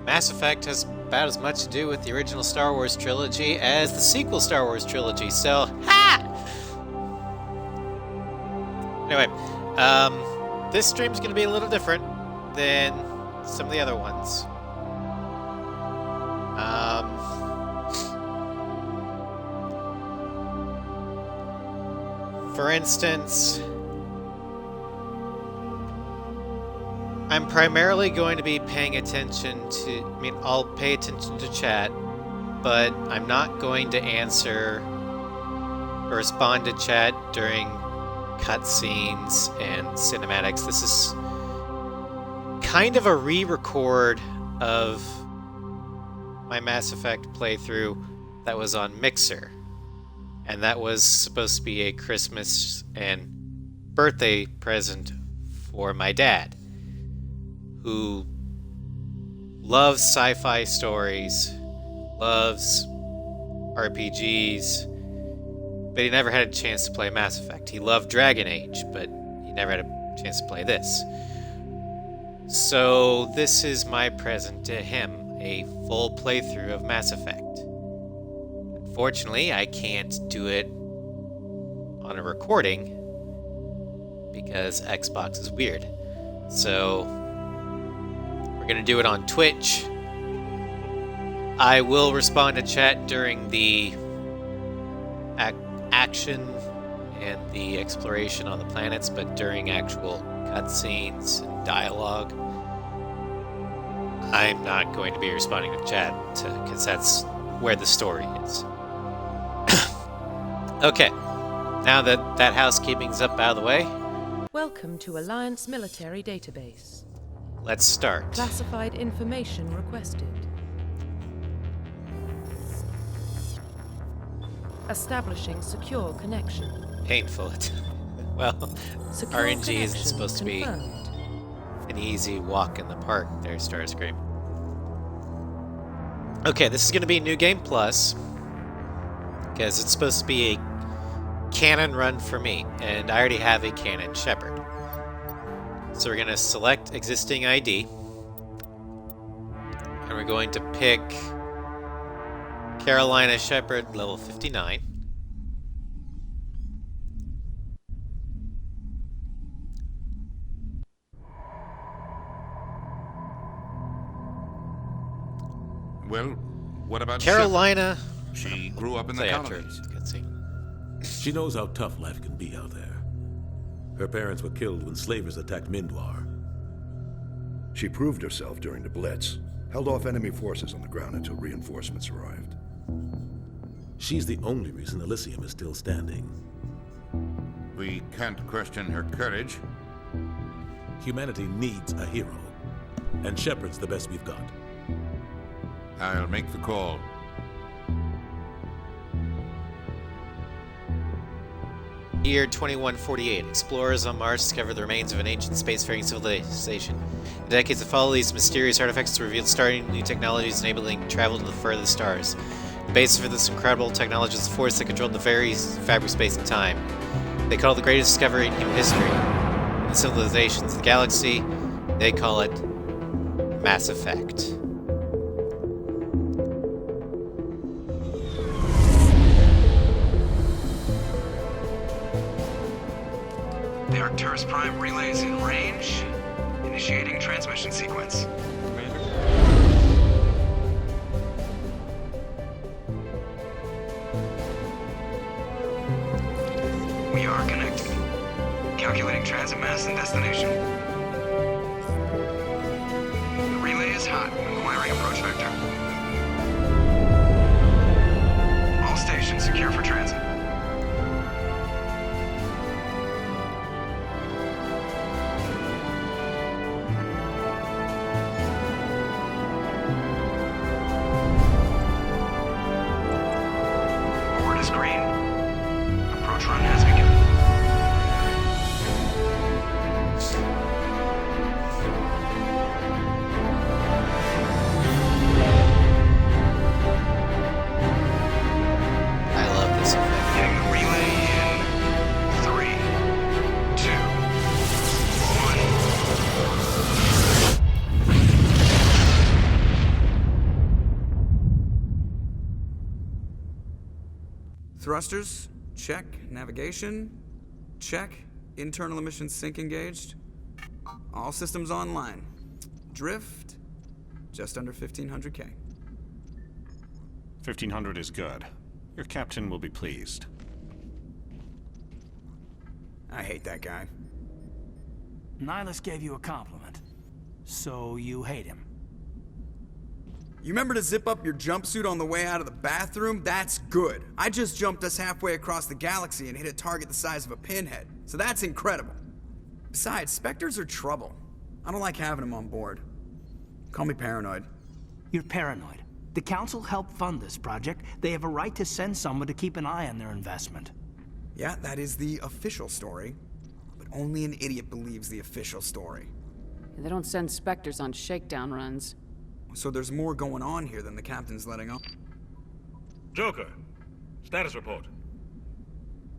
Mass Effect has about as much to do with the original Star Wars trilogy as the sequel Star Wars trilogy, so ha! Anyway, this stream's gonna be a little different than some of the other ones. For instance, I'm primarily going to be paying attention to, I'll pay attention to chat, but I'm not going to answer or respond to chat during cutscenes and cinematics. This is kind of a re-record of my Mass Effect playthrough that was on Mixer. And that was supposed to be a Christmas and birthday present for my dad, who loves sci-fi stories, loves RPGs, but he never had a chance to play Mass Effect. He loved Dragon Age, but he never had a chance to play this. So this is my present to him, a full playthrough of Mass Effect. Unfortunately, I can't do it on a recording because Xbox is weird. So we're going to do it on Twitch. I will respond to chat during the action and the exploration on the planets, but during actual cutscenes and dialogue, I'm not going to be responding to chat because that's where the story is. Okay, now that that housekeeping's up out of the way, welcome to Alliance Military Database. Let's start. Classified information requested. Establishing secure connection. Painful. Well, Secure RNG isn't supposed confirmed. to be an easy walk in the park there, Starscream. Okay, this is going to be New Game Plus, because it's supposed to be a canon run for me, and I already have a canon Shepard. So we're going to select existing ID, and we're going to pick Carolina Shepard, level 59. Well, what about Carolina? Shepard? She grew up in the colonies. She knows how tough life can be out there. Her parents were killed when slavers attacked Mindwar. She proved herself during the Blitz, held off enemy forces on the ground until reinforcements arrived. She's the only reason Elysium is still standing. We can't question her courage. Humanity needs a hero, and Shepard's the best we've got. I'll make the call. Year 2148. Explorers on Mars discover the remains of an ancient spacefaring civilization. In decades that follow, these mysterious artifacts revealed starting new technologies enabling travel to the furthest stars. The basis for this incredible technology is the force that controlled the very fabric of space and time. They call it the greatest discovery in human history. In the civilizations of the galaxy, they call it Mass Effect. The Arcturus Prime relays in range. Initiating transmission sequence. We are connected. Calculating transit mass and destination. The relay is hot. Acquiring approach vector. All stations secure for transit. Thrusters, check. Navigation, check. Internal emissions sync engaged. All systems online. Drift, just under 1,500K. 1,500 is good. Your captain will be pleased. I hate that guy. Nihilus gave you a compliment. So you hate him. You remember to zip up your jumpsuit on the way out of the bathroom? That's good. I just jumped us halfway across the galaxy and hit a target the size of a pinhead. So that's incredible. Besides, Spectres are trouble. I don't like having them on board. Call me paranoid. You're paranoid. The Council helped fund this project. They have a right to send someone to keep an eye on their investment. Yeah, that is the official story. But only an idiot believes the official story. They don't send Spectres on shakedown runs. So there's more going on here than the captain's letting on. Joker, status report.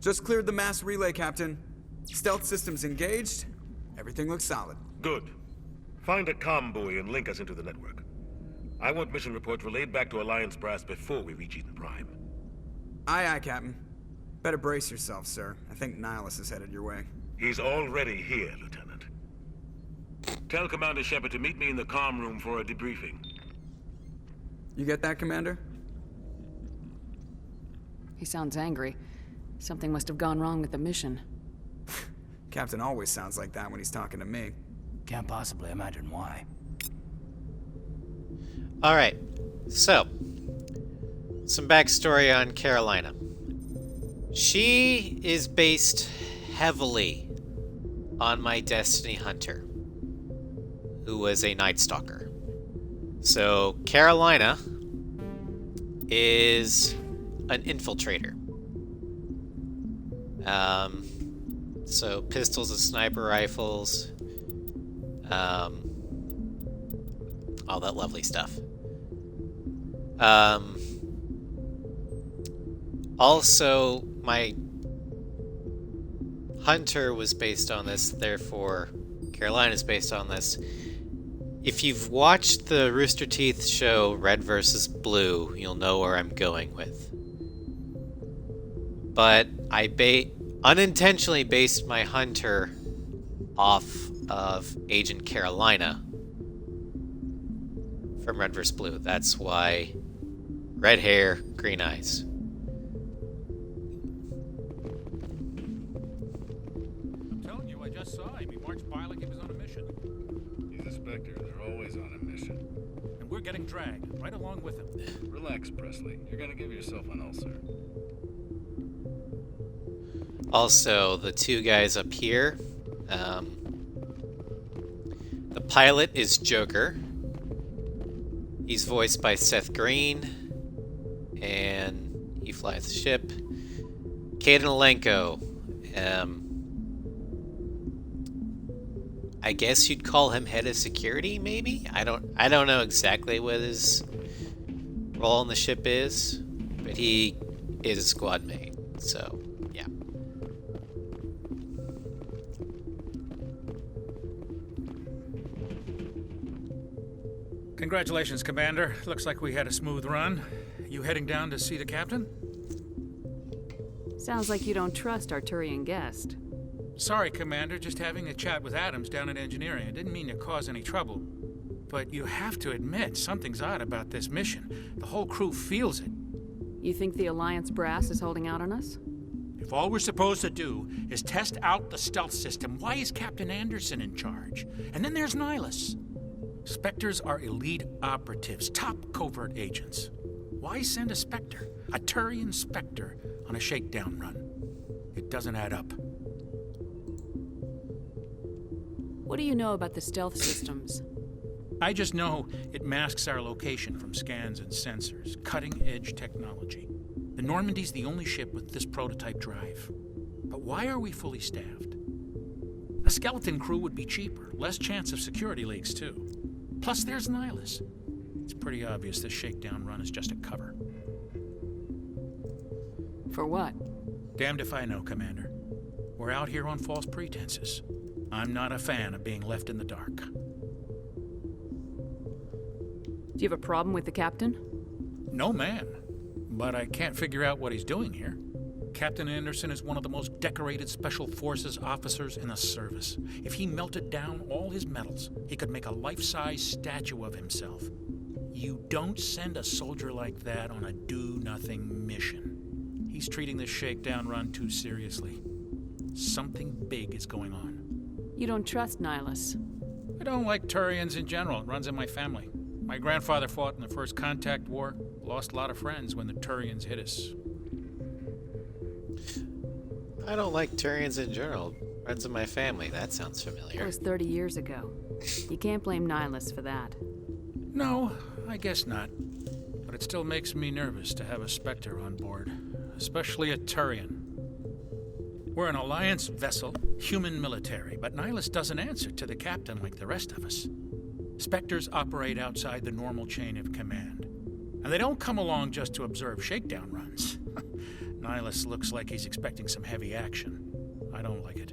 Just cleared the mass relay, Captain. Stealth systems engaged. Everything looks solid. Good. Find a comm buoy and link us into the network. I want mission reports relayed back to Alliance brass before we reach Eden Prime. Aye, aye, Captain. Better brace yourself, sir. I think Nihilus is headed your way. He's already here, Lieutenant. Tell Commander Shepard to meet me in the comm room for a debriefing. You get that, Commander? He sounds angry. Something must have gone wrong with the mission. Captain always sounds like that when he's talking to me. Can't possibly imagine why. Alright, so, some backstory on Carolina. She is based heavily on my Destiny Hunter, who was a Night Stalker. So, Carolina is an infiltrator. So pistols and sniper rifles, all that lovely stuff. Also, my Hunter was based on this, therefore Carolina is based on this. If you've watched the Rooster Teeth show Red vs. Blue, you'll know where I'm going with. But I unintentionally based my Hunter off of Agent Carolina from Red vs. Blue. That's why red hair, green eyes. I'm telling you, I just saw him. He marched by like he was on a mission. He's a Spectre. They're always on a mission. And we're getting dragged right along with him. Relax, Presley. You're gonna give yourself an ulcer. Also, the two guys up here, the pilot is Joker. He's voiced by Seth Green, and he flies the ship. Caden Alenko, I guess you'd call him head of security, maybe? I don't know exactly what his role on the ship is, but he is a squad mate, so yeah. Congratulations, Commander. Looks like we had a smooth run. You heading down to see the captain? Sounds like you don't trust Arturian guest. Sorry, Commander. Just having a chat with Adams down at engineering. I didn't mean to cause any trouble. But you have to admit, something's odd about this mission. The whole crew feels it. You think the Alliance brass is holding out on us? If all we're supposed to do is test out the stealth system, why is Captain Anderson in charge? And then there's Nihilus. Spectres are elite operatives, top covert agents. Why send a Spectre, a Turian Spectre, on a shakedown run? It doesn't add up. What do you know about the stealth systems? I just know it masks our location from scans and sensors. Cutting-edge technology. The Normandy's the only ship with this prototype drive. But why are we fully staffed? A skeleton crew would be cheaper, less chance of security leaks too. Plus there's Nihilus. It's pretty obvious this shakedown run is just a cover. For what? Damned if I know, Commander. We're out here on false pretenses. I'm not a fan of being left in the dark. Do you have a problem with the captain? No, man. But I can't figure out what he's doing here. Captain Anderson is one of the most decorated Special Forces officers in the service. If he melted down all his medals, he could make a life-size statue of himself. You don't send a soldier like that on a do-nothing mission. He's treating this shakedown run too seriously. Something big is going on. You don't trust Nihilus? I don't like Turians in general. It runs in my family. My grandfather fought in the First Contact War, lost a lot of friends when the Turians hit us. I don't like Turians in general. Runs in my family. That sounds That familiar. was 30 years ago. You can't blame Nihilus for that. No, I guess not. But it still makes me nervous to have a Spectre on board, especially a Turian. We're an Alliance vessel, human military, but Nihilus doesn't answer to the captain like the rest of us. Spectres operate outside the normal chain of command. And they don't come along just to observe shakedown runs. Nihilus looks like he's expecting some heavy action. I don't like it.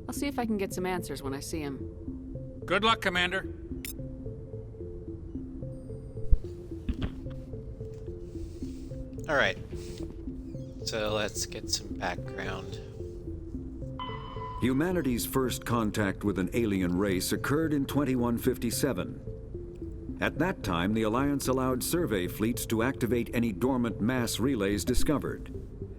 I'll see if I can get some answers when I see him. Good luck, Commander. Alright. So let's get some background. Humanity's first contact with an alien race occurred in 2157. At that time, the Alliance allowed survey fleets to activate any dormant mass relays discovered,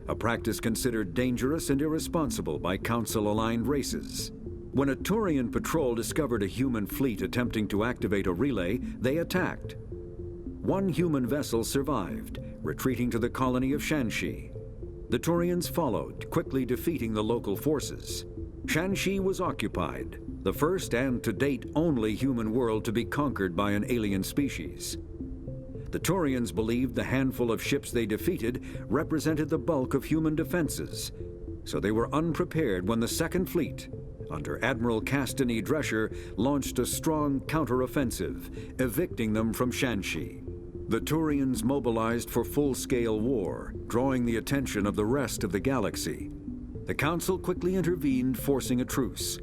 a practice considered dangerous and irresponsible by Council-aligned races. When a Turian patrol discovered a human fleet attempting to activate a relay, they attacked. One human vessel survived, retreating to the colony of Shanxi. The Turians followed, quickly defeating the local forces. Shanxi was occupied, the first and to date only human world to be conquered by an alien species. The Turians believed the handful of ships they defeated represented the bulk of human defenses, so they were unprepared when the Second Fleet, under Admiral Castany Drescher, launched a strong counteroffensive, evicting them from Shanxi. The Turians mobilized for full-scale war, drawing the attention of the rest of the galaxy. The Council quickly intervened, forcing a truce.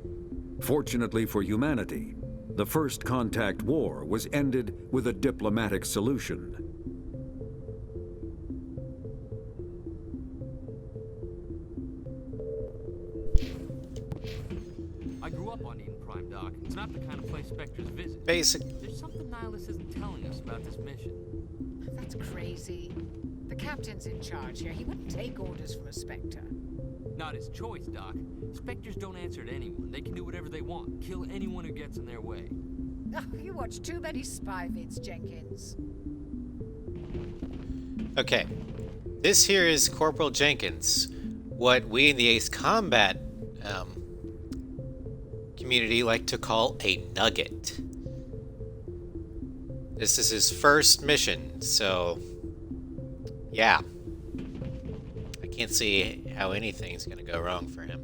Fortunately for humanity, the First Contact War was ended with a diplomatic solution. I grew up on Eden Prime, Doc. It's not the kind of place Spectres visit. There's something Nihilus isn't telling us about this mission. That's crazy. The captain's in charge here. He wouldn't take orders from a Spectre. Not his choice, Doc. Spectres don't answer to anyone. They can do whatever they want. Kill anyone who gets in their way. Oh, you watch too many spy vids, Jenkins. Okay. This here is Corporal Jenkins. What we in the Ace Combat community like to call a nugget. This is his first mission, so yeah. I can't see how anything's gonna go wrong for him.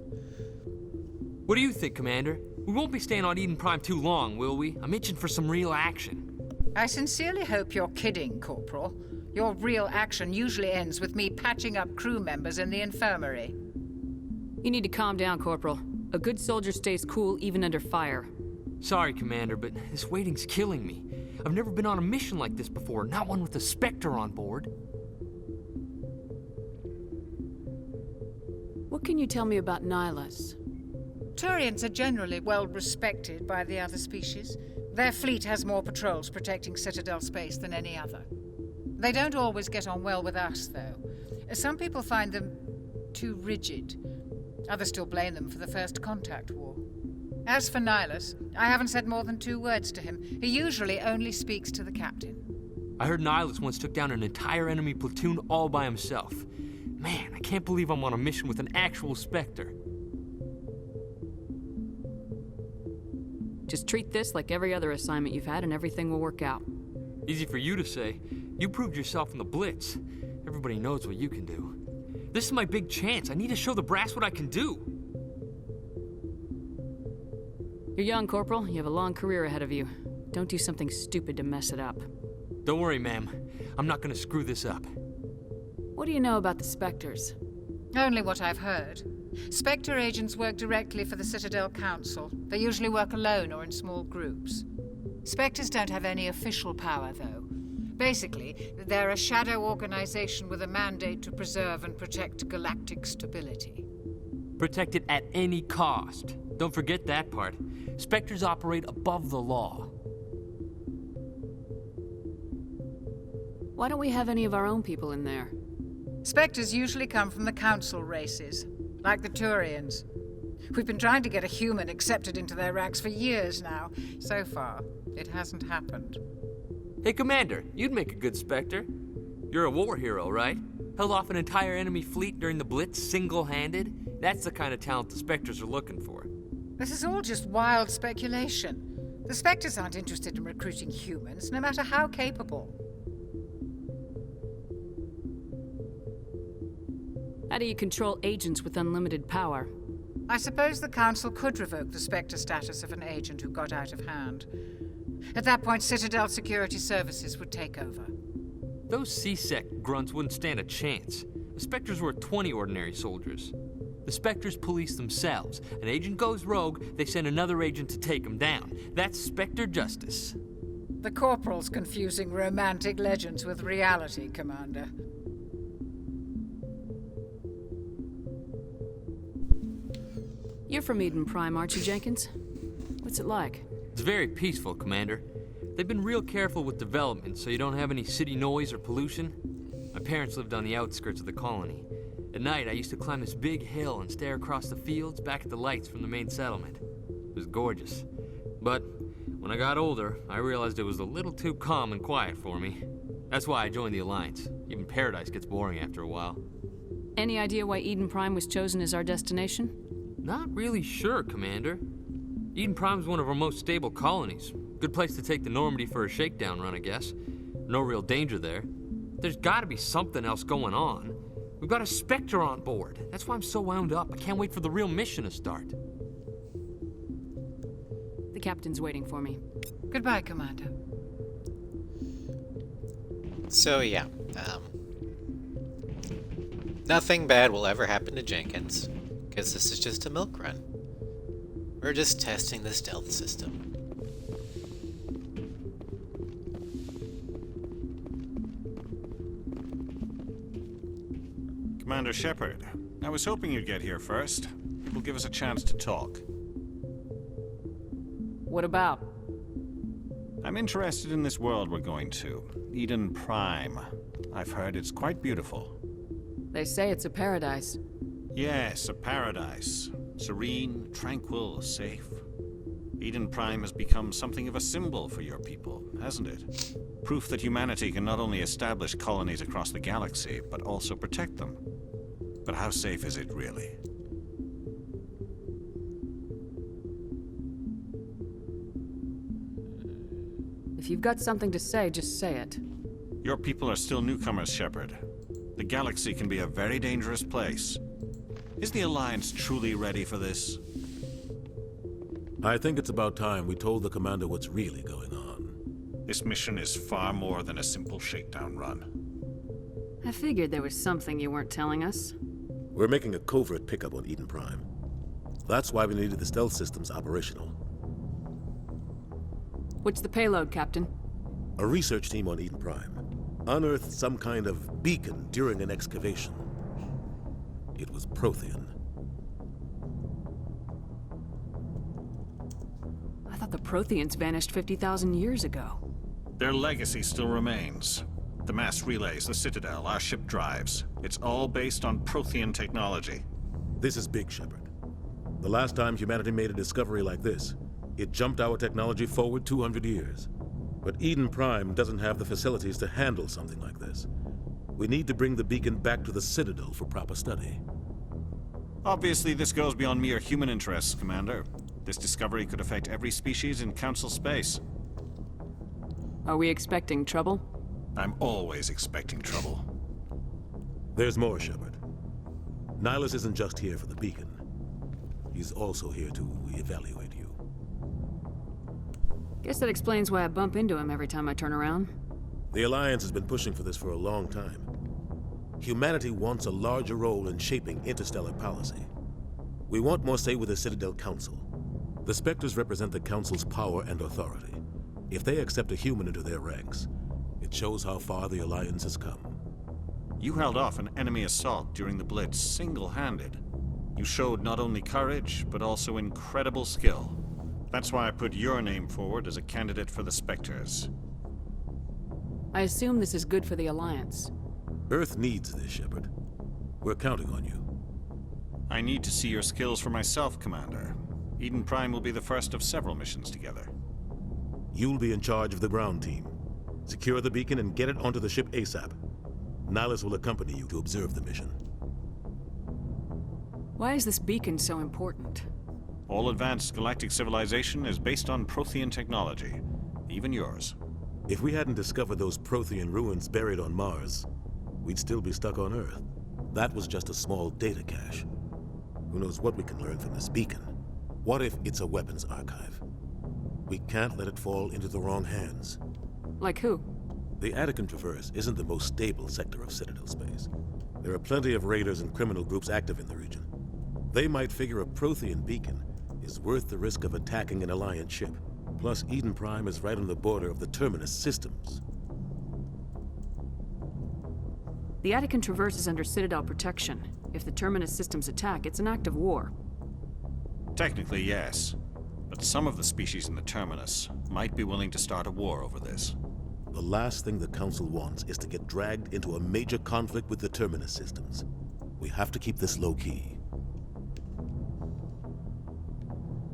What do you think, Commander? We won't be staying on Eden Prime too long, will we? I'm itching for some real action. I sincerely hope you're kidding, Corporal. Your real action usually ends with me patching up crew members in the infirmary. You need to calm down, Corporal. A good soldier stays cool even under fire. Sorry, Commander, but this waiting's killing me. I've never been on a mission like this before, not one with a Spectre on board. What can you tell me about Nihilus? Turians are generally well respected by the other species. Their fleet has more patrols protecting Citadel space than any other. They don't always get on well with us, though. Some people find them too rigid. Others still blame them for the First Contact War. As for Nihilus, I haven't said more than 2 words to him. He usually only speaks to the captain. I heard Nihilus once took down an entire enemy platoon all by himself. Man, I can't believe I'm on a mission with an actual Spectre. Just treat this like every other assignment you've had and everything will work out. Easy for you to say. You proved yourself in the Blitz. Everybody knows what you can do. This is my big chance. I need to show the brass what I can do. You're young, Corporal. You have a long career ahead of you. Don't do something stupid to mess it up. Don't worry, ma'am. I'm not gonna screw this up. What do you know about the Spectres? Only what I've heard. Spectre agents work directly for the Citadel Council. They usually work alone or in small groups. Spectres don't have any official power, though. Basically, they're a shadow organization with a mandate to preserve and protect galactic stability. Protect it at any cost. Don't forget that part. Spectres operate above the law. Why don't we have any of our own people in there? Spectres usually come from the Council races, like the Turians. We've been trying to get a human accepted into their ranks for years now. So far, it hasn't happened. Hey, Commander, you'd make a good Spectre. You're a war hero, right? Held off an entire enemy fleet during the Blitz single-handed? That's the kind of talent the Spectres are looking for. This is all just wild speculation. The Spectres aren't interested in recruiting humans, no matter how capable. How do you control agents with unlimited power? I suppose the Council could revoke the Spectre status of an agent who got out of hand. At that point, Citadel Security Services would take over. Those C-Sec grunts wouldn't stand a chance. The Spectres were 20 ordinary soldiers. The Spectres police themselves. An agent goes rogue, they send another agent to take him down. That's Spectre justice. The Corporal's confusing romantic legends with reality, Commander. You're from Eden Prime, aren't you, Jenkins? What's it like? It's very peaceful, Commander. They've been real careful with development, so you don't have any city noise or pollution. My parents lived on the outskirts of the colony. At night, I used to climb this big hill and stare across the fields back at the lights from the main settlement. It was gorgeous. But when I got older, I realized it was a little too calm and quiet for me. That's why I joined the Alliance. Even Paradise gets boring after a while. Any idea why Eden Prime was chosen as our destination? Not really sure, Commander. Eden Prime's one of our most stable colonies. Good place to take the Normandy for a shakedown run, I guess. No real danger there. There's gotta be something else going on. We've got a Spectre on board. That's why I'm so wound up. I can't wait for the real mission to start. The captain's waiting for me. Goodbye, Commander. So yeah, nothing bad will ever happen to Jenkins, because this is just a milk run. We're just testing the stealth system. Commander Shepard, I was hoping you'd get here first. It will give us a chance to talk. What about? I'm interested in this world we're going to, Eden Prime. I've heard it's quite beautiful. They say it's a paradise. Yes, a paradise. Serene, tranquil, safe. Eden Prime has become something of a symbol for your people, hasn't it? Proof that humanity can not only establish colonies across the galaxy, but also protect them. But how safe is it, really? If you've got something to say, just say it. Your people are still newcomers, Shepard. The galaxy can be a very dangerous place. Is the Alliance truly ready for this? I think it's about time we told the Commander what's really going on. This mission is far more than a simple shakedown run. I figured there was something you weren't telling us. We're making a covert pickup on Eden Prime. That's why we needed the stealth systems operational. What's the payload, Captain? A research team on Eden Prime unearthed some kind of beacon during an excavation. It was Prothean. I thought the Protheans vanished 50,000 years ago. Their legacy still remains. The mass relays, the Citadel, our ship drives. It's all based on Prothean technology. This is big, Shepard. The last time humanity made a discovery like this, it jumped our technology forward 200 years. But Eden Prime doesn't have the facilities to handle something like this. We need to bring the beacon back to the Citadel for proper study. Obviously, this goes beyond mere human interests, Commander. This discovery could affect every species in Council space. Are we expecting trouble? I'm always expecting trouble. There's more, Shepard. Nihilus isn't just here for the beacon. He's also here to evaluate you. Guess that explains why I bump into him every time I turn around. The Alliance has been pushing for this for a long time. Humanity wants a larger role in shaping interstellar policy. We want more say with the Citadel Council. The Spectres represent the Council's power and authority. If they accept a human into their ranks, It shows how far the Alliance has come. You held off an enemy assault during the Blitz single-handed. You showed not only courage, but also incredible skill. That's why I put your name forward as a candidate for the Spectres. I assume this is good for the Alliance. Earth needs this, Shepard. We're counting on you. I need to see your skills for myself, Commander. Eden Prime will be the first of several missions together. You'll be in charge of the ground team. Secure the beacon and get it onto the ship ASAP. Nihilus will accompany you to observe the mission. Why is this beacon so important? All advanced galactic civilization is based on Prothean technology, even yours. If we hadn't discovered those Prothean ruins buried on Mars, we'd still be stuck on Earth. That was just a small data cache. Who knows what we can learn from this beacon? What if it's a weapons archive? We can't let it fall into the wrong hands. Like who? The Attican Traverse isn't the most stable sector of Citadel space. There are plenty of raiders and criminal groups active in the region. They might figure a Prothean beacon is worth the risk of attacking an Alliance ship. Plus, Eden Prime is right on the border of the Terminus systems. The Attican Traverse is under Citadel protection. If the Terminus systems attack, it's an act of war. Technically, yes. But some of the species in the Terminus might be willing to start a war over this. The last thing the Council wants is to get dragged into a major conflict with the Terminus systems. We have to keep this low-key.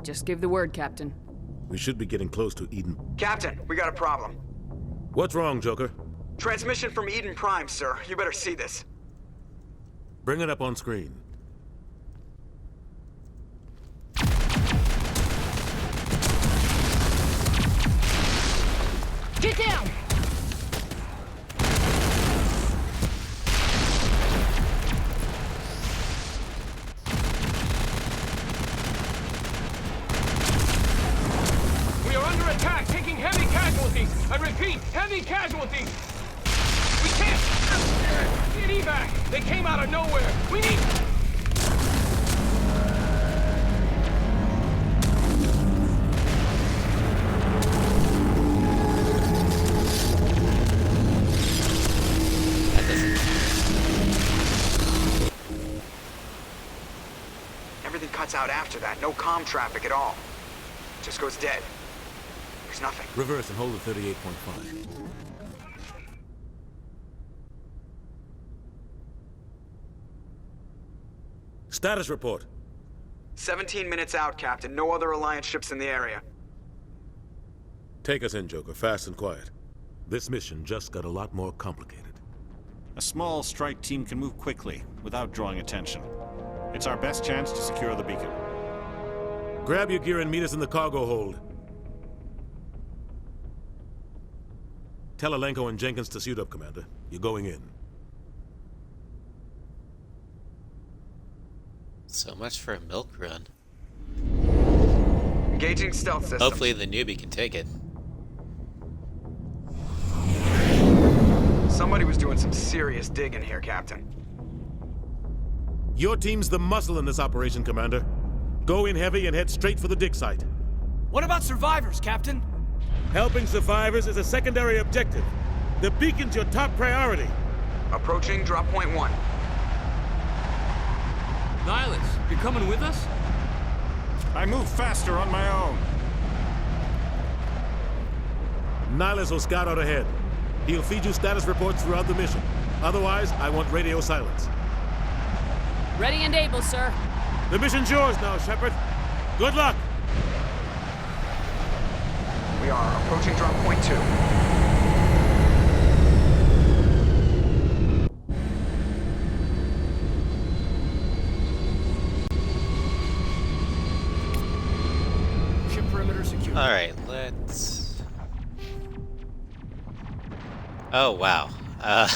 Just give the word, Captain. We should be getting close to Eden. Captain, we got a problem. What's wrong, Joker? Transmission from Eden Prime, sir. You better see this. Bring it up on screen. Get down! We are under attack, taking heavy casualties. I repeat, heavy casualties. We can't get evac. They came out of nowhere. We need... Everything cuts out after that. No comm traffic at all. Just goes dead. There's nothing. Reverse and hold at 38.5. Status report. 17 minutes out, Captain. No other Alliance ships in the area. Take us in, Joker, fast and quiet. This mission just got a lot more complicated. A small strike team can move quickly, without drawing attention. It's our best chance to secure the beacon. Grab your gear and meet us in the cargo hold. Tell Alenko and Jenkins to suit up, Commander. You're going in. So much for a milk run. Engaging stealth system. Hopefully the newbie can take it. Somebody was doing some serious digging here, Captain. Your team's the muscle in this operation, Commander. Go in heavy and head straight for the dig site. What about survivors, Captain? Helping survivors is a secondary objective. The beacon's your top priority. Approaching drop point 1. Nihilus, you're coming with us? I move faster on my own. Nihilus will scout out ahead. He'll feed you status reports throughout the mission. Otherwise, I want radio silence. Ready and able, sir. The mission's yours now, Shepard. Good luck! We are approaching drop point 2. Ship perimeter secure. Alright, let's... Oh, wow. I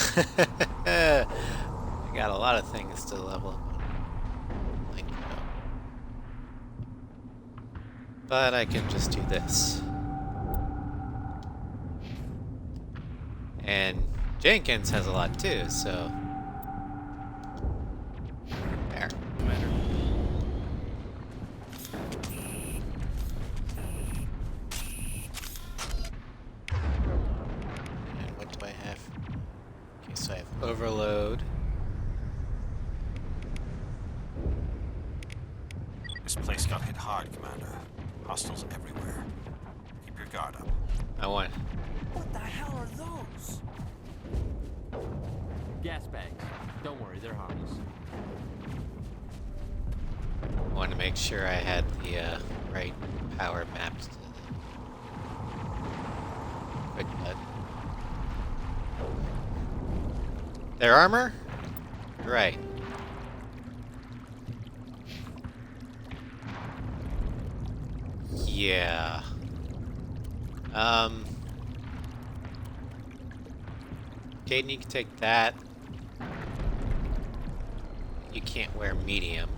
got a lot of things to level up on. Like, but I can just do this. And Jenkins has a lot too, so... There. Commander. And what do I overload. This place got hit hard, Commander. Hostiles everywhere. Keep your guard up. I want. What the hell are those? Gas bags. Don't worry, they're harmless. I want to make sure I had the right power mapped to the quick button. Their armor? Right. Yeah. Caden, you can take that. You can't wear medium.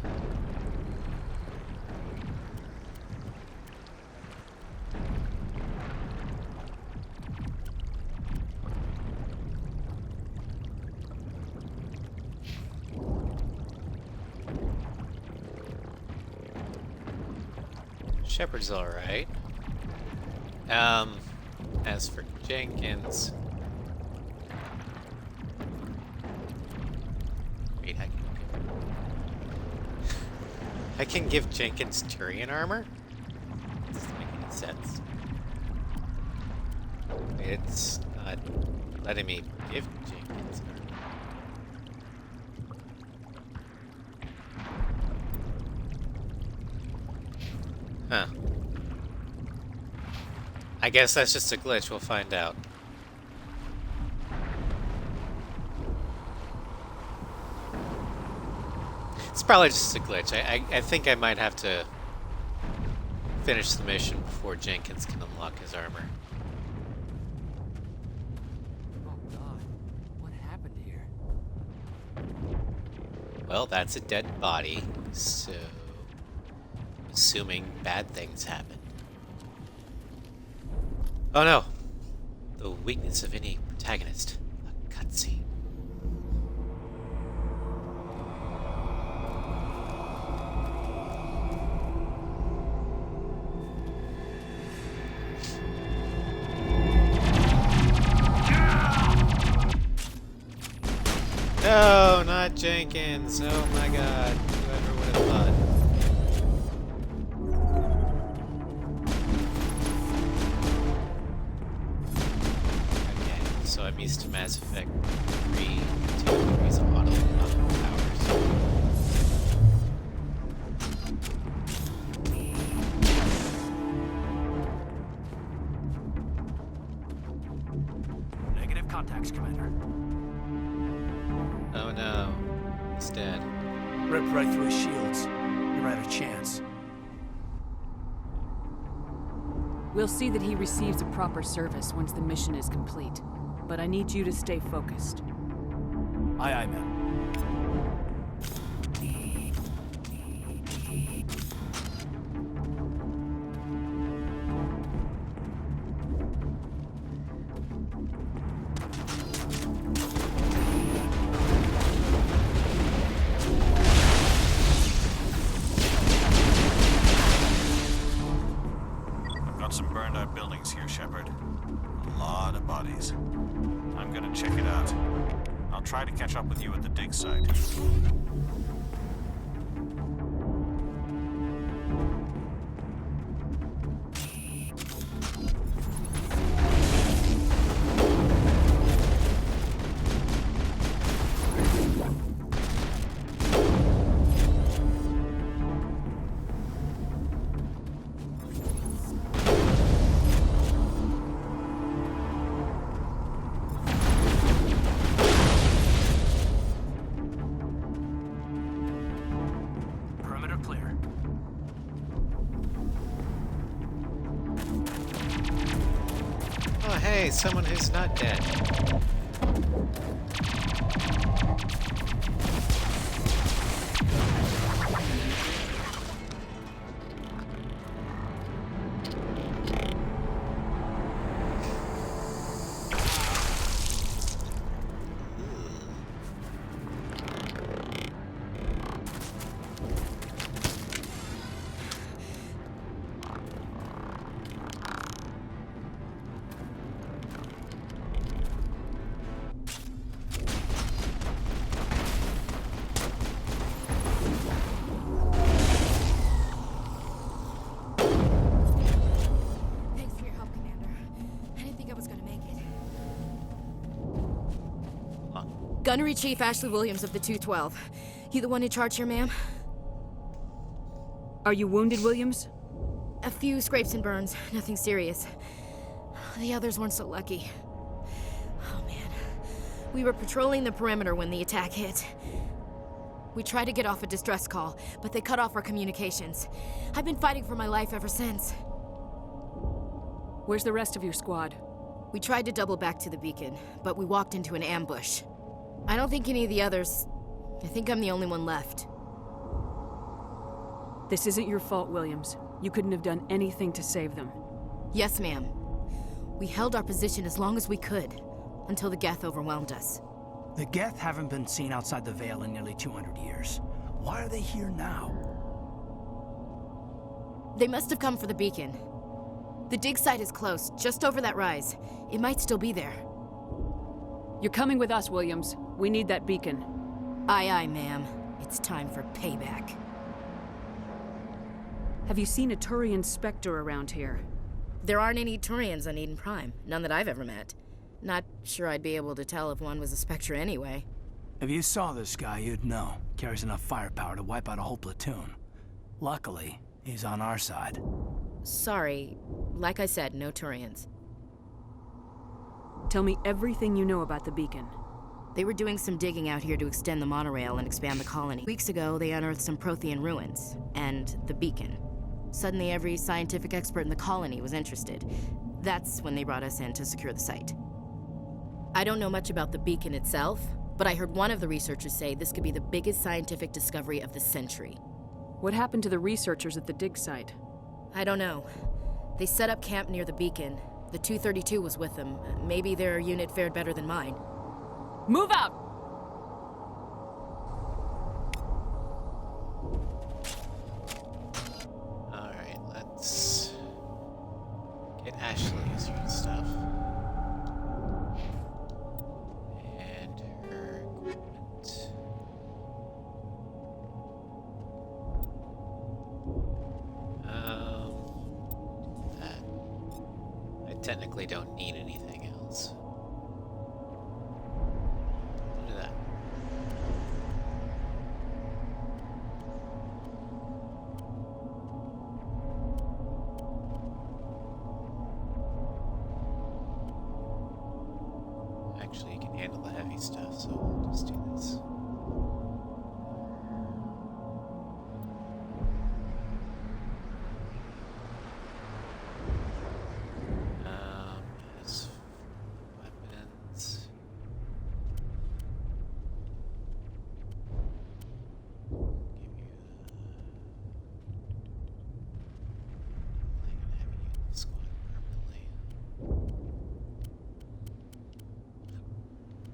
Shepard's alright. As for Jenkins... Wait, I can give Jenkins Turian armor? Doesn't make any sense. It's not letting me give Jenkins armor. Huh. I guess that's just a glitch, we'll find out. It's probably just a glitch. I think I might have to finish the mission before Jenkins can unlock his armor. Oh God, what happened here? Well, that's a dead body, so... assuming bad things happen. Oh no! The weakness of any protagonist. A cutscene. No, not Jenkins. Oh my god. Whoever would have thought. Okay, so I'm used to Mass Effect 3, 2 degrees of auto powers. Negative contacts, Commander. Oh no, he's dead. Ripped right through his shields. Never had a chance. We'll see that he receives a proper service once the mission is complete. But I need you to stay focused. Aye, aye, ma'am. Got some burned out buildings here, Shepard. A lot of bodies. I'm gonna check it out. I'll try to catch up with you at the dig site. Perimeter clear. Oh hey, someone who's not dead. Gunnery Chief Ashley Williams of the 212. You the one in charge here, ma'am? Are you wounded, Williams? A few scrapes and burns, nothing serious. The others weren't so lucky. Oh man. We were patrolling the perimeter when the attack hit. We tried to get off a distress call, but they cut off our communications. I've been fighting for my life ever since. Where's the rest of your squad? We tried to double back to the beacon, but we walked into an ambush. I don't think any of the others... I think I'm the only one left. This isn't your fault, Williams. You couldn't have done anything to save them. Yes, ma'am. We held our position as long as we could, until the Geth overwhelmed us. The Geth haven't been seen outside the Veil in nearly 200 years. Why are they here now? They must have come for the beacon. The dig site is close, just over that rise. It might still be there. You're coming with us, Williams. We need that beacon. Aye, aye, ma'am. It's time for payback. Have you seen a Turian Spectre around here? There aren't any Turians on Eden Prime. None that I've ever met. Not sure I'd be able to tell if one was a Spectre anyway. If you saw this guy, you'd know. Carries enough firepower to wipe out a whole platoon. Luckily, he's on our side. Sorry. Like I said, no Turians. Tell me everything you know about the beacon. They were doing some digging out here to extend the monorail and expand the colony. Weeks ago, they unearthed some Prothean ruins, and the beacon. Suddenly, every scientific expert in the colony was interested. That's when they brought us in to secure the site. I don't know much about the beacon itself, but I heard one of the researchers say this could be the biggest scientific discovery of the century. What happened to the researchers at the dig site? I don't know. They set up camp near the beacon. The 232 was with them. Maybe their unit fared better than mine. Move out! Alright, let's get Ashley's stuff. And her equipment. That. I technically don't need anything else. Do that. Actually, you can handle the heavy stuff, so we'll just do this. His weapons. Give you the heavy unit squad permanently.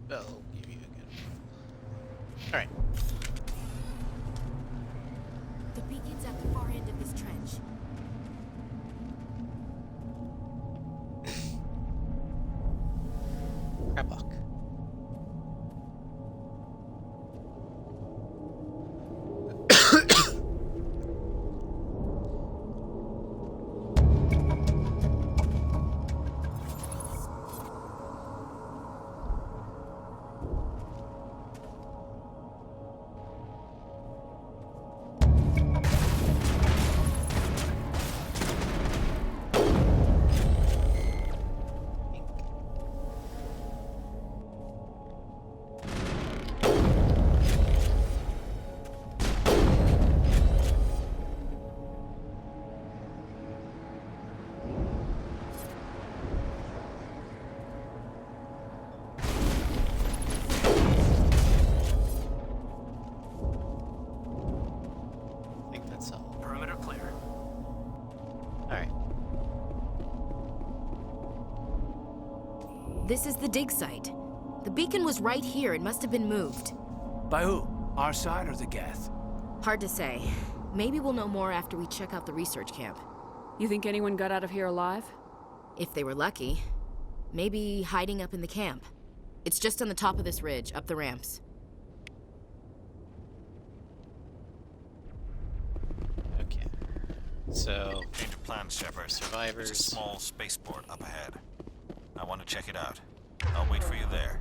That'll give you a good one. Alright. The beacon's at the far end of this trench. Craplock. This is the dig site. The beacon was right here. It must have been moved. By who? Our side or the Geth? Hard to say. Maybe we'll know more after we check out the research camp. You think anyone got out of here alive? If they were lucky. Maybe hiding up in the camp. It's just on the top of this ridge, up the ramps. Okay. So... Change of plans, Shepard. Survivors. There's a small spaceport up ahead. I want to check it out. I'll wait for you there.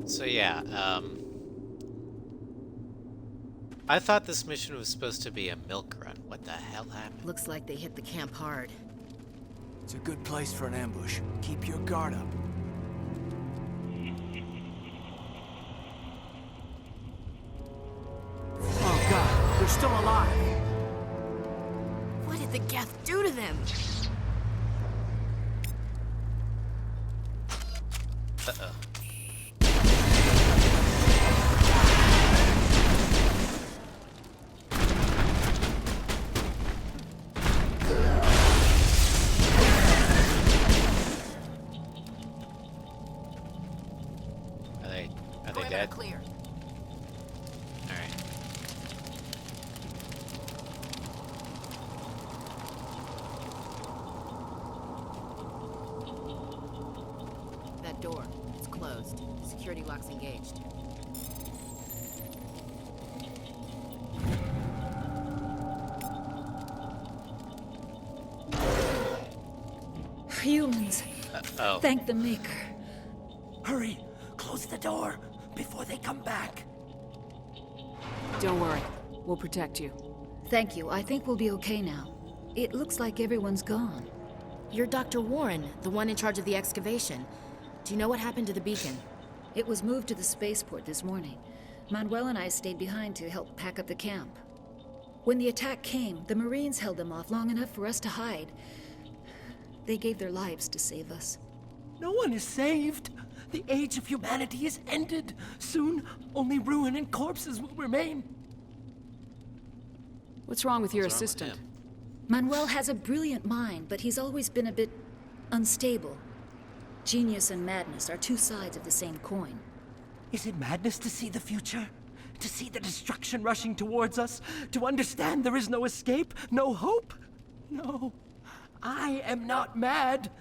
So yeah, I thought this mission was supposed to be a milk run. What the hell happened? Looks like they hit the camp hard. It's a good place for an ambush. Keep your guard up. Oh god, they're still alive. What did the Geth do to them? Uh-oh. Are they dead? Clear. Alright. That door, it's closed. Security lock's engaged. Humans. Oh. Thank the Maker. Hurry! Close the door before they come back. Don't worry. We'll protect you. Thank you. I think we'll be okay now. It looks like everyone's gone. You're Dr. Warren, the one in charge of the excavation. Do you know what happened to the beacon? It was moved to the spaceport this morning. Manuel and I stayed behind to help pack up the camp. When the attack came, the Marines held them off long enough for us to hide. They gave their lives to save us. No one is saved. The age of humanity is ended. Soon, only ruin and corpses will remain. What's wrong with your assistant? Manuel has a brilliant mind, but he's always been a bit unstable. Genius and madness are two sides of the same coin. Is it madness to see the future? To see the destruction rushing towards us? To understand there is no escape? No hope? No. I am not mad.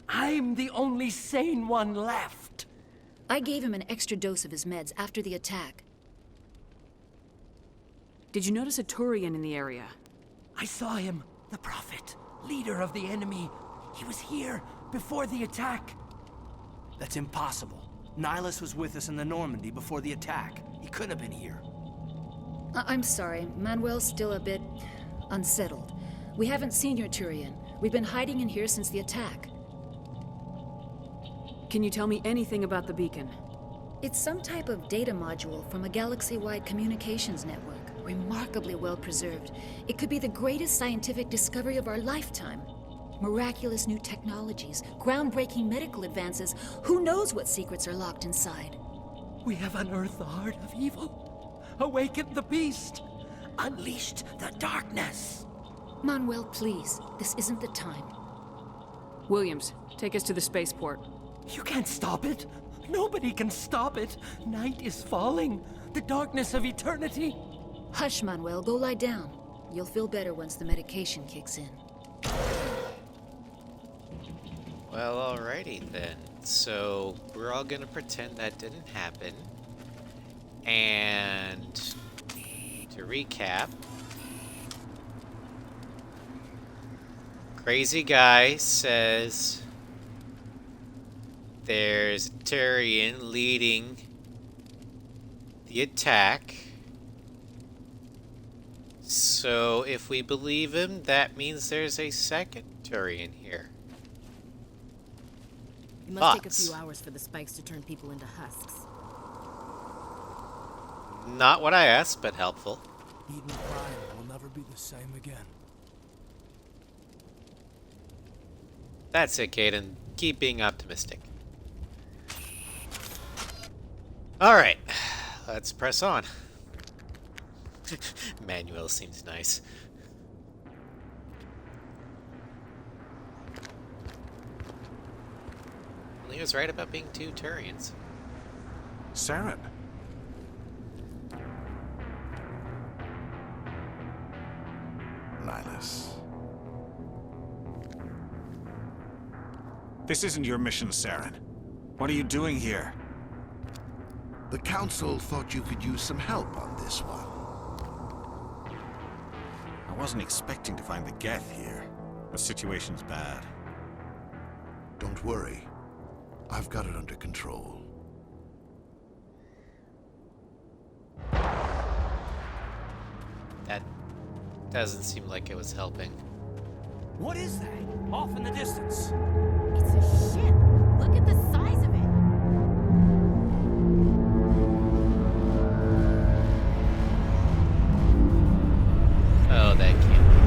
I'm the only sane one left. I gave him an extra dose of his meds after the attack. Did you notice a Turian in the area? I saw him. The Prophet. Leader of the enemy. He was here before the attack. That's impossible. Nihilus was with us in the Normandy before the attack. He couldn't have been here. I'm sorry. Manuel's still a bit unsettled. We haven't seen your Turian. We've been hiding in here since the attack. Can you tell me anything about the beacon? It's some type of data module from a galaxy-wide communications network. Remarkably well preserved. It could be the greatest scientific discovery of our lifetime. Miraculous new technologies, groundbreaking medical advances. Who knows what secrets are locked inside? We have unearthed the heart of evil. Awakened the beast. Unleashed the darkness. Manuel, please. This isn't the time. Williams, take us to the spaceport. You can't stop it. Nobody can stop it. Night is falling. The darkness of eternity. Hush, Manuel. Go lie down. You'll feel better once the medication kicks in. Well, alrighty then. So, we're all gonna pretend that didn't happen. And to recap, Crazy Guy says there's a Turian leading the attack. So if we believe him, that means there's a second Turian here. It must take a few hours for the spikes to turn people into husks. Not what I asked, but helpful. Eden Prime will never be the same again. That's it, Caden. Keep being optimistic. Alright, let's press on. Manuel seems nice. He was right about being two Turians. Saren. Nihilus. This isn't your mission, Saren. What are you doing here? The Council thought you could use some help on this one. I wasn't expecting to find the Geth here. The situation's bad. Don't worry. I've got it under control. That doesn't seem like it was helping. What is that? Off in the distance. It's a ship. Look at the size of it. Oh, that can't be.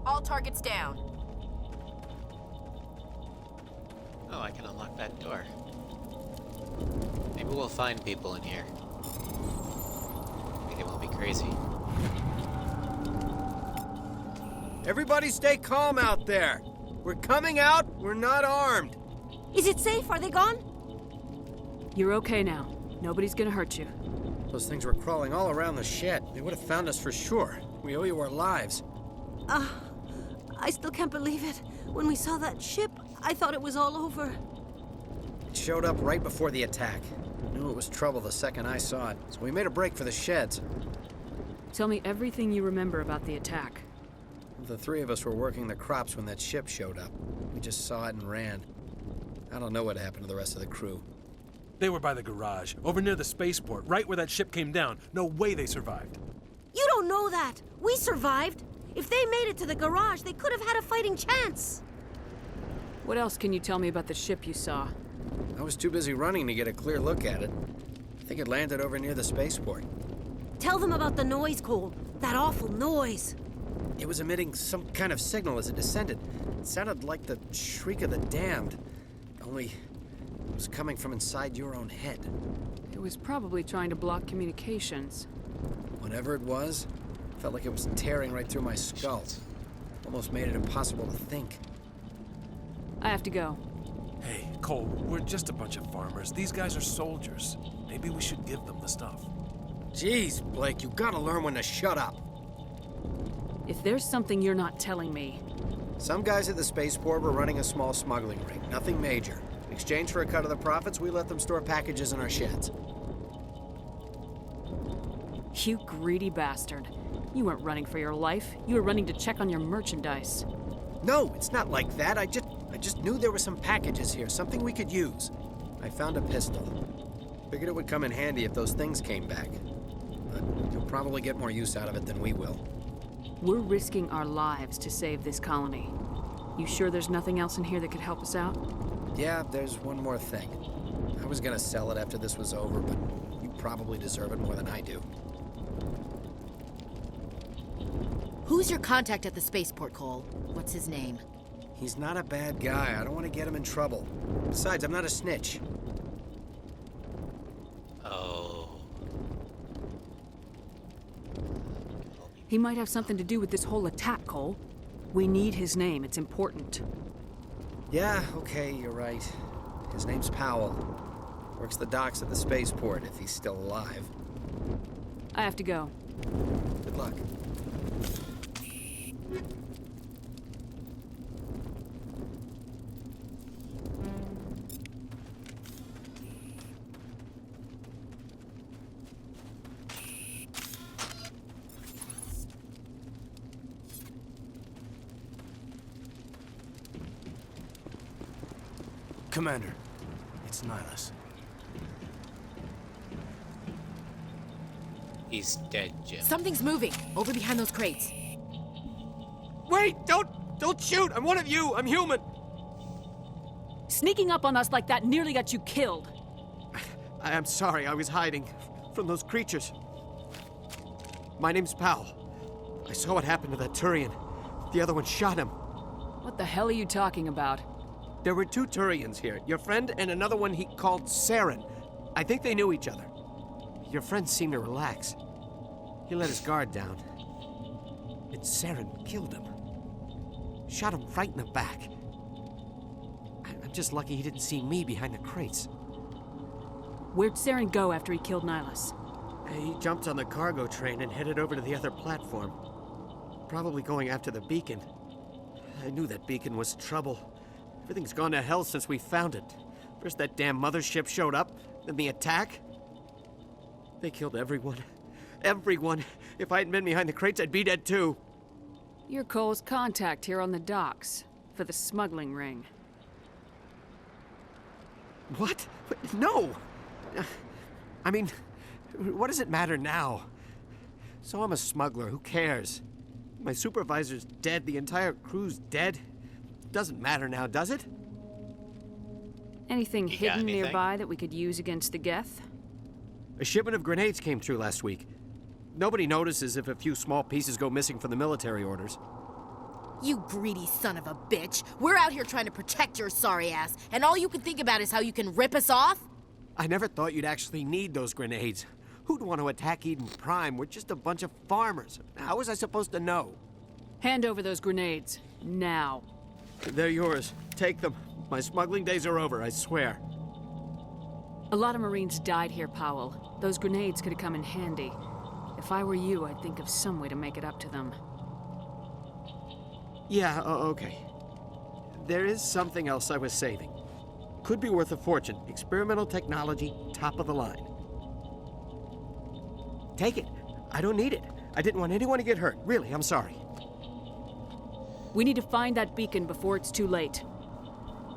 All targets down. Oh, I can unlock that door. Maybe we'll find people in here. Maybe they won't be crazy. Everybody stay calm out there. We're coming out. We're not armed. Is it safe? Are they gone? You're okay now. Nobody's gonna hurt you. Those things were crawling all around the shed. They would have found us for sure. We owe you our lives. I still can't believe it. When we saw that ship, I thought it was all over. It showed up right before the attack. I knew it was trouble the second I saw it, so we made a break for the sheds. Tell me everything you remember about the attack. The three of us were working the crops when that ship showed up. We just saw it and ran. I don't know what happened to the rest of the crew. They were by the garage, over near the spaceport, right where that ship came down. No way they survived. You don't know that. We survived. If they made it to the garage, they could have had a fighting chance. What else can you tell me about the ship you saw? I was too busy running to get a clear look at it. I think it landed over near the spaceport. Tell them about the noise, Cole. That awful noise. It was emitting some kind of signal as it descended. It sounded like the shriek of the damned. Only it was coming from inside your own head. It was probably trying to block communications. Whatever it was, felt like it was tearing right through my skull. Almost made it impossible to think. I have to go. Hey, Cole, we're just a bunch of farmers. These guys are soldiers. Maybe we should give them the stuff. Jeez, Blake, you gotta learn when to shut up. If there's something you're not telling me... Some guys at the spaceport were running a small smuggling ring. Nothing major. In exchange for a cut of the profits, we let them store packages in our sheds. You greedy bastard. You weren't running for your life. You were running to check on your merchandise. No, it's not like that. I just knew there were some packages here, something we could use. I found a pistol. Figured it would come in handy if those things came back. But you'll probably get more use out of it than we will. We're risking our lives to save this colony. You sure there's nothing else in here that could help us out? Yeah, there's one more thing. I was gonna sell it after this was over, but you probably deserve it more than I do. Who's your contact at the spaceport, Cole? What's his name? He's not a bad guy. I don't want to get him in trouble. Besides, I'm not a snitch. Oh. He might have something to do with this whole attack, Cole. We need his name. It's important. Yeah, okay, you're right. His name's Powell. Works the docks at the spaceport, if he's still alive. I have to go. Good luck. Commander, it's Nihilus. He's dead, Jim. Something's moving over behind those crates. Wait! Don't shoot! I'm one of you! I'm human! Sneaking up on us like that nearly got you killed. I'm sorry, I was hiding from those creatures. My name's Powell. I saw what happened to that Turian. The other one shot him. What the hell are you talking about? There were two Turians here. Your friend and another one he called Saren. I think they knew each other. Your friend seemed to relax. He let his guard down. And Saren killed him. Shot him right in the back. I'm just lucky he didn't see me behind the crates. Where'd Saren go after he killed Nihilus? He jumped on the cargo train and headed over to the other platform. Probably going after the beacon. I knew that beacon was trouble. Everything's gone to hell since we found it. First that damn mothership showed up, then the attack. They killed everyone. Everyone. If I hadn't been behind the crates, I'd be dead too. You're Cole's contact here on the docks for the smuggling ring. What? No! I mean, what does it matter now? So I'm a smuggler, who cares? My supervisor's dead, the entire crew's dead. Doesn't matter now, does it? Anything hidden nearby that we could use against the Geth? A shipment of grenades came through last week. Nobody notices if a few small pieces go missing from the military orders. You greedy son of a bitch. We're out here trying to protect your sorry ass, and all you can think about is how you can rip us off? I never thought you'd actually need those grenades. Who'd want to attack Eden Prime? We're just a bunch of farmers. How was I supposed to know? Hand over those grenades. Now. They're yours. Take them. My smuggling days are over, I swear. A lot of Marines died here, Powell. Those grenades could have come in handy. If I were you, I'd think of some way to make it up to them. Yeah, okay. There is something else I was saving. Could be worth a fortune. Experimental technology, top of the line. Take it. I don't need it. I didn't want anyone to get hurt. Really, I'm sorry. We need to find that beacon before it's too late.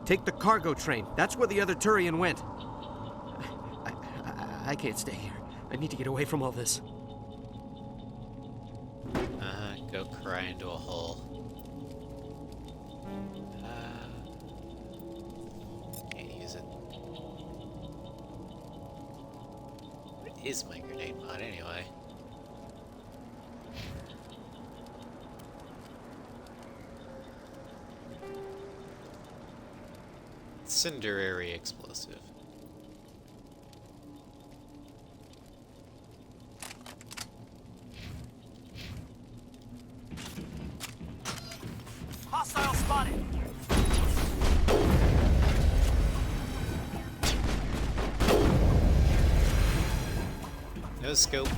Take the cargo train. That's where the other Turian went. I can't stay here. I need to get away from all this. Go cry into a hole. Can't use it. What is my grenade mod anyway? Incendiary explosive. Hostile spotted. No scope.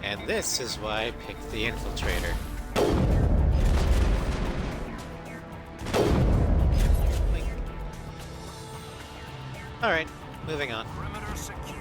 And this is why I picked the infiltrator. Alright, moving on. Perimeter secure.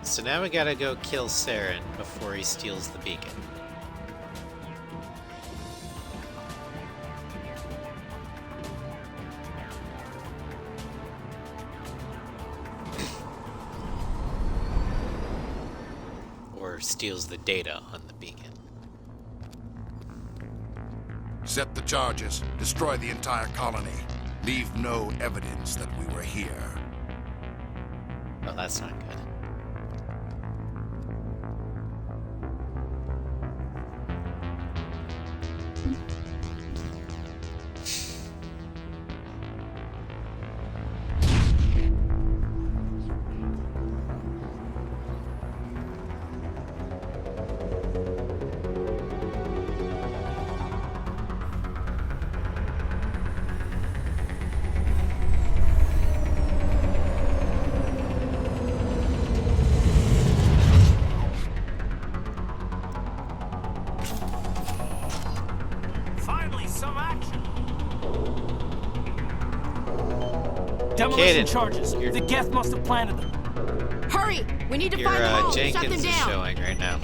So now we gotta go kill Saren before he steals the beacon. Or steals the data on the beacon. Set the charges. Destroy the entire colony. Leave no evidence that we were here. Well, that's not good. Demolition charges. The Geth must have planted them. Hurry! We need to Your find them all. Shut Jenkins them is down. showing right now.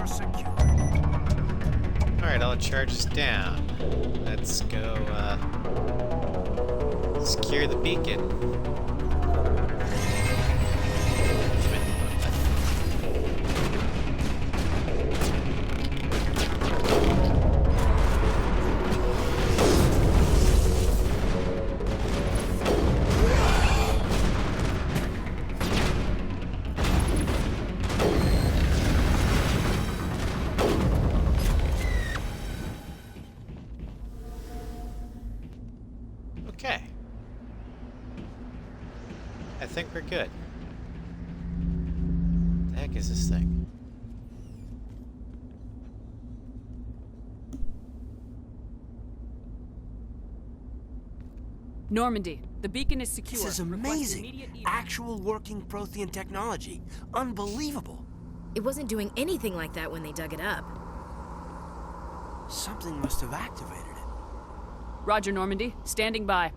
secure. Alright, all charges down. Let's go, secure the beacon. Okay. I think we're good. The heck is this thing? Normandy, the beacon is secure. This is amazing. Actual working Prothean technology. Unbelievable. It wasn't doing anything like that when they dug it up. Something must have activated it. Roger, Normandy. Standing by.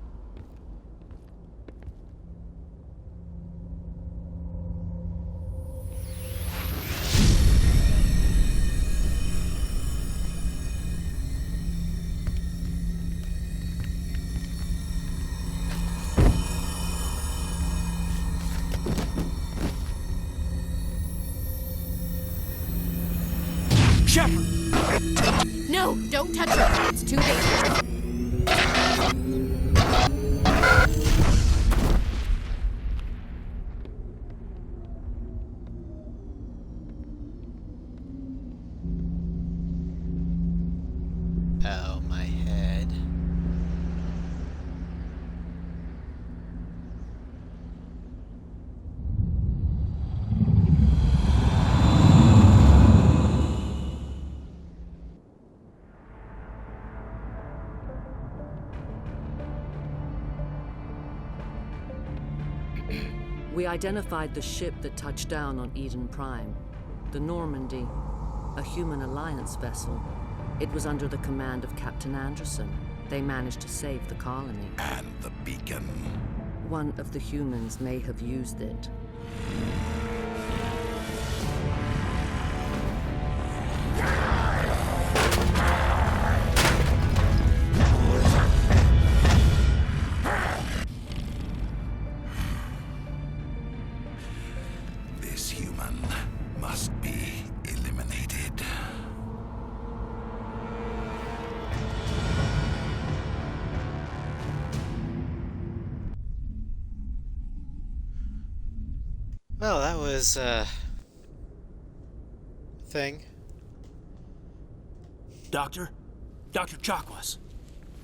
Shepard! No, don't touch her. It's too dangerous. Oh, my head. We identified the ship that touched down on Eden Prime, the Normandy, a human alliance vessel. It was under the command of Captain Anderson. They managed to save the colony. And the beacon. One of the humans may have used it. This human must be eliminated. Well, that was, thing. Doctor? Dr. Chakwas.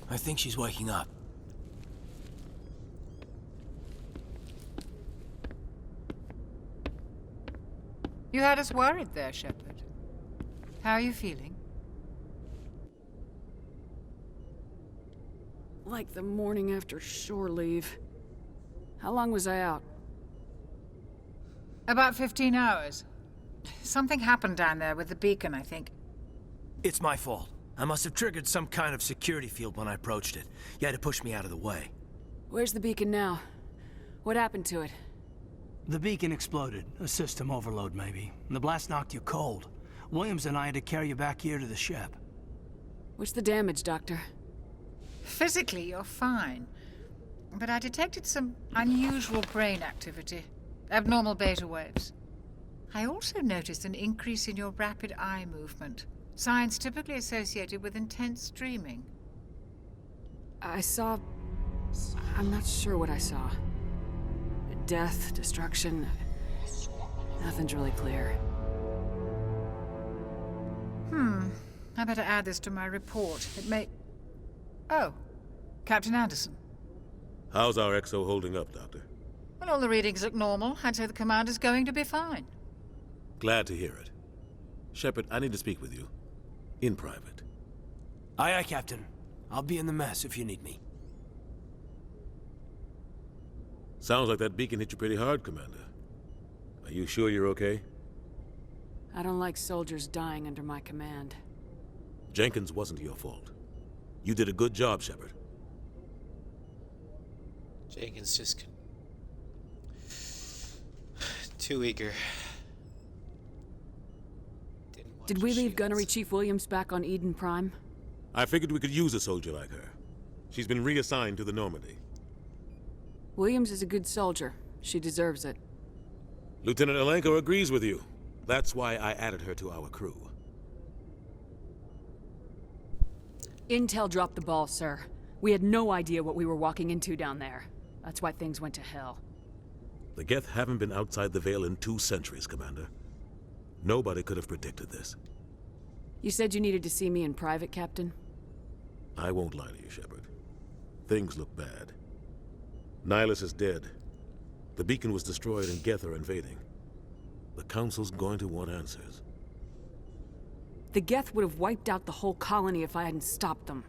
I think she's waking up. You had us worried there, Shepard. How are you feeling? Like the morning after shore leave. How long was I out? About 15 hours. Something happened down there with the beacon, I think. It's my fault. I must have triggered some kind of security field when I approached it. You had to push me out of the way. Where's the beacon now? What happened to it? The beacon exploded. A system overload, maybe. The blast knocked you cold. Williams and I had to carry you back here to the ship. What's the damage, Doctor? Physically, you're fine. But I detected some unusual brain activity. Abnormal beta waves. I also noticed an increase in your rapid eye movement. Signs typically associated with intense dreaming. I saw... I'm not sure what I saw. Death, destruction... Nothing's really clear. I better add this to my report. It may... Oh, Captain Anderson. How's our XO holding up, Doctor? Well, all the readings look normal. I'd say the commander's going to be fine. Glad to hear it. Shepard, I need to speak with you. In private. Aye, aye, Captain. I'll be in the mess if you need me. Sounds like that beacon hit you pretty hard, Commander. Are you sure you're okay? I don't like soldiers dying under my command. Jenkins wasn't your fault. You did a good job, Shepard. Jenkins just... too eager. Did we leave Gunnery Chief Williams back on Eden Prime? I figured we could use a soldier like her. She's been reassigned to the Normandy. Williams is a good soldier. She deserves it. Lieutenant Alenko agrees with you. That's why I added her to our crew. Intel dropped the ball, sir. We had no idea what we were walking into down there. That's why things went to hell. The Geth haven't been outside the Veil in 2 centuries, Commander. Nobody could have predicted this. You said you needed to see me in private, Captain? I won't lie to you, Shepard. Things look bad. Nihilus is dead. The beacon was destroyed and Geth are invading. The Council's going to want answers. The Geth would have wiped out the whole colony if I hadn't stopped them.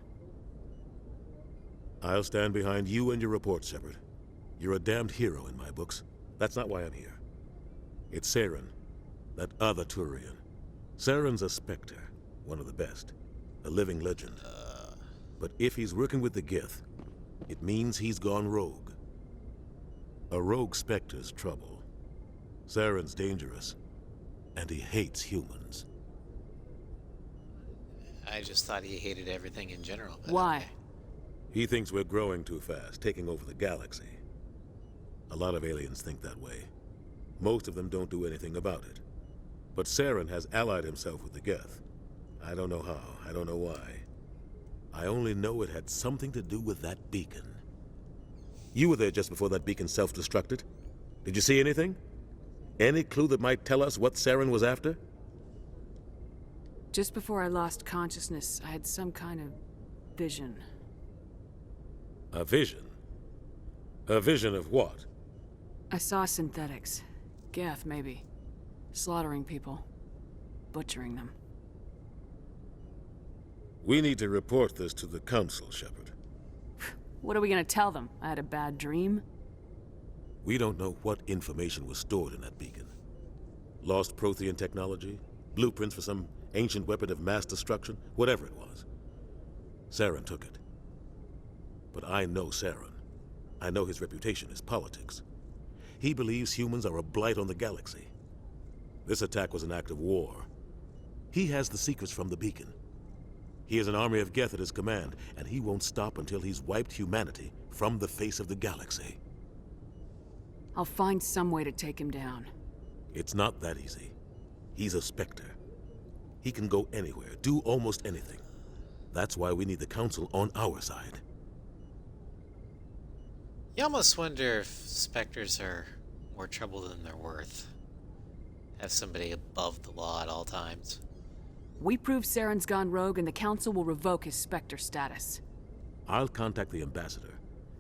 I'll stand behind you and your report, Shepard. You're a damned hero in my books. That's not why I'm here. It's Saren, that other Turian. Saren's a Spectre, one of the best. A living legend. But if he's working with the Geth, it means he's gone rogue. A rogue Spectre's trouble. Saren's dangerous, and he hates humans. I just thought he hated everything in general. Why? He thinks we're growing too fast, taking over the galaxy. A lot of aliens think that way. Most of them don't do anything about it. But Saren has allied himself with the Geth. I don't know how, I don't know why. I only know it had something to do with that beacon. You were there just before that beacon self-destructed. Did you see anything? Any clue that might tell us what Saren was after? Just before I lost consciousness, I had some kind of vision. A vision? A vision of what? I saw synthetics. Geth, maybe. Slaughtering people. Butchering them. We need to report this to the Council, Shepard. What are we gonna tell them? I had a bad dream? We don't know what information was stored in that beacon. Lost Prothean technology? Blueprints for some ancient weapon of mass destruction? Whatever it was. Saren took it. But I know Saren. I know his reputation is politics. He believes humans are a blight on the galaxy. This attack was an act of war. He has the secrets from the beacon. He has an army of Geth at his command, and he won't stop until he's wiped humanity from the face of the galaxy. I'll find some way to take him down. It's not that easy. He's a Spectre. He can go anywhere, do almost anything. That's why we need the Council on our side. You almost wonder if Spectres are more trouble than they're worth. Have somebody above the law at all times. We prove Saren's gone rogue and the Council will revoke his Spectre status. I'll contact the ambassador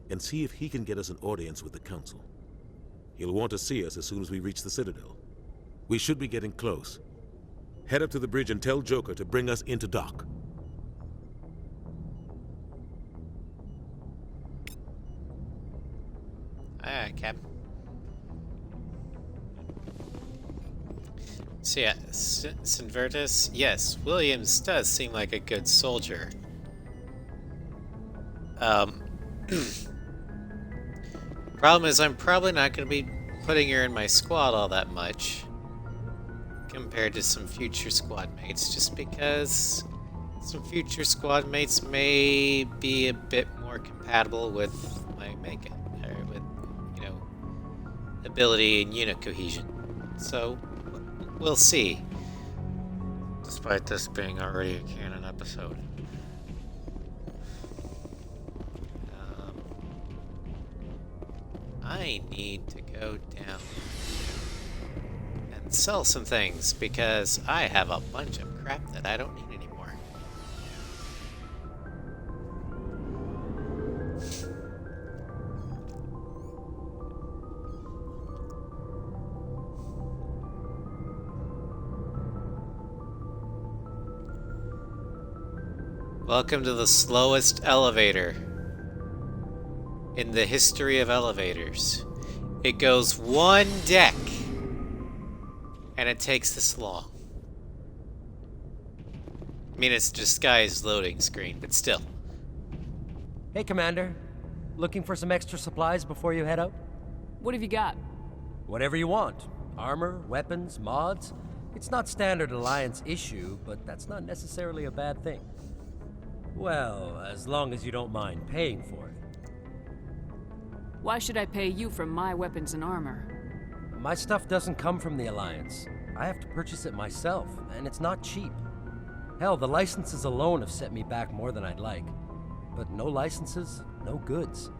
and see if he can get us an audience with the Council. He'll want to see us as soon as we reach the Citadel. We should be getting close. Head up to the bridge and tell Joker to bring us into dock. Alright, Captain. So yeah, Sinvertus, yes, Williams does seem like a good soldier. Problem is, I'm probably not going to be putting her in my squad all that much compared to some future squad mates, just because some future squad mates may be a bit more compatible with my makeup, or with, you know, ability and unit cohesion. So, we'll see. Despite this being already a canon episode. I need to go down and sell some things because I have a bunch of crap that I don't need anymore. Welcome to the slowest elevator in the history of elevators. It goes one deck, and it takes this long. I mean, it's a disguised loading screen, but still. Hey, Commander. Looking for some extra supplies before you head out? What have you got? Whatever you want. Armor, weapons, mods. It's not standard Alliance issue, but that's not necessarily a bad thing. Well, as long as you don't mind paying for it. Why should I pay you for my weapons and armor? My stuff doesn't come from the Alliance. I have to purchase it myself, and it's not cheap. Hell, the licenses alone have set me back more than I'd like. But no licenses, no goods.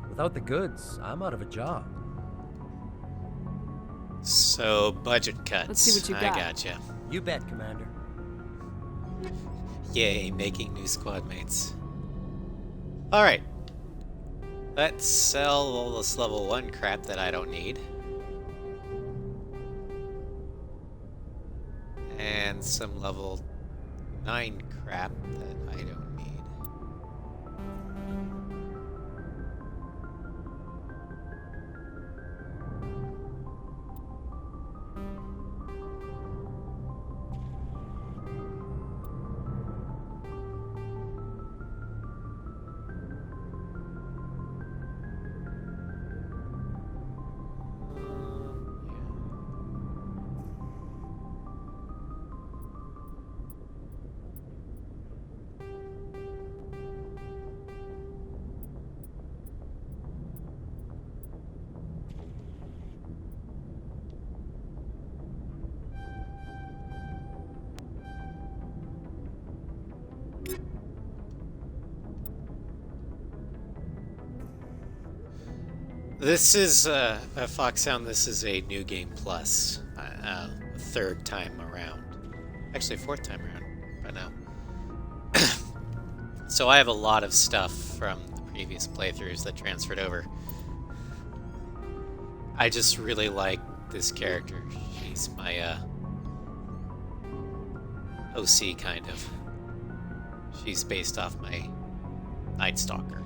Without the goods, I'm out of a job. So, budget cuts. Let's see what you got. I gotcha. You bet, Commander. Yay, making new squad mates. Alright. Let's sell all this level 1 crap that I don't need. And some level 9 crap that I don't need. This is, Foxhound, this is a New Game Plus, third time around. Actually, fourth time around, by now. So I have a lot of stuff from the previous playthroughs that transferred over. I just really like this character. She's my, OC, kind of. She's based off my Night Stalker.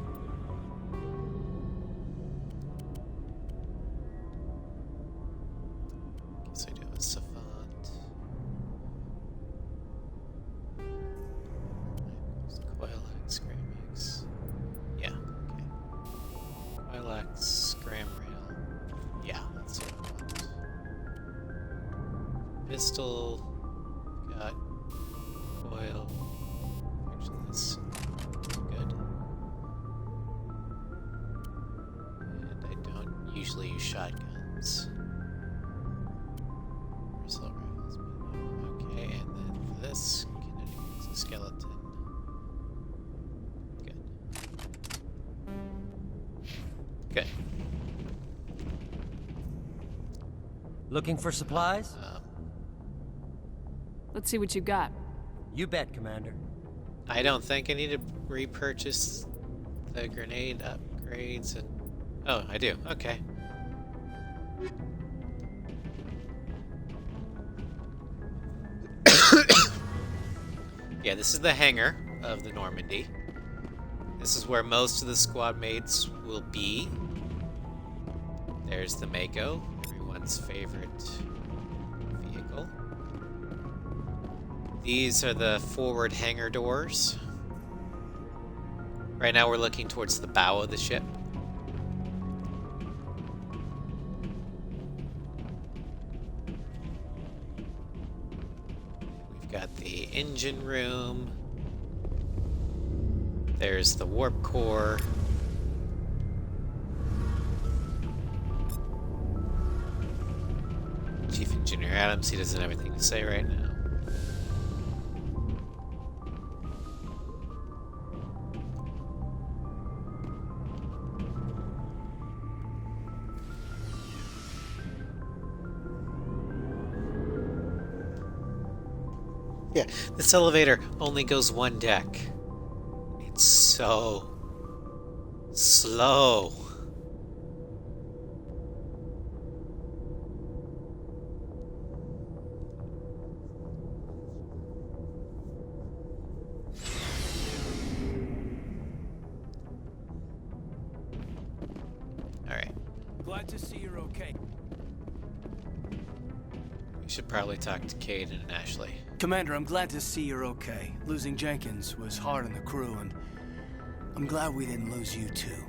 Guess I do a Savant. Coilax, Grammix. Yeah, okay. Coilax, Gramrail. Yeah, that's what I want. Pistol. Got coil. Actually, that's good. And I don't usually use shotguns. Assault rifles, but no. Okay, and then this kinetic exoskeleton. Good. Good. Looking for supplies? Let's see what you got. You bet, Commander. I don't think I need to repurchase the grenade upgrades and... Oh, I do. Okay. Yeah, this is the hangar of the Normandy. This is where most of the squad mates will be. There's the Mako, everyone's favorite vehicle. These are the forward hangar doors. Right now we're looking towards the bow of the ship. We've got the engine room. There's the warp core. Chief Engineer Adams, he doesn't have anything to say right now. Yeah, this elevator only goes one deck. It's so slow. All right. Glad to see you're okay. We should probably talk to Cade and Ashley. Commander, I'm glad to see you're okay. Losing Jenkins was hard on the crew, and I'm glad we didn't lose you too.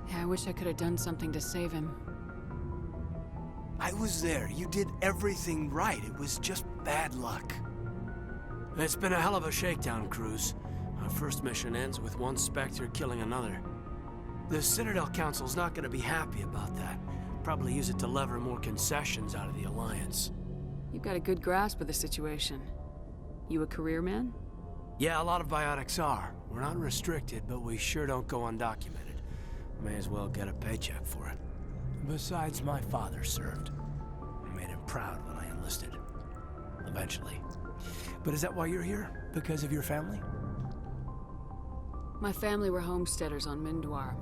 Yeah, I wish I could have done something to save him. I was there. You did everything right. It was just bad luck. It's been a hell of a shakedown, Cruz. Our first mission ends with one Spectre killing another. The Citadel Council's not going to be happy about that. Probably use it to lever more concessions out of the Alliance. You've got a good grasp of the situation. You a career man? Yeah, a lot of biotics are. We're not restricted, but we sure don't go undocumented. May as well get a paycheck for it. Besides, my father served. I made him proud when I enlisted. Eventually. But is that why you're here? Because of your family? My family were homesteaders on Mindwar.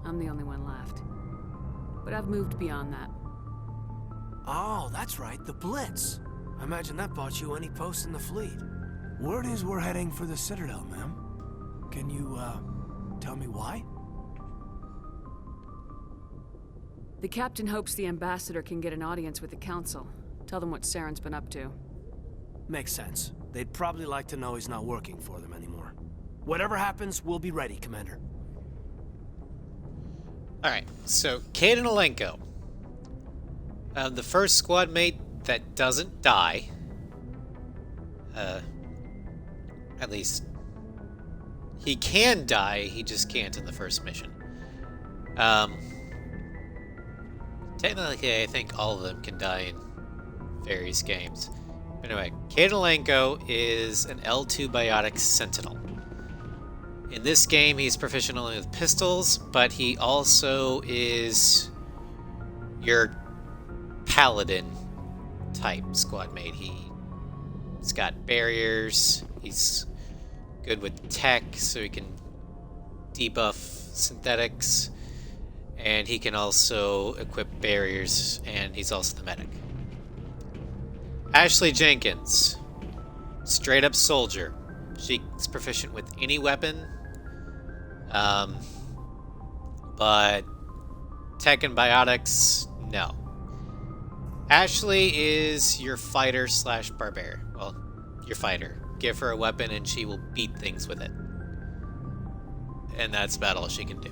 I'm the only one left. But I've moved beyond that. Oh, that's right, the Blitz. I imagine that bought you any post in the fleet. Word is we're heading for the Citadel, ma'am. Can you, tell me why? The captain hopes the ambassador can get an audience with the council. Tell them what Saren's been up to. Makes sense. They'd probably like to know he's not working for them anymore. Whatever happens, we'll be ready, Commander. Alright, so Kaidan Alenko. The first squad mate that doesn't die. At least he can die, he just can't in the first mission. Technically, I think all of them can die in various games. Anyway, Kaidan Alenko is an L2 Biotics Sentinel. In this game, he's proficient only with pistols, but he also is your paladin type squad mate. He's got barriers, he's good with tech, so he can debuff synthetics, and he can also equip barriers, and he's also the medic. Ashley Jenkins, straight up soldier. She's proficient with any weapon, but tech and biotics, no. Ashley is your fighter slash barbarian. Well, your fighter. Give her a weapon and she will beat things with it. And that's about all she can do.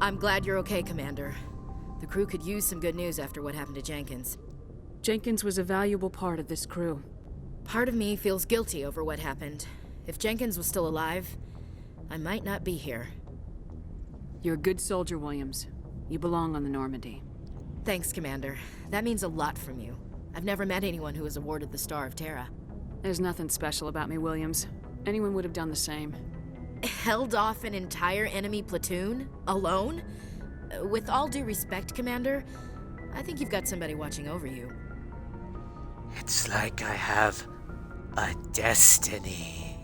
I'm glad you're okay, Commander. The crew could use some good news after what happened to Jenkins. Jenkins was a valuable part of this crew. Part of me feels guilty over what happened. If Jenkins was still alive, I might not be here. You're a good soldier, Williams. You belong on the Normandy. Thanks, Commander. That means a lot from you. I've never met anyone who was awarded the Star of Terra. There's nothing special about me, Williams. Anyone would have done the same. Held off an entire enemy platoon? Alone? With all due respect, Commander, I think you've got somebody watching over you. It's like I have a destiny.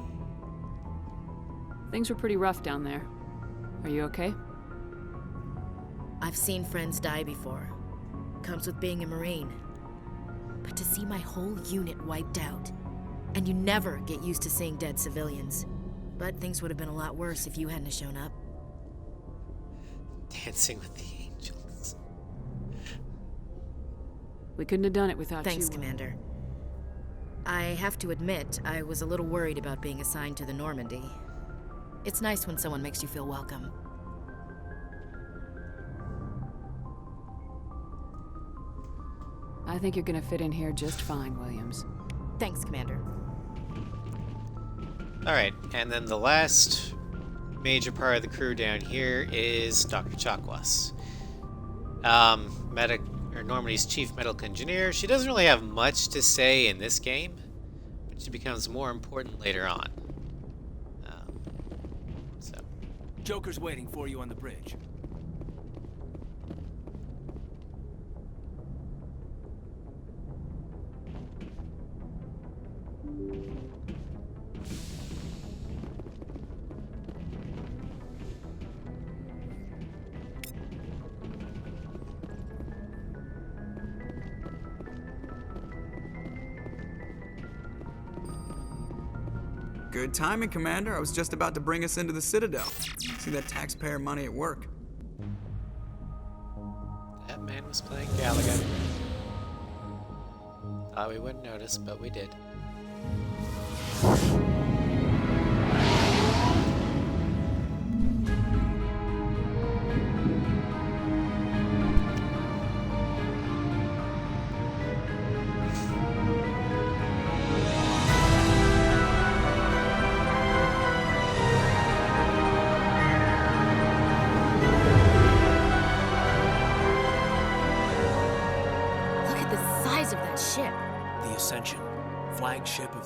Things were pretty rough down there. Are you okay? I've seen friends die before. Comes with being a Marine. But to see my whole unit wiped out, and you never get used to seeing dead civilians. But things would have been a lot worse if you hadn't shown up. Dancing with the Angels. We couldn't have done it without you. Thanks, Commander. I have to admit, I was a little worried about being assigned to the Normandy. It's nice when someone makes you feel welcome. I think you're gonna fit in here just fine, Williams. Thanks, Commander. Alright, and then the last major part of the crew down here is Dr. Chakwas. Normandy's chief medical engineer. She doesn't really have much to say in this game, but she becomes more important later on. Joker's waiting for you on the bridge. Good timing, Commander. I was just about to bring us into the Citadel. See that taxpayer money at work. That man was playing Gallagher. Thought we wouldn't notice, but we did.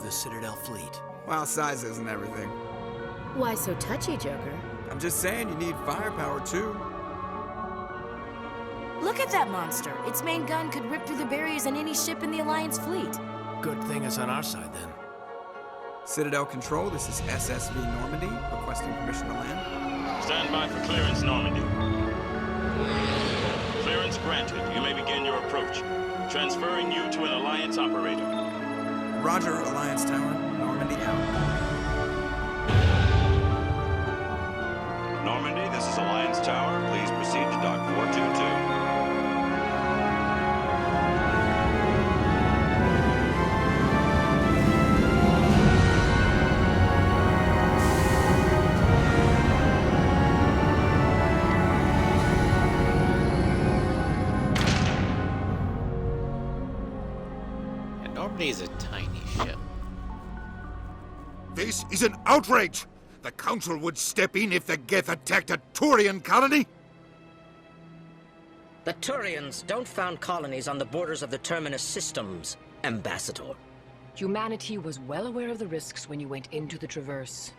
the Citadel fleet. Well, size isn't everything. Why so touchy, Joker? I'm just saying you need firepower too. Look at that monster. Its main gun could rip through the barriers in any ship in the Alliance fleet. Good thing it's on our side, then. Citadel Control, this is SSV Normandy, requesting permission to land. Stand by for clearance, Normandy. Clearance granted. You may begin your approach. Transferring you to an Alliance operator. Roger, Alliance Tower. Normandy out. Normandy, this is Alliance Tower. Please proceed to Dock 422. Normandy's a tiny ship. This is an outrage! The Council would step in if the Geth attacked a Turian colony? The Turians don't found colonies on the borders of the Terminus systems, Ambassador. Humanity was well aware of the risks when you went into the Traverse.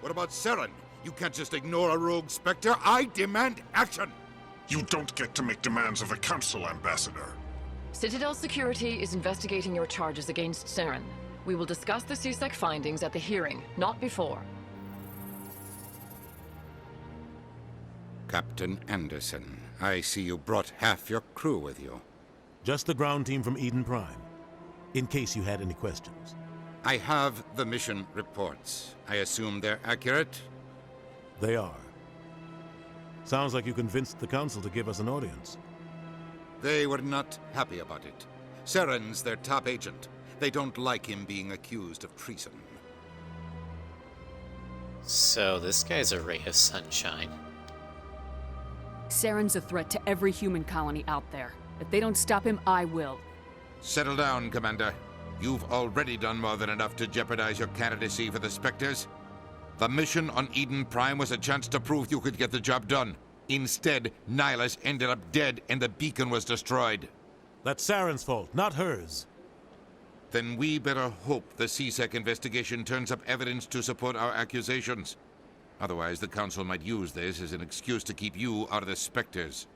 What about Saren? You can't just ignore a rogue Spectre. I demand action! You don't get to make demands of the Council, Ambassador. Citadel Security is investigating your charges against Saren. We will discuss the CSEC findings at the hearing, not before. Captain Anderson, I see you brought half your crew with you. Just the ground team from Eden Prime, in case you had any questions. I have the mission reports. I assume they're accurate? They are. Sounds like you convinced the Council to give us an audience. They were not happy about it. Saren's their top agent. They don't like him being accused of treason. So this guy's a ray of sunshine. Saren's a threat to every human colony out there. If they don't stop him, I will. Settle down, Commander. You've already done more than enough to jeopardize your candidacy for the Spectres. The mission on Eden Prime was a chance to prove you could get the job done. Instead, Nihilus ended up dead and the beacon was destroyed. That's Saren's fault, not hers. Then we better hope the CSEC investigation turns up evidence to support our accusations. Otherwise, the Council might use this as an excuse to keep you out of the Spectres.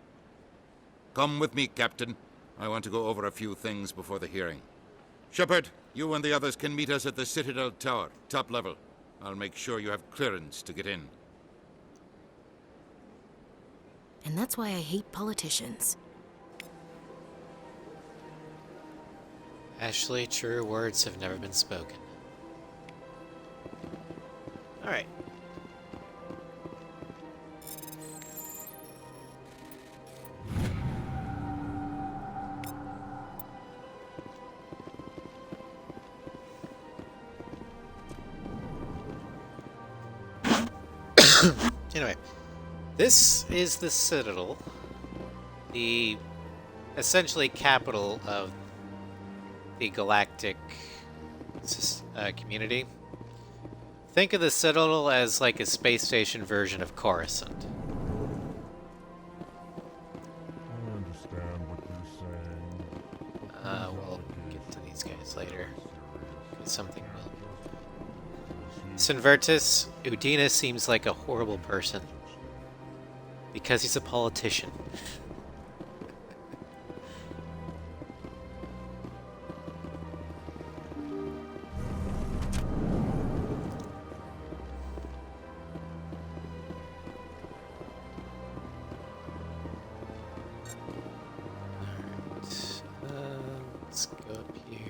Come with me, Captain. I want to go over a few things before the hearing. Shepard, you and the others can meet us at the Citadel Tower, top level. I'll make sure you have clearance to get in. And that's why I hate politicians. Ashley, true words have never been spoken. Alright. Anyway, this is the Citadel, the essentially capital of the galactic community. Think of the Citadel as like a space station version of Coruscant. I understand what you're saying. We'll get to these guys later. Something will. Sinvertus, Udina seems like a horrible person. Because he's a politician. Let's go up here.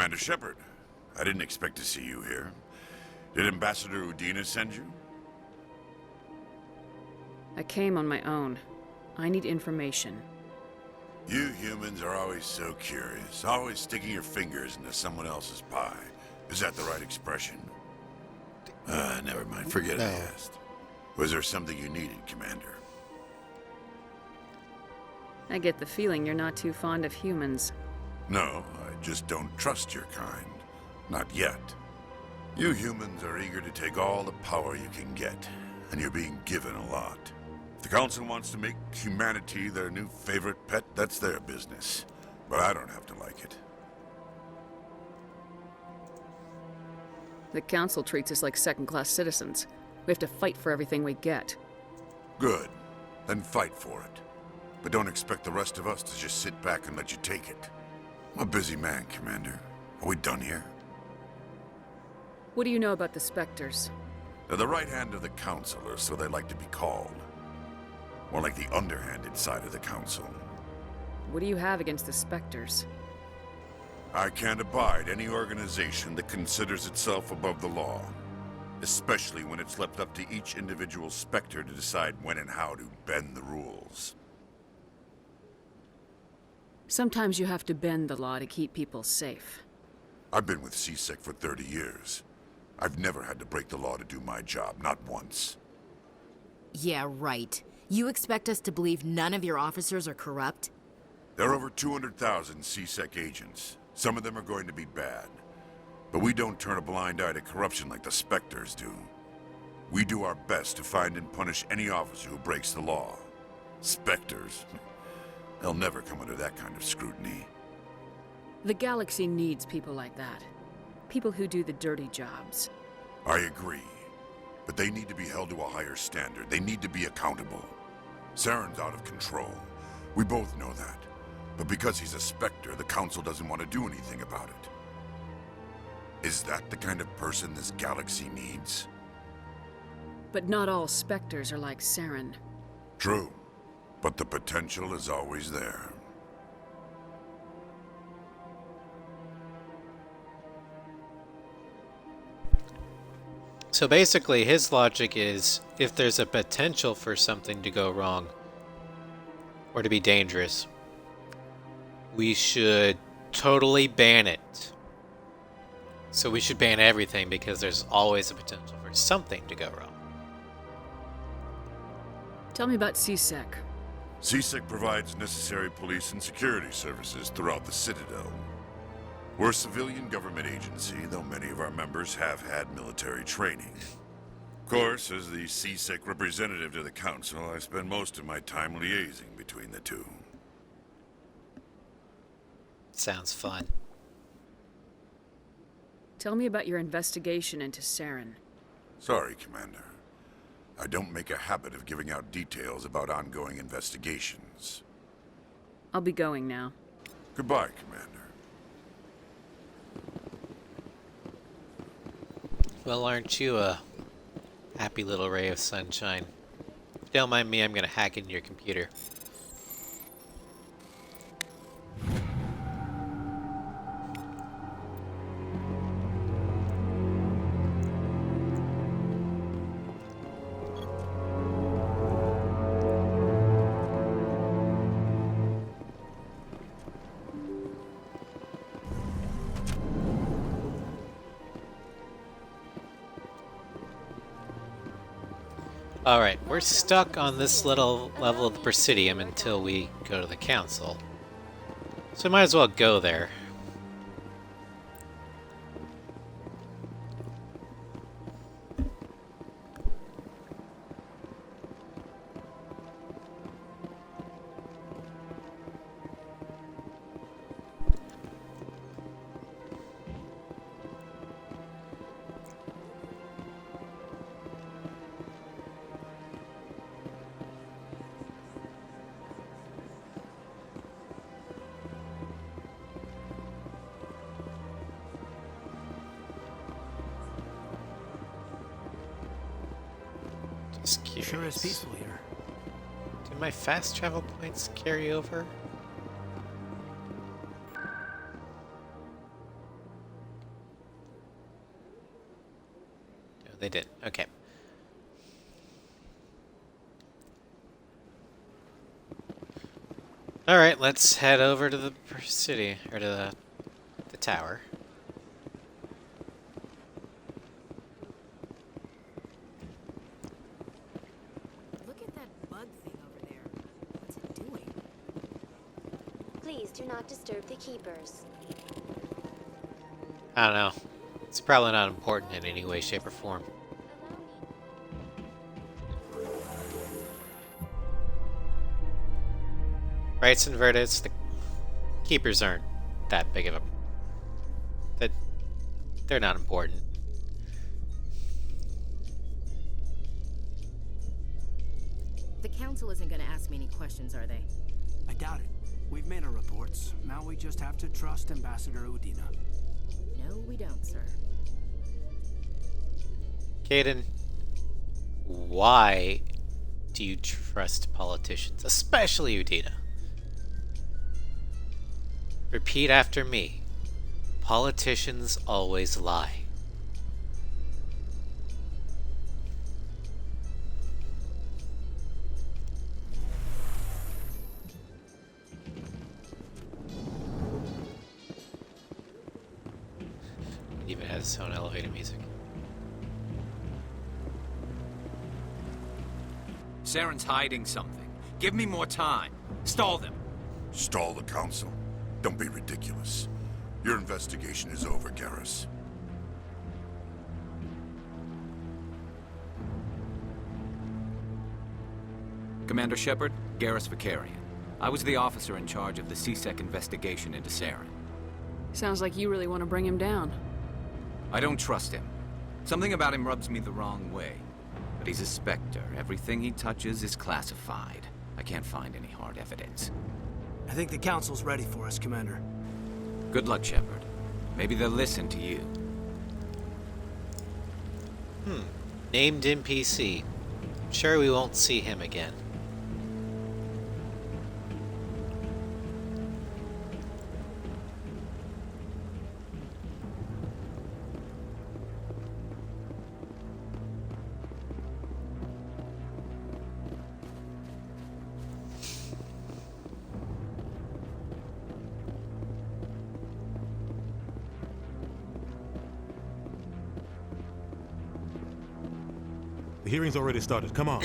Commander Shepard, I didn't expect to see you here. Did Ambassador Udina send you? I came on my own. I need information. You humans are always so curious, always sticking your fingers into someone else's pie. Is that the right expression? Never mind. Forget I No. asked. Was there something you needed, Commander? I get the feeling you're not too fond of humans. No, I just don't trust your kind. Not yet. You humans are eager to take all the power you can get, and you're being given a lot. If the Council wants to make humanity their new favorite pet, that's their business. But I don't have to like it. The Council treats us like second-class citizens. We have to fight for everything we get. Good. Then fight for it. But don't expect the rest of us to just sit back and let you take it. I'm a busy man, Commander. Are we done here? What do you know about the Spectres? They're the right hand of the Council, or so they like to be called. More like the underhanded side of the Council. What do you have against the Spectres? I can't abide any organization that considers itself above the law. Especially when it's left up to each individual Spectre to decide when and how to bend the rules. Sometimes you have to bend the law to keep people safe. I've been with CSEC for 30 years. I've never had to break the law to do my job, not once. Yeah, right. You expect us to believe none of your officers are corrupt? There are over 200,000 CSEC agents. Some of them are going to be bad. But we don't turn a blind eye to corruption like the Spectres do. We do our best to find and punish any officer who breaks the law. Spectres? They'll never come under that kind of scrutiny. The galaxy needs people like that. People who do the dirty jobs. I agree. But they need to be held to a higher standard. They need to be accountable. Saren's out of control. We both know that. But because he's a Spectre, the Council doesn't want to do anything about it. Is that the kind of person this galaxy needs? But not all Spectres are like Saren. True. But the potential is always there. So basically, his logic is, if there's a potential for something to go wrong, or to be dangerous, we should totally ban it. So we should ban everything because there's always a potential for something to go wrong. Tell me about CSEC. CSEC provides necessary police and security services throughout the Citadel. We're a civilian government agency, though many of our members have had military training. Of course, as the CSEC representative to the Council, I spend most of my time liaising between the two. Sounds fun. Tell me about your investigation into Saren. Sorry, Commander. I don't make a habit of giving out details about ongoing investigations. I'll be going now. Goodbye, Commander. Well, aren't you a happy little ray of sunshine? If you don't mind me, I'm gonna hack into your computer. Alright, we're stuck on this little level of the Presidium until we go to the Council. So we might as well go there. Just curious. Sure is peaceful here. Do my fast travel points carry over? No, they didn't. Okay. Alright, let's head over to the city, or to the tower. Please do not disturb the keepers. I don't know. It's probably not important in any way, shape, or form. Rights and verdicts, the keepers aren't that big of a... They're not important. The council isn't going to ask me any questions, are they? I doubt it. We've made our reports. Now we just have to trust Ambassador Udina. No, we don't, sir. Caden, why do you trust politicians, especially Udina? Repeat after me. Politicians always lie. It even has its own elevator music. Saren's hiding something. Give me more time. Stall them. Stall the council? Don't be ridiculous. Your investigation is over, Garrus. Commander Shepard, Garrus Vicarian. I was the officer in charge of the CSEC investigation into Saren. Sounds like you really want to bring him down. I don't trust him. Something about him rubs me the wrong way. But he's a Spectre. Everything he touches is classified. I can't find any hard evidence. I think the council's ready for us, Commander. Good luck, Shepard. Maybe they'll listen to you. Named NPC. Sure we won't see him again. The hearing's already started. Come on.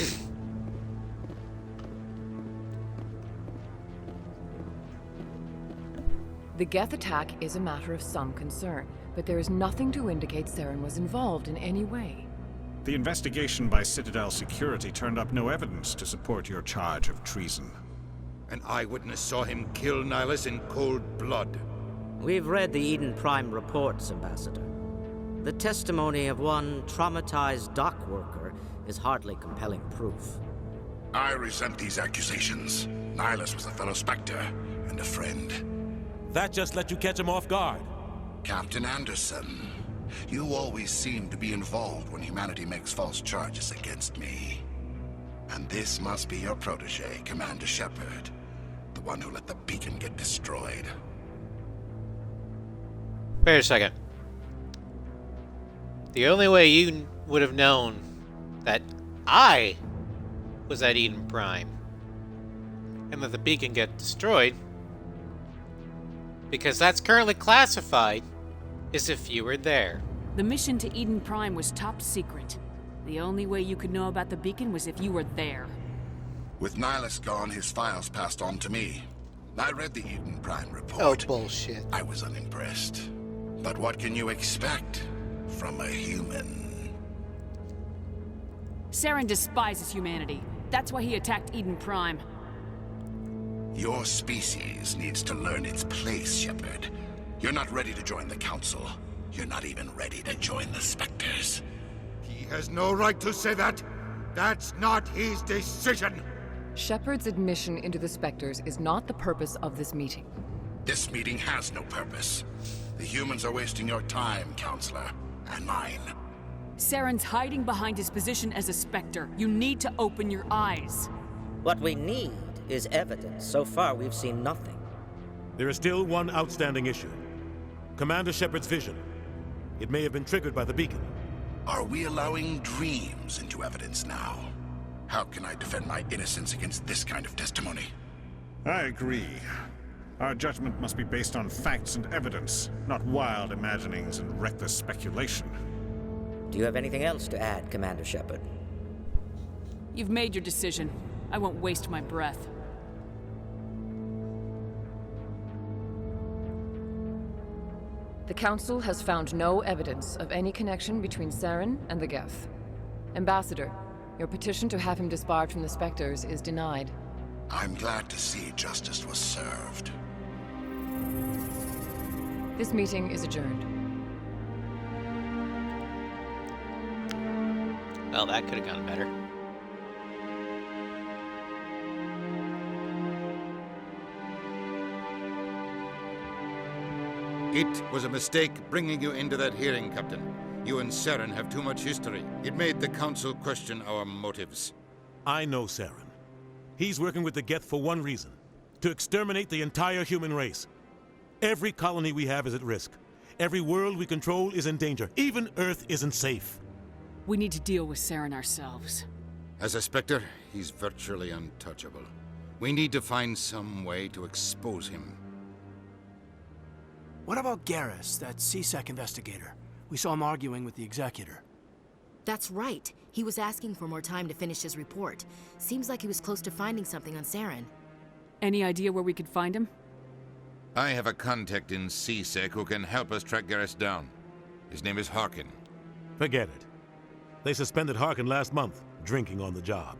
The Geth attack is a matter of some concern, but there is nothing to indicate Saren was involved in any way. The investigation by Citadel Security turned up no evidence to support your charge of treason. An eyewitness saw him kill Nihilus in cold blood. We've read the Eden Prime reports, Ambassador. The testimony of one traumatized dock worker is hardly compelling proof. I resent these accusations. Nihilus was a fellow Spectre and a friend. That just let you catch him off guard. Captain Anderson, you always seem to be involved when humanity makes false charges against me. And this must be your protege, Commander Shepard, the one who let the beacon get destroyed. Wait a second. The only way you would have known that I was at Eden Prime and that the beacon get destroyed, because that's currently classified, is if you were there. The mission to Eden Prime was top secret. The only way you could know about the beacon was if you were there. With Nihilus gone, his files passed on to me. I read the Eden Prime report. Oh, bullshit. I was unimpressed. But what can you expect from a human? Saren despises humanity. That's why he attacked Eden Prime. Your species needs to learn its place, Shepard. You're not ready to join the Council. You're not even ready to join the Spectres. He has no right to say that. That's not his decision. Shepard's admission into the Spectres is not the purpose of this meeting. This meeting has no purpose. The humans are wasting your time, Counselor, and mine. Saren's hiding behind his position as a Spectre. You need to open your eyes. What we need is evidence. So far, we've seen nothing. There is still one outstanding issue. Commander Shepard's vision. It may have been triggered by the beacon. Are we allowing dreams into evidence now? How can I defend my innocence against this kind of testimony? I agree. Our judgment must be based on facts and evidence, not wild imaginings and reckless speculation. Do you have anything else to add, Commander Shepard? You've made your decision. I won't waste my breath. The Council has found no evidence of any connection between Saren and the Geth. Ambassador, your petition to have him disbarred from the Spectres is denied. I'm glad to see justice was served. This meeting is adjourned. Well, that could have gone better. It was a mistake bringing you into that hearing, Captain. You and Saren have too much history. It made the Council question our motives. I know Saren. He's working with the Geth for one reason: to exterminate the entire human race. Every colony we have is at risk. Every world we control is in danger. Even Earth isn't safe. We need to deal with Saren ourselves. As a Spectre, he's virtually untouchable. We need to find some way to expose him. What about Garrus, that CSEC investigator? We saw him arguing with the Executor. That's right. He was asking for more time to finish his report. Seems like he was close to finding something on Saren. Any idea where we could find him? I have a contact in CSEC who can help us track Garrus down. His name is Harkin. Forget it. They suspended Harkin last month, drinking on the job.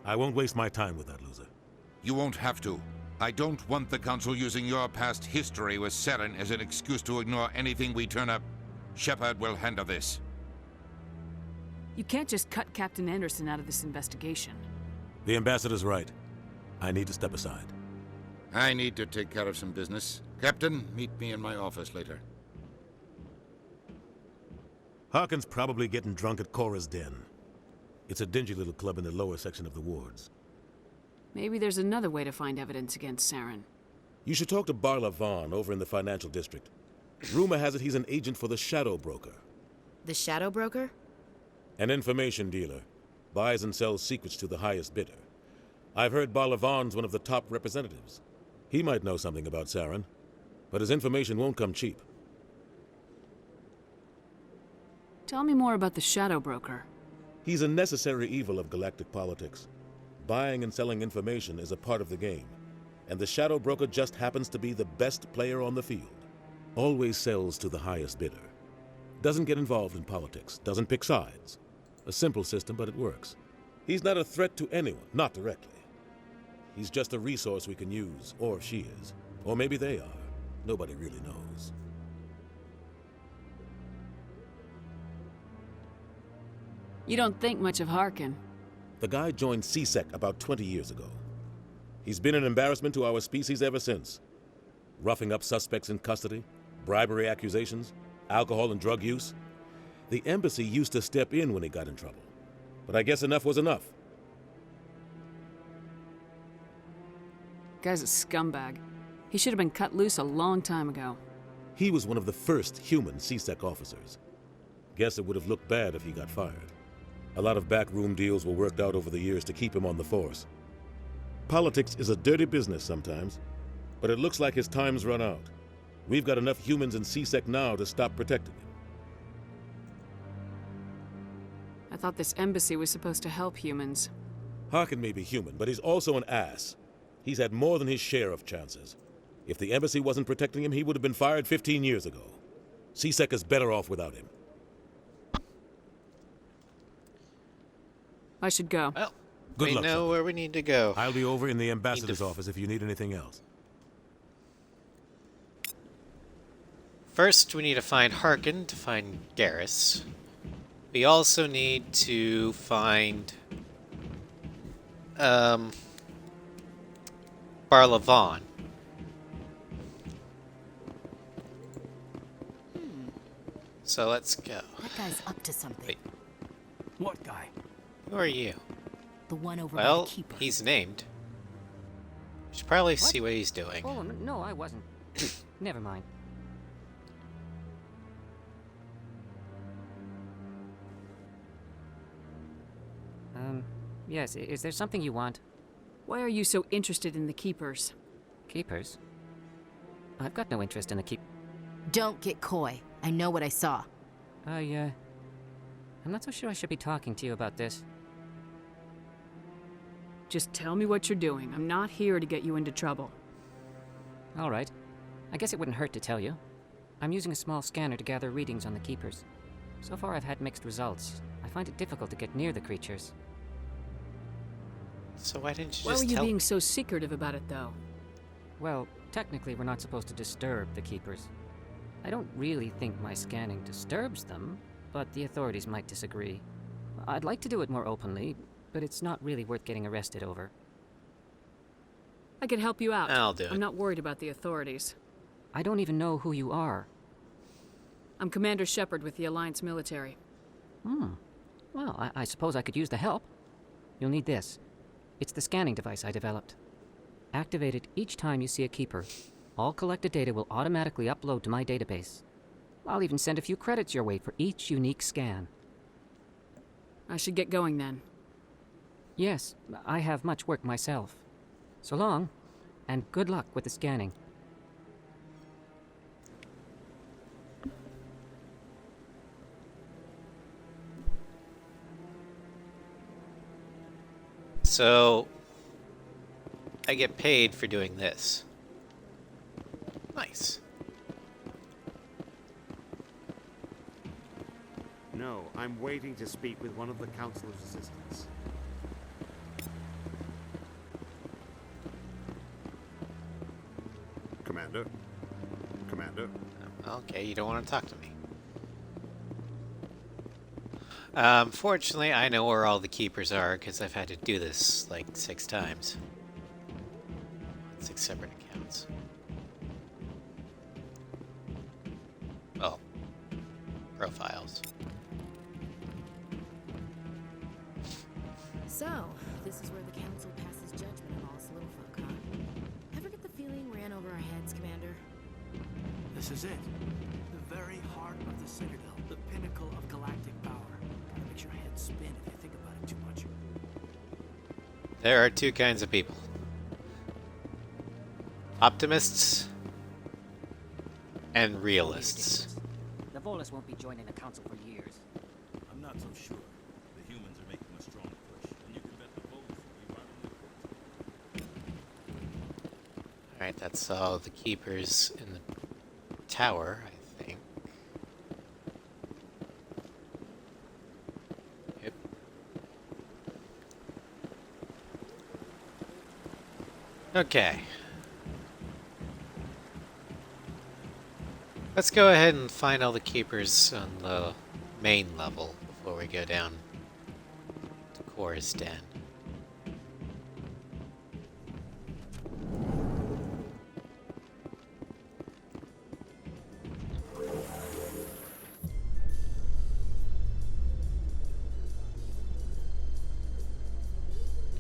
I won't waste my time with that loser. You won't have to. I don't want the Council using your past history with Saren as an excuse to ignore anything we turn up. Shepard will handle this. You can't just cut Captain Anderson out of this investigation. The Ambassador's right. I need to step aside. I need to take care of some business. Captain, meet me in my office later. Harkin's probably getting drunk at Cora's Den. It's a dingy little club in the lower section of the wards. Maybe there's another way to find evidence against Saren. You should talk to Barla Vaughn over in the financial district. Rumor has it he's an agent for the Shadow Broker. The Shadow Broker? An information dealer. Buys and sells secrets to the highest bidder. I've heard Barla Vaughn's one of the top representatives. He might know something about Saren, but his information won't come cheap. Tell me more about the Shadow Broker. He's a necessary evil of galactic politics. Buying and selling information is a part of the game, and the Shadow Broker just happens to be the best player on the field. Always sells to the highest bidder. Doesn't get involved in politics, doesn't pick sides. A simple system, but it works. He's not a threat to anyone, not directly. He's just a resource we can use, or she is. Or maybe they are. Nobody really knows. You don't think much of Harkin. The guy joined CSEC about 20 years ago. He's been an embarrassment to our species ever since. Roughing up suspects in custody, bribery accusations, alcohol and drug use. The embassy used to step in when he got in trouble. But I guess enough was enough. Guy's a scumbag. He should have been cut loose a long time ago. He was one of the first human CSEC officers. Guess it would have looked bad if he got fired. A lot of backroom deals were worked out over the years to keep him on the force. Politics is a dirty business sometimes, but it looks like his time's run out. We've got enough humans in CSEC now to stop protecting him. I thought this embassy was supposed to help humans. Harkin may be human, but he's also an ass. He's had more than his share of chances. If the embassy wasn't protecting him, he would have been fired 15 years ago. CSEC is better off without him. I should go. Well, Good we luck, know Shepard. where we need to go. I'll be over in the ambassador's office if you need anything else. First, we need to find Harkin to find Garrus. We also need to find Barla Vaughn. So let's go. That guy's up to something. Wait, What guy? who are you? The one over by Well, the keeper. he's named. We should probably see what he's doing. Oh, no, I wasn't. Never mind. Yes, is there something you want? Why are you so interested in the Keepers? Keepers? I've got no interest in the keep... Don't get coy. I know what I saw. I'm not so sure I should be talking to you about this. Just tell me what you're doing. I'm not here to get you into trouble. All right. I guess it wouldn't hurt to tell you. I'm using a small scanner to gather readings on the Keepers. So far I've had mixed results. I find it difficult to get near the creatures. So why didn't you Why just were you tell... being so secretive about it, though? Well, technically we're not supposed to disturb the Keepers. I don't really think my scanning disturbs them, but the authorities might disagree. I'd like to do it more openly, but it's not really worth getting arrested over. I could help you out. I'll do it. I'm not worried about the authorities. I don't even know who you are. I'm Commander Shepard with the Alliance military. Well, I suppose I could use the help. You'll need this. It's the scanning device I developed. Activate it each time you see a Keeper. All collected data will automatically upload to my database. I'll even send a few credits your way for each unique scan. I should get going then. Yes, I have much work myself. So long, and good luck with the scanning. So, I get paid for doing this. Nice. No, I'm waiting to speak with one of the Council's assistants. Commander? Commander? Okay, you don't want to talk to me. Fortunately, I know where all the Keepers are, because I've had to do this, like, 6 times. 6 separate accounts. Oh. Profiles. So, this is where the Council passes judgment on all us little folk, huh? Ever get the feeling we're in over our heads, Commander? This is it. The very heart of the Citadel. The pinnacle of galactic power. Kinda makes your head spin if you think about it too much. There are 2 kinds of people. Optimists and realists. The Volus won't be joining the Council for years. I'm not so sure. The humans are making a strong push, and you can bet the Volus will be running. Alright, that's all the Keepers in the tower, I think. Yep. Okay. Let's go ahead and find all the Keepers on the main level before we go down to Cora's Den.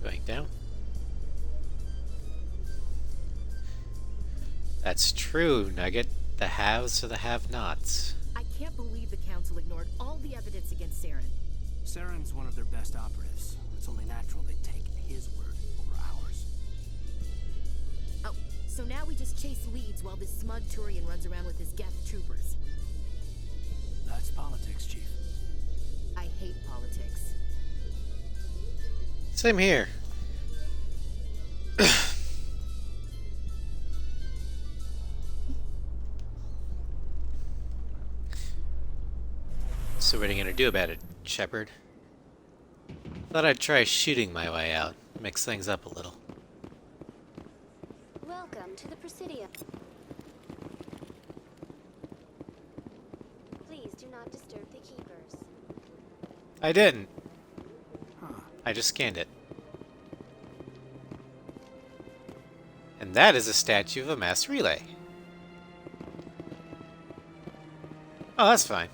Going down. That's true, Nugget. The haves or the have-nots. I can't believe the Council ignored all the evidence against Saren. Saren's one of their best operatives. It's only natural they take his word over ours. Oh, so now we just chase leads while this smug Turian runs around with his Geth troopers. That's politics, Chief. I hate politics. Same here. So what are you gonna do about it, Shepard? Thought I'd try shooting my way out. Mix things up a little. Welcome to the Presidium. Please do not disturb the Keepers. I didn't. I just scanned it. And that is a statue of a mass relay. Oh, that's fine.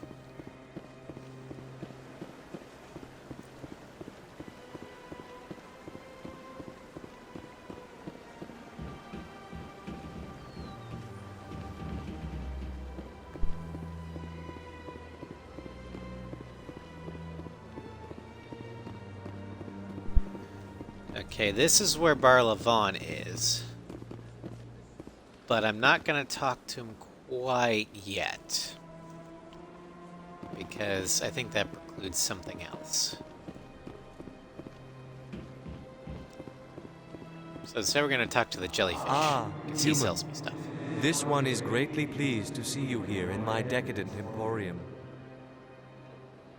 Okay, this is where Barlavon is. But I'm not going to talk to him quite yet. Because I think that precludes something else. So instead we're going to talk to the jellyfish. Because he sells me stuff. This one is greatly pleased to see you here in my decadent emporium.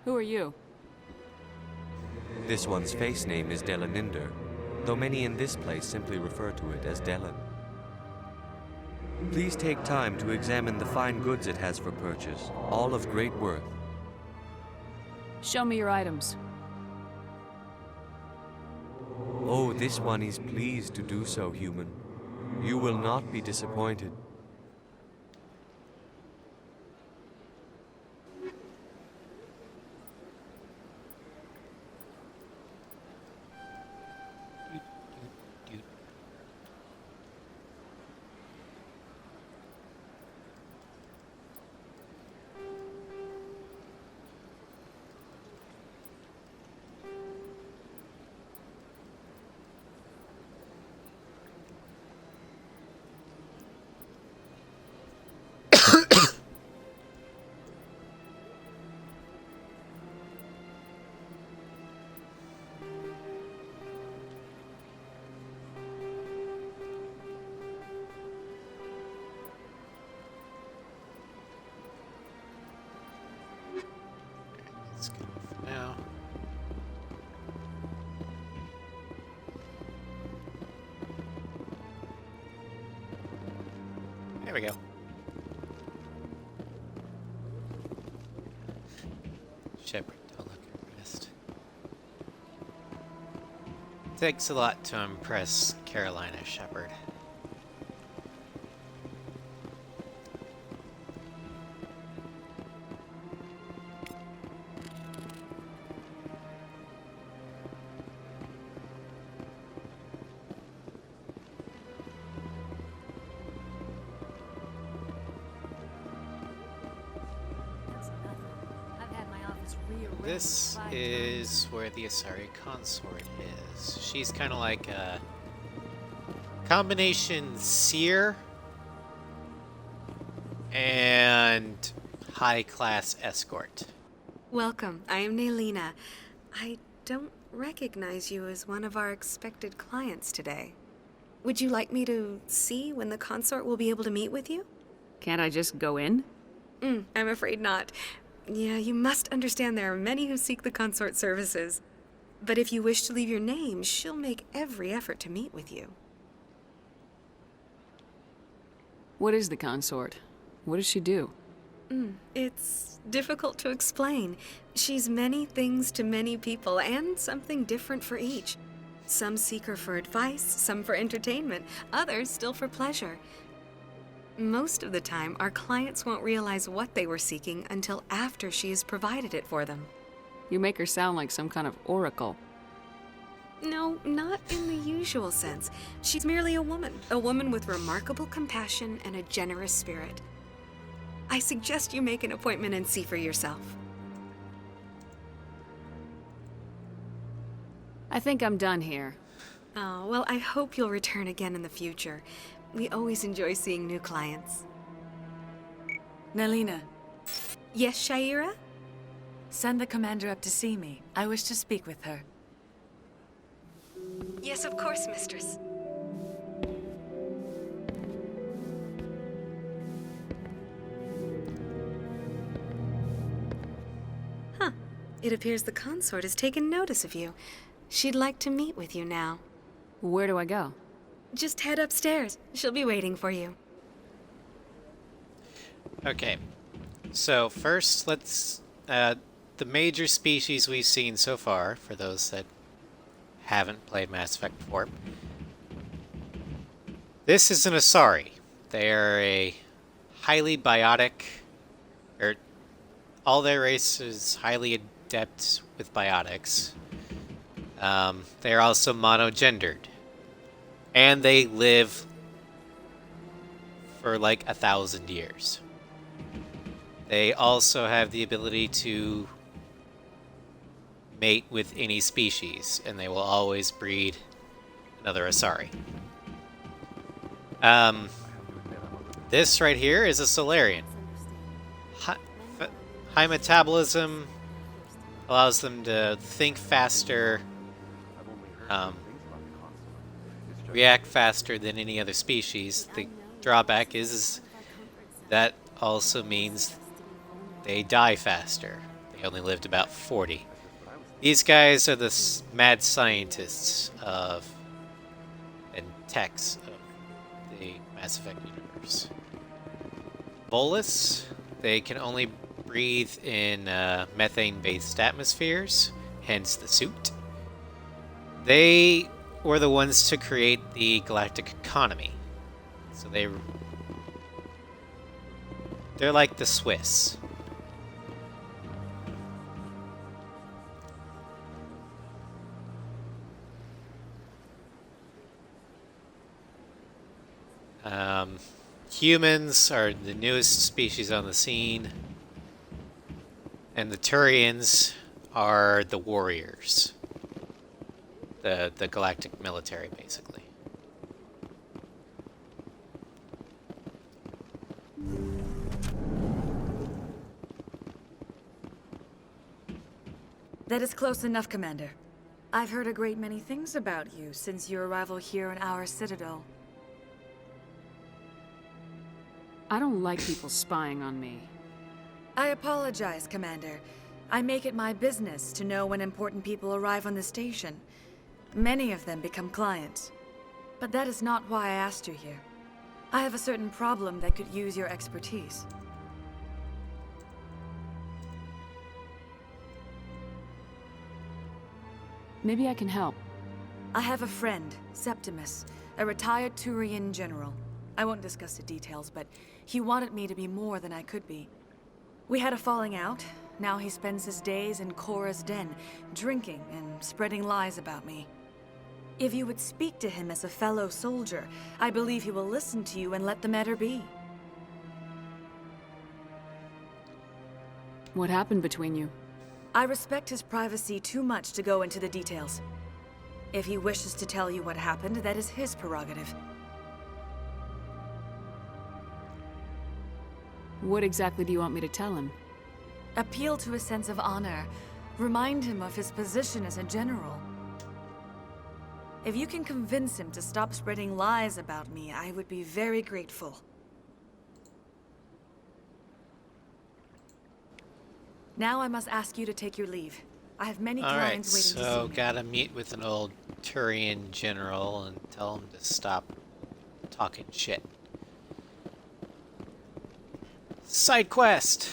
Who are you? This one's face name is Delaninder, though many in this place simply refer to it as Delan. Please take time to examine the fine goods it has for purchase, all of great worth. Show me your items. Oh, this one is pleased to do so, human. You will not be disappointed. Let's go for now. There we go. Shepard, don't look impressed. Takes a lot to impress Carolina, Shepard. This is where the Asari consort is. She's kind of like a combination seer and high-class escort. Welcome. I am Naelina. I don't recognize you as one of our expected clients today. Would you like me to see when the consort will be able to meet with you? Can't I just go in? I'm afraid not. Yeah, you must understand there are many who seek the consort services. But if you wish to leave your name, she'll make every effort to meet with you. What is the consort? What does she do? It's difficult to explain. She's many things to many people, and something different for each. Some seek her for advice, some for entertainment, others still for pleasure. Most of the time, our clients won't realize what they were seeking until after she has provided it for them. You make her sound like some kind of oracle. No, not in the usual sense. She's merely a woman with remarkable compassion and a generous spirit. I suggest you make an appointment and see for yourself. I think I'm done here. Oh, well, I hope you'll return again in the future. We always enjoy seeing new clients. Naelina. Yes, Shaira? Send the commander up to see me. I wish to speak with her. Yes, of course, mistress. Huh. It appears the consort has taken notice of you. She'd like to meet with you now. Where do I go? Just head upstairs. She'll be waiting for you. Okay. So first, let's... the major species we've seen so far, for those that haven't played Mass Effect 4. This is an Asari. They are a highly biotic... all their race is highly adept with biotics. They are also monogendered. And they live for like 1,000 years. They also have the ability to mate with any species, and they will always breed another Asari. This right here is a Solarian. High metabolism allows them to think faster, react faster than any other species. drawback is that also means they die faster. They only lived about 40. These guys are the mad scientists of and techs of the Mass Effect universe. Volus, they can only breathe in methane-based atmospheres, hence the suit. They were the ones to create the galactic economy. So they're like the Swiss. Humans are the newest species on the scene, and the Turians are the warriors. The galactic military, basically. That is close enough, Commander. I've heard a great many things about you since your arrival here in our citadel. I don't like people spying on me. I apologize, Commander. I make it my business to know when important people arrive on the station. Many of them become clients. But that is not why I asked you here. I have a certain problem that could use your expertise. Maybe I can help. I have a friend, Septimus, a retired Turian general. I won't discuss the details, but he wanted me to be more than I could be. We had a falling out. Now he spends his days in Cora's den, drinking and spreading lies about me. If you would speak to him as a fellow soldier, I believe he will listen to you and let the matter be. What happened between you? I respect his privacy too much to go into the details. If he wishes to tell you what happened, that is his prerogative. What exactly do you want me to tell him? Appeal to his sense of honor. Remind him of his position as a general. If you can convince him to stop spreading lies about me, I would be very grateful. Now I must ask you to take your leave. I have many clients waiting to see me. So gotta meet with an old Turian general and tell him to stop talking shit. Side quest!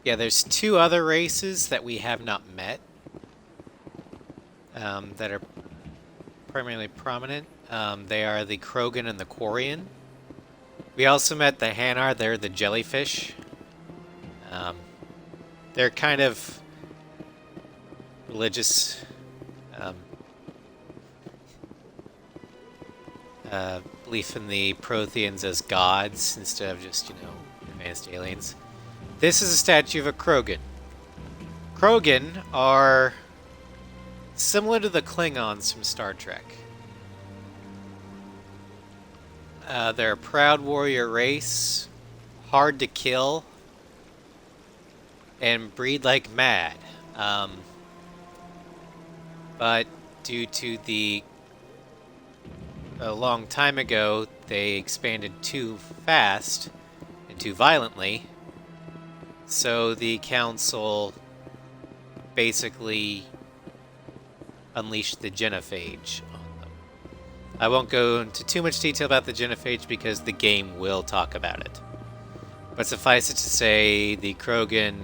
Yeah, there's two other races that we have not met that are primarily prominent. They are the Krogan and the Quarian. We also met the Hanar, they're the jellyfish. They're kind of religious belief in the Protheans as gods instead of just, advanced aliens. This is a statue of a Krogan. Krogan are similar to the Klingons from Star Trek. They're a proud warrior race, hard to kill, and breed like mad. But due to a long time ago, they expanded too fast and too violently. So the council basically unleashed the genophage on them. I won't go into too much detail about the genophage because the game will talk about it. But suffice it to say, the Krogan,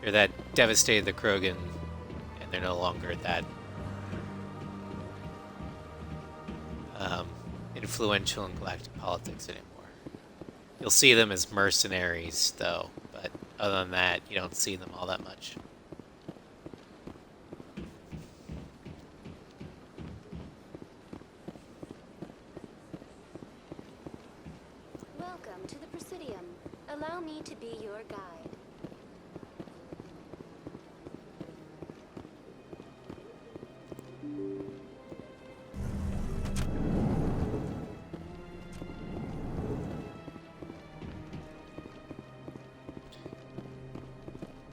or that devastated the Krogan, and they're no longer that influential in galactic politics anymore. You'll see them as mercenaries, though, but other than that, you don't see them all that much. Welcome to the Presidium. Allow me to be your guide.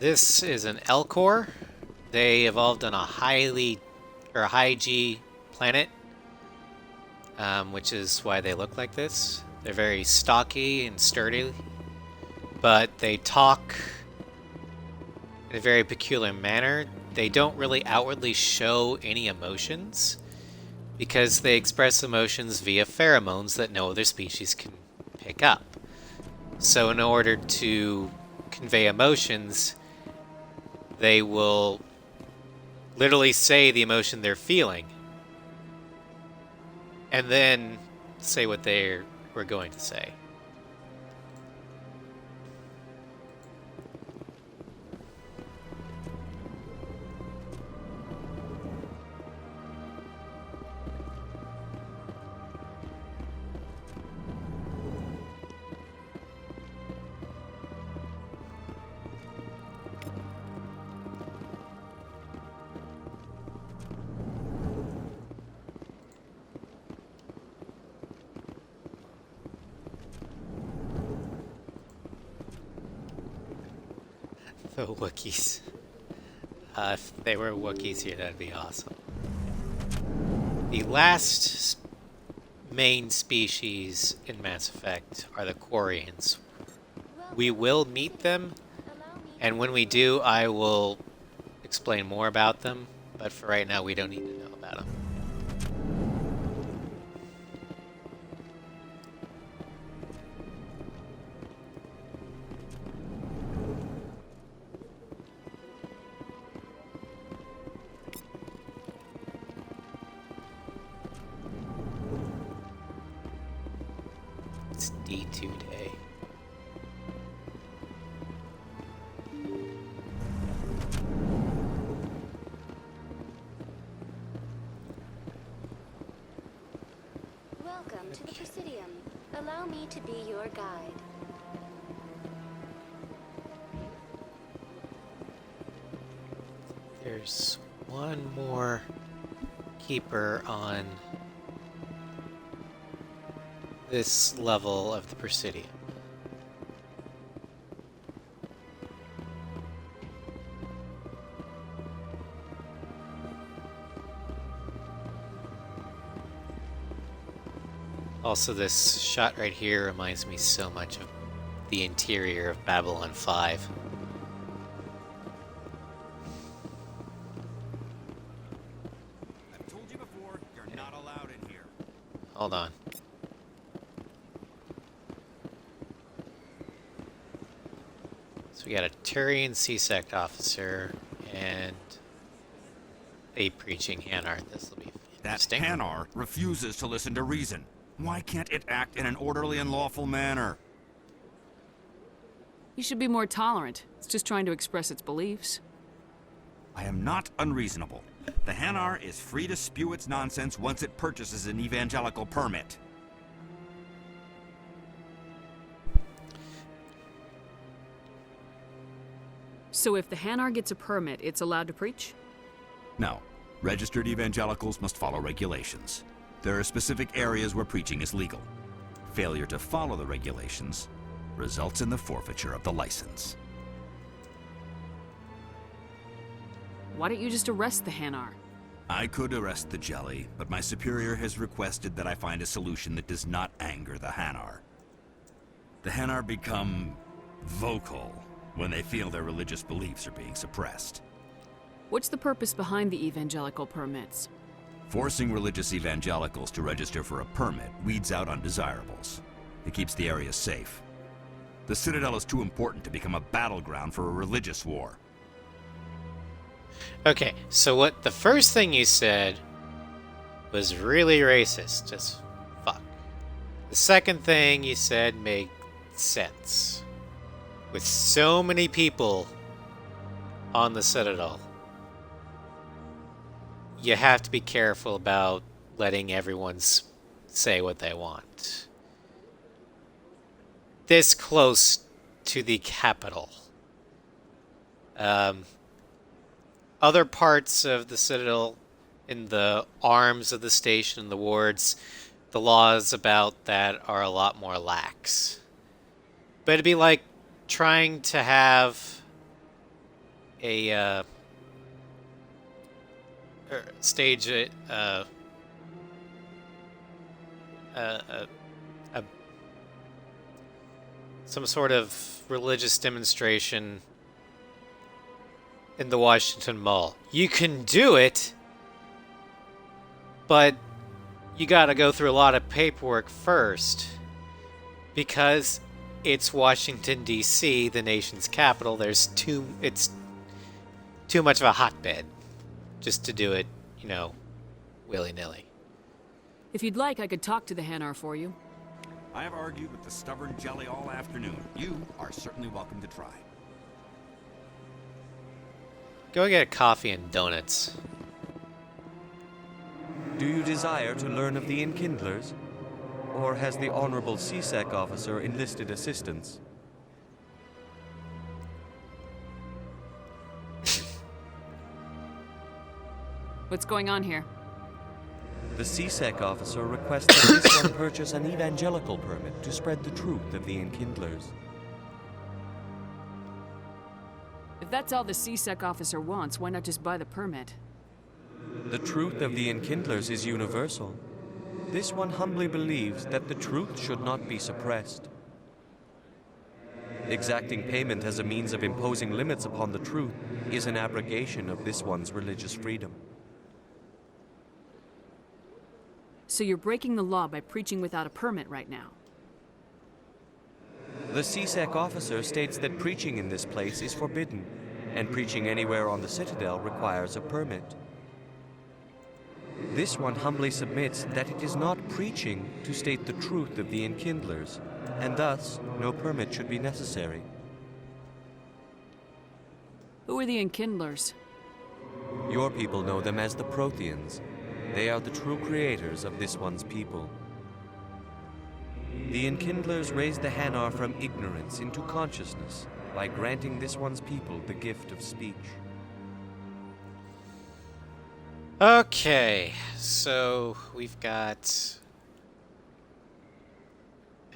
This is an L-core. They evolved on a high G planet, which is why they look like this. They're very stocky and sturdy, but they talk in a very peculiar manner. They don't really outwardly show any emotions because they express emotions via pheromones that no other species can pick up. So in order to convey emotions, they will literally say the emotion they're feeling and then say what they were going to say. The Wookiees. If they were Wookiees here, that'd be awesome. The last main species in Mass Effect are the Quarians. We will meet them, and when we do, I will explain more about them, but for right now, we don't need to know about them. It's D2 day. Welcome to the Presidium. Allow me to be your guide. There's one more keeper on this level of the Presidium. Also, this shot right here reminds me so much of the interior of Babylon 5. I've told you before, you're not allowed in here. Hold on. So we got a Turian C-Sect officer and a preaching Hanar. This will be That interesting. Hanar refuses to listen to reason. Why can't it act in an orderly and lawful manner? You should be more tolerant. It's just trying to express its beliefs. I am not unreasonable. The Hanar is free to spew its nonsense once it purchases an evangelical permit. So if the Hanar gets a permit, it's allowed to preach? No. Registered evangelicals must follow regulations. There are specific areas where preaching is legal. Failure to follow the regulations results in the forfeiture of the license. Why don't you just arrest the Hanar? I could arrest the jelly, but my superior has requested that I find a solution that does not anger the Hanar. The Hanar become vocal when they feel their religious beliefs are being suppressed. What's the purpose behind the evangelical permits? Forcing religious evangelicals to register for a permit weeds out undesirables. It keeps the area safe. The Citadel is too important to become a battleground for a religious war. Okay, so what the first thing you said was really racist. Just fuck. The second thing you said made sense. With so many people on the Citadel, you have to be careful about letting everyone say what they want. This close to the capital. Other parts of the Citadel, in the arms of the station, the wards, the laws about that are a lot more lax. But it'd be like trying to have a stage some sort of religious demonstration in the Washington Mall. You can do it, but you gotta go through a lot of paperwork first, because it's Washington, D.C., the nation's capital. It's too much of a hotbed just to do it, willy-nilly. If you'd like, I could talk to the Hanar for you. I have argued with the stubborn jelly all afternoon. You are certainly welcome to try. Go get a coffee and donuts. Do you desire to learn of the Enkindlers? Or has the Honorable CSEC officer enlisted assistance? What's going on here? The CSEC officer requests that this one purchase an evangelical permit to spread the truth of the Enkindlers. If that's all the CSEC officer wants, why not just buy the permit? The truth of the Enkindlers is universal. This one humbly believes that the truth should not be suppressed. Exacting payment as a means of imposing limits upon the truth is an abrogation of this one's religious freedom. So you're breaking the law by preaching without a permit right now? The CSEC officer states that preaching in this place is forbidden, and preaching anywhere on the Citadel requires a permit. This one humbly submits that it is not preaching to state the truth of the Enkindlers, and thus no permit should be necessary. Who are the Enkindlers? Your people know them as the Protheans. They are the true creators of this one's people. The Enkindlers raised the Hanar from ignorance into consciousness by granting this one's people the gift of speech. Okay, so we've got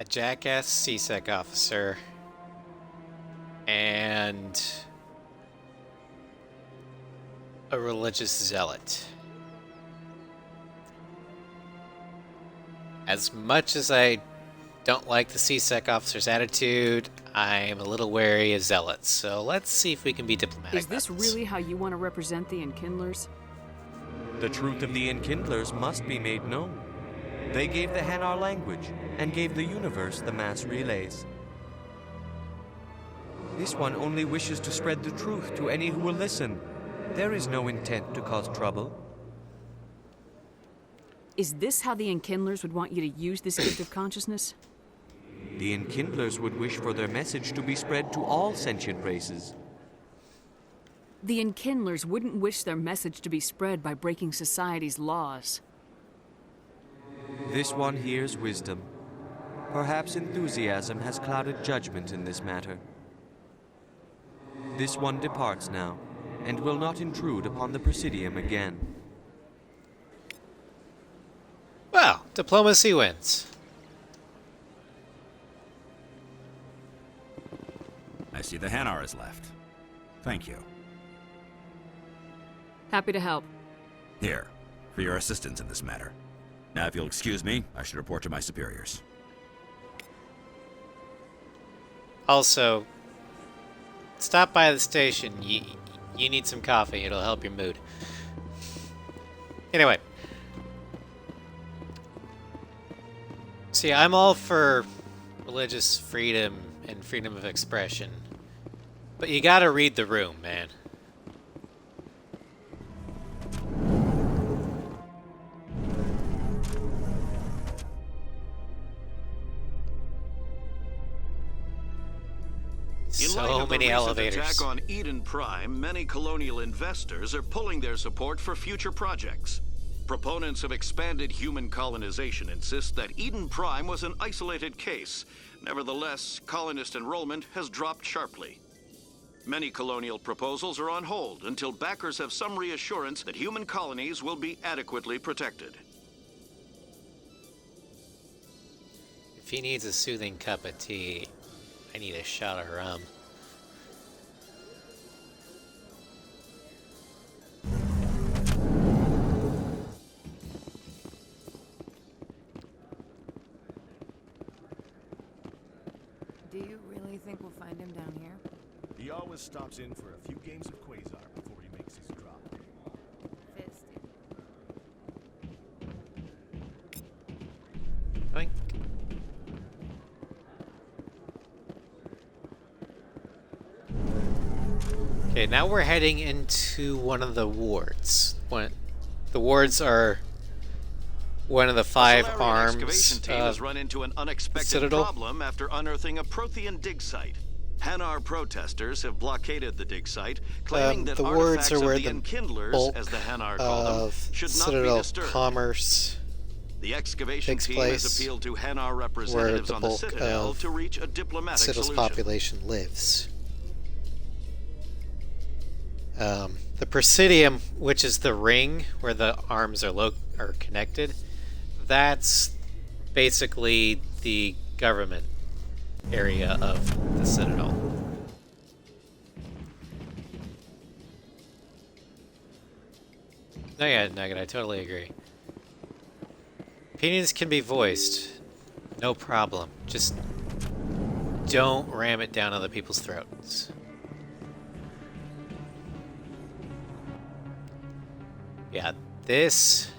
a jackass CSEC officer and a religious zealot. As much as I don't like the CSEC officer's attitude, I'm a little wary of zealots, so let's see if we can be diplomatic. Is this really how you want to represent the Enkindlers? The truth of the Enkindlers must be made known. They gave the Hanar language, and gave the universe the mass relays. This one only wishes to spread the truth to any who will listen. There is no intent to cause trouble. Is this how the Enkindlers would want you to use this gift of consciousness? The Enkindlers would wish for their message to be spread to all sentient races. The Enkindlers wouldn't wish their message to be spread by breaking society's laws. This one hears wisdom. Perhaps enthusiasm has clouded judgment in this matter. This one departs now, and will not intrude upon the Presidium again. Well, diplomacy wins. I see the Hanar is left. Thank you. Happy to help. Here, for your assistance in this matter. Now, if you'll excuse me, I should report to my superiors. Also, stop by the station. You need some coffee. It'll help your mood. Anyway. See, I'm all for religious freedom and freedom of expression. But you gotta read the room, man. So many elevators. Attack on Eden Prime, many colonial investors are pulling their support for future projects. Proponents of expanded human colonization insist that Eden Prime was an isolated case. Nevertheless, colonist enrollment has dropped sharply. Many colonial proposals are on hold until backers have some reassurance that human colonies will be adequately protected. If he needs a soothing cup of tea, I need a shot of rum. Do you really think we'll find him down here? He always stops in for a few games of Quasar before he makes his drop. Fisted. Boink. Okay, now we're heading into one of the wards. The wards are one of the 5 arms excavation team has run into an unexpected Citadel. problem after unearthing a Prothean dig site. Hanar protesters have blockaded the dig site, claiming that the wards artifacts are of where the the Enkindlers, bulk as the Hanar call them, of should not be Citadel disturbed. commerce The excavation takes team place, has appealed to Hanar where representatives the on the bulk Citadel of to reach a diplomatic Citadel's solution. population lives. The Presidium, which is the ring where the arms are connected, that's basically the government area of the Citadel. No, yeah, Nugget, I totally agree. Opinions can be voiced. No problem. Just don't ram it down other people's throats. Yeah, this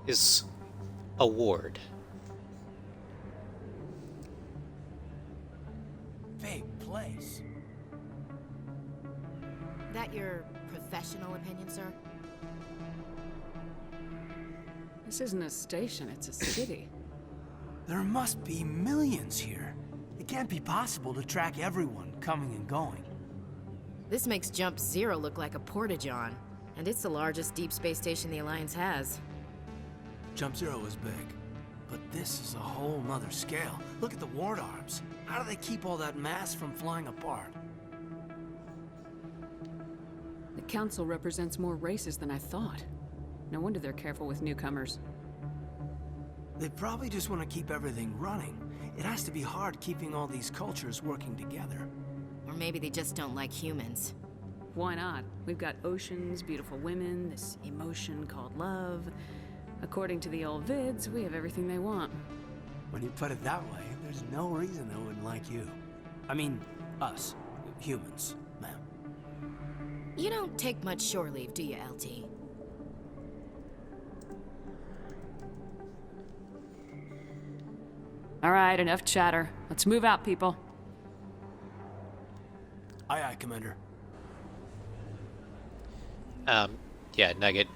is a ward. Big place. That your professional opinion, sir? This isn't a station, it's a city. There must be millions here. It can't be possible to track everyone coming and going. This makes Jump Zero look like a porta-john, and it's the largest deep space station the Alliance has. Jump Zero is big, but this is a whole nother scale. Look at the ward arms. How do they keep all that mass from flying apart? The Council represents more races than I thought. No wonder they're careful with newcomers. They probably just want to keep everything running. It has to be hard keeping all these cultures working together. Or maybe they just don't like humans. Why not? We've got oceans, beautiful women, this emotion called love. According to the old vids, we have everything they want. When you put it that way, there's no reason they wouldn't like you. I mean, us, humans, ma'am. You don't take much shore leave, do you, LT? All right, enough chatter. Let's move out, people. Aye, aye, Commander. Yeah, Nugget.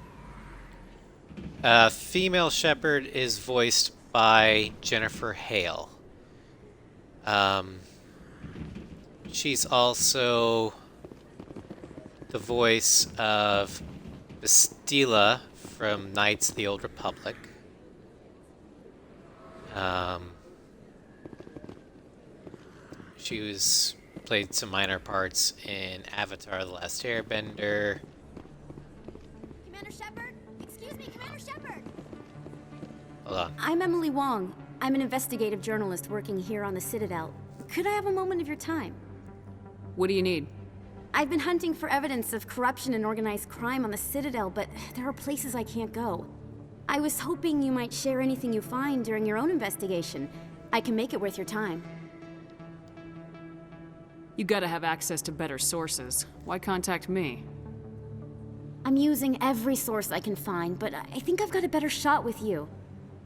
Female Shepard is voiced by Jennifer Hale. She's also the voice of Bastila from Knights of the Old Republic. She played some minor parts in Avatar: The Last Airbender. Commander Shepard? Excuse me, Commander Shepard! Hold on. I'm Emily Wong. I'm an investigative journalist working here on the Citadel. Could I have a moment of your time? What do you need? I've been hunting for evidence of corruption and organized crime on the Citadel, but there are places I can't go. I was hoping you might share anything you find during your own investigation. I can make it worth your time. You gotta have access to better sources. Why contact me? I'm using every source I can find, but I think I've got a better shot with you.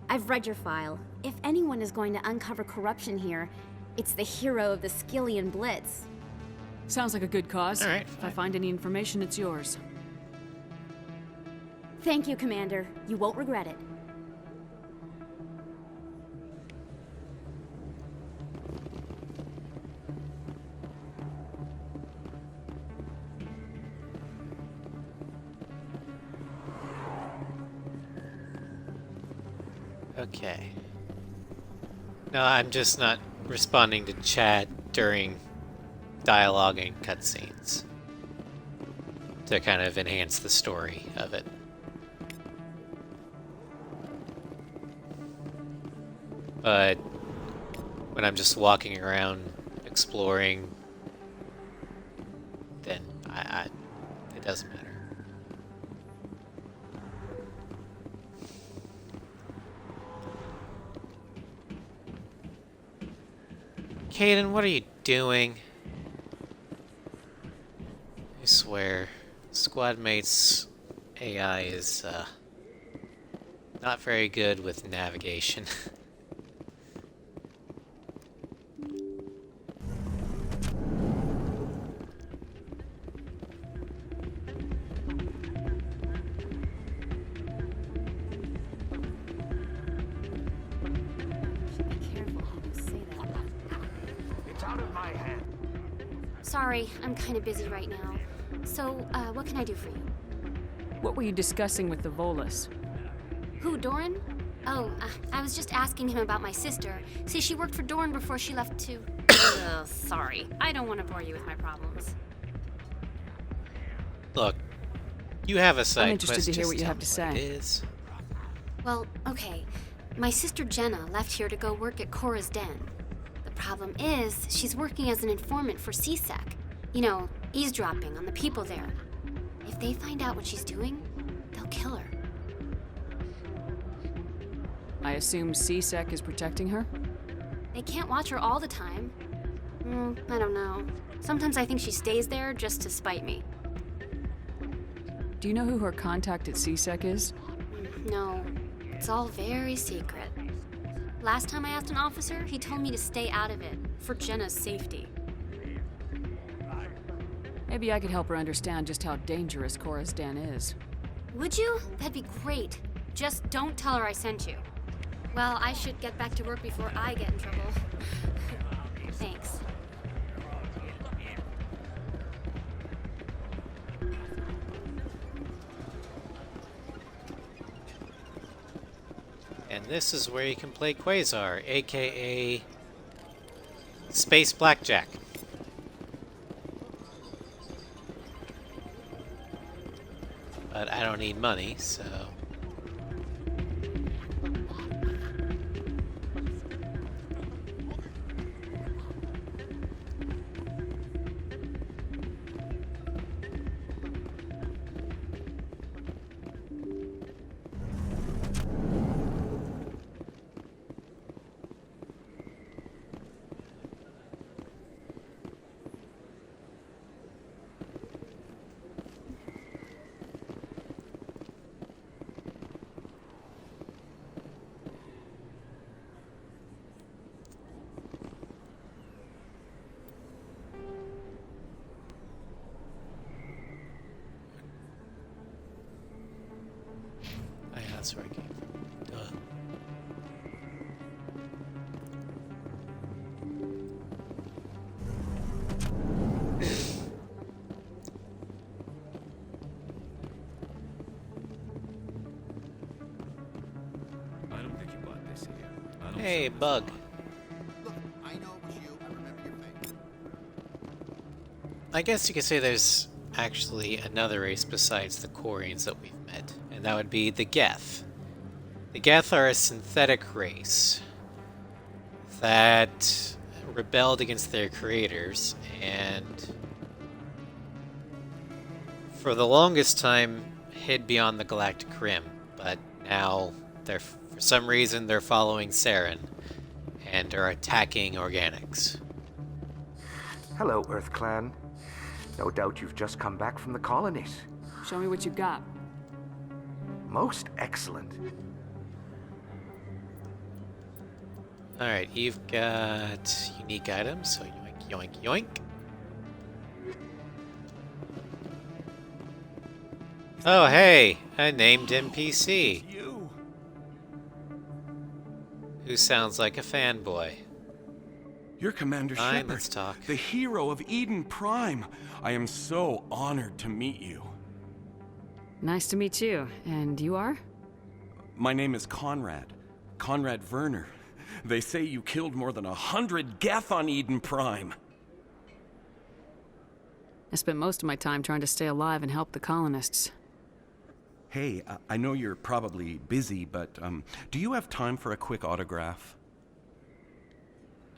I've read your file. If anyone is going to uncover corruption here, it's the hero of the Skillian Blitz. Sounds like a good cause. All right. If I find any information, it's yours. Thank you, Commander. You won't regret it. Okay. No, I'm just not responding to chat during dialogue and cutscenes to kind of enhance the story of it. But when I'm just walking around exploring, then it doesn't matter. Caden, what are you doing? I swear, squad mates AI is not very good with navigation. Sorry, I'm kind of busy right now. So, what can I do for you? What were you discussing with the Volus? Who, Doran? Oh, I was just asking him about my sister. See, she worked for Doran before she left to... sorry. I don't want to bore you with my problems. Look, you have a side I'm interested quest, to hear just what you tell have to me say. what it is. Well, okay. My sister Jenna left here to go work at Cora's Den. The problem is, she's working as an informant for CSEC. You know, eavesdropping on the people there. If they find out what she's doing, they'll kill her. I assume CSEC is protecting her? They can't watch her all the time. I don't know. Sometimes I think she stays there just to spite me. Do you know who her contact at CSEC is? No, it's all very secret. Last time I asked an officer, he told me to stay out of it, for Jenna's safety. Maybe I could help her understand just how dangerous Cora's Den is. Would you? That'd be great. Just don't tell her I sent you. Well, I should get back to work before I get in trouble. Thanks. And this is where you can play Quasar, aka Space Blackjack. But I don't need money, so... Oh, yeah, that's where I came from. Duh. I don't think you bought this here. I don't Hey, sell this Bug. Look, I know it was you. I remember your face. I guess you could say there's actually another race besides the Quarians that we've met, and that would be the Geth. The Geth are a synthetic race that rebelled against their creators, and for the longest time hid beyond the Galactic Rim, but now for some reason they're following Saren and are attacking organics. Hello, Earth Clan. No doubt you've just come back from the colonies. Show me what you got. Most excellent. Alright, you've got unique items, so yoink, yoink, yoink. Oh, hey, a named NPC. Who sounds like a fanboy. You're Commander Fine, Shepard, let's talk. the hero of Eden Prime. I am so honored to meet you. Nice to meet you. And you are? My name is Conrad Werner. They say you killed more than 100 Geth on Eden Prime. I spent most of my time trying to stay alive and help the colonists. Hey, I know you're probably busy, but do you have time for a quick autograph?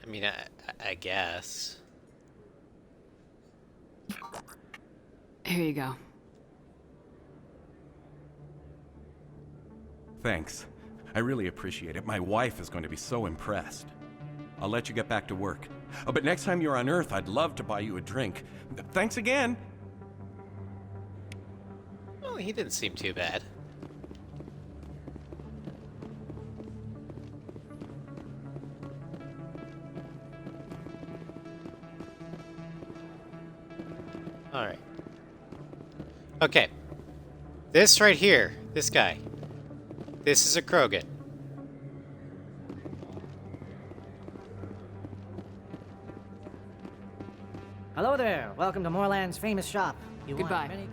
I mean, I guess. Here you go. Thanks. I really appreciate it. My wife is going to be so impressed. I'll let you get back to work. But next time you're on Earth, I'd love to buy you a drink. Thanks again. Well, he didn't seem too bad. Alright. Okay. This right here, this guy. This is a Krogan. Hello there. Welcome to Moorland's famous shop. Goodbye.